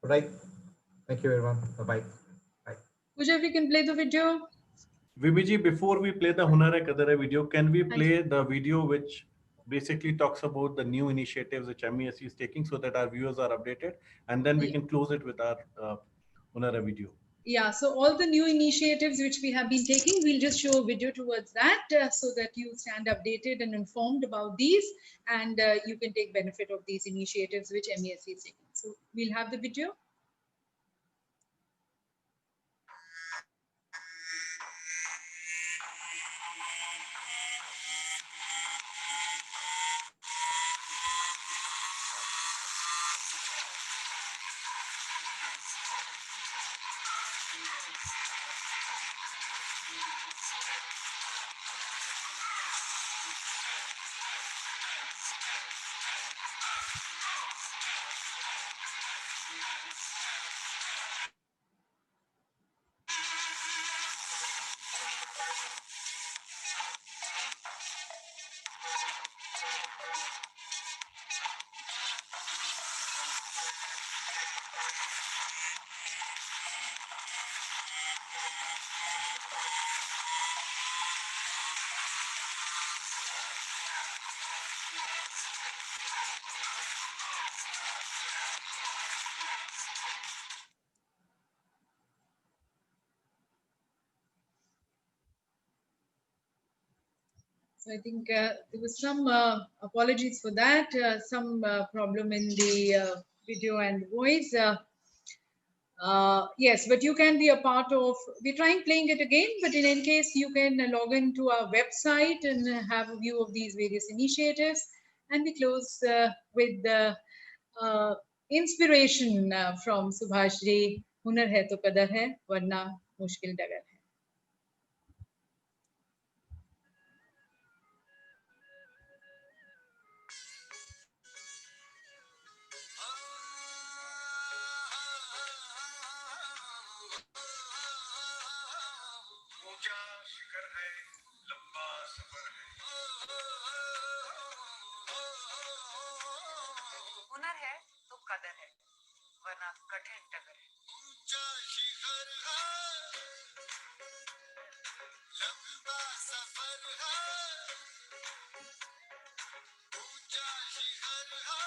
[SPEAKER 6] All right. Thank you, everyone. Bye-bye. Bye.
[SPEAKER 1] Pooja, if you can play the video.
[SPEAKER 12] Vibiji, before we play the Hunar Hai Qadar Hai video, can we play the video which basically talks about the new initiatives which MESC is taking, so that our viewers are updated, and then we can close it with our Hunar Hai video.
[SPEAKER 1] Yeah, so all the new initiatives which we have been taking, we'll just show a video towards that so that you stand updated and informed about these, and you can take benefit of these initiatives which MESC is taking. So we'll have the video. So I think there was some apologies for that, some problem in the video and voice. Yes, but you can be a part of, we're trying playing it again, but in any case, you can log into our website and have a view of these various initiatives. And we close with the inspiration from Subhash ji, हुनर है तो कदर है वरना मुश्किल डगर है.
[SPEAKER 13] हुनर है तो कदर है वरना कठिन टगर है. ऊंचा शिखर है, लंबा सफर है. ऊंचा शिखर है,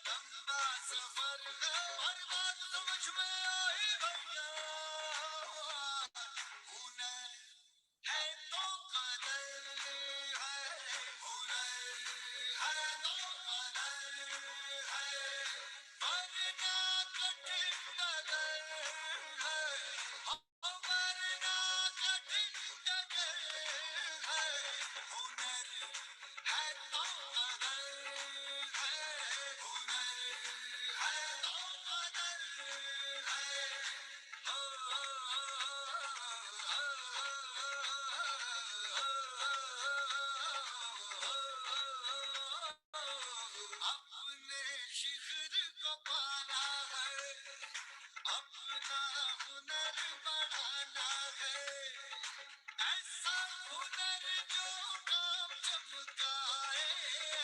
[SPEAKER 13] लंबा सफर है. हर बात समझ में आई भैया. हुनर है तो कदर है. हुनर है तो कदर है. वरना कठिन डगर है. वरना कठिन डगर है. हुनर है तो कदर है. हुनर है तो कदर है. अपने शिखर को पाना है, अपना हुनर बढ़ाना है. ऐसा हुनर जो काम चमकाए,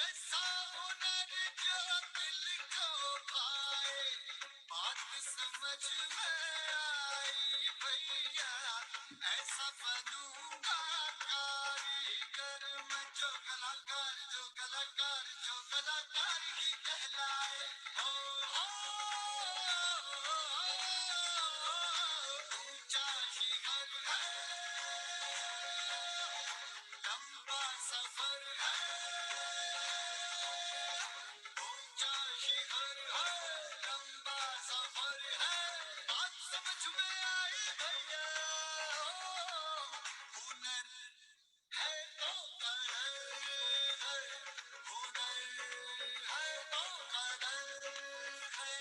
[SPEAKER 13] ऐसा हुनर जो दिल को भाए. बात समझ में आई भैया, ऐसा बनूंगा कारीगर मैं. जो कलाकार जो कलाकार जो कलाकार ही कहलाए. ऊंचा शिखर है, लंबा सफर है. ऊंचा शिखर है, लंबा सफर है. बात समझ में आई भैया. हुनर है तो कदर है. हुनर है तो कदर है.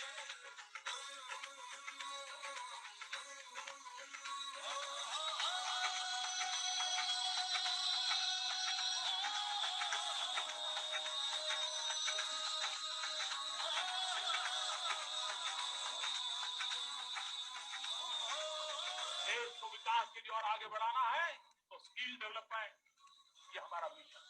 [SPEAKER 13] देश को विकास की ओर आगे बढ़ाना है तो स्किल डेवलपमेंट ये हमारा मिशन है.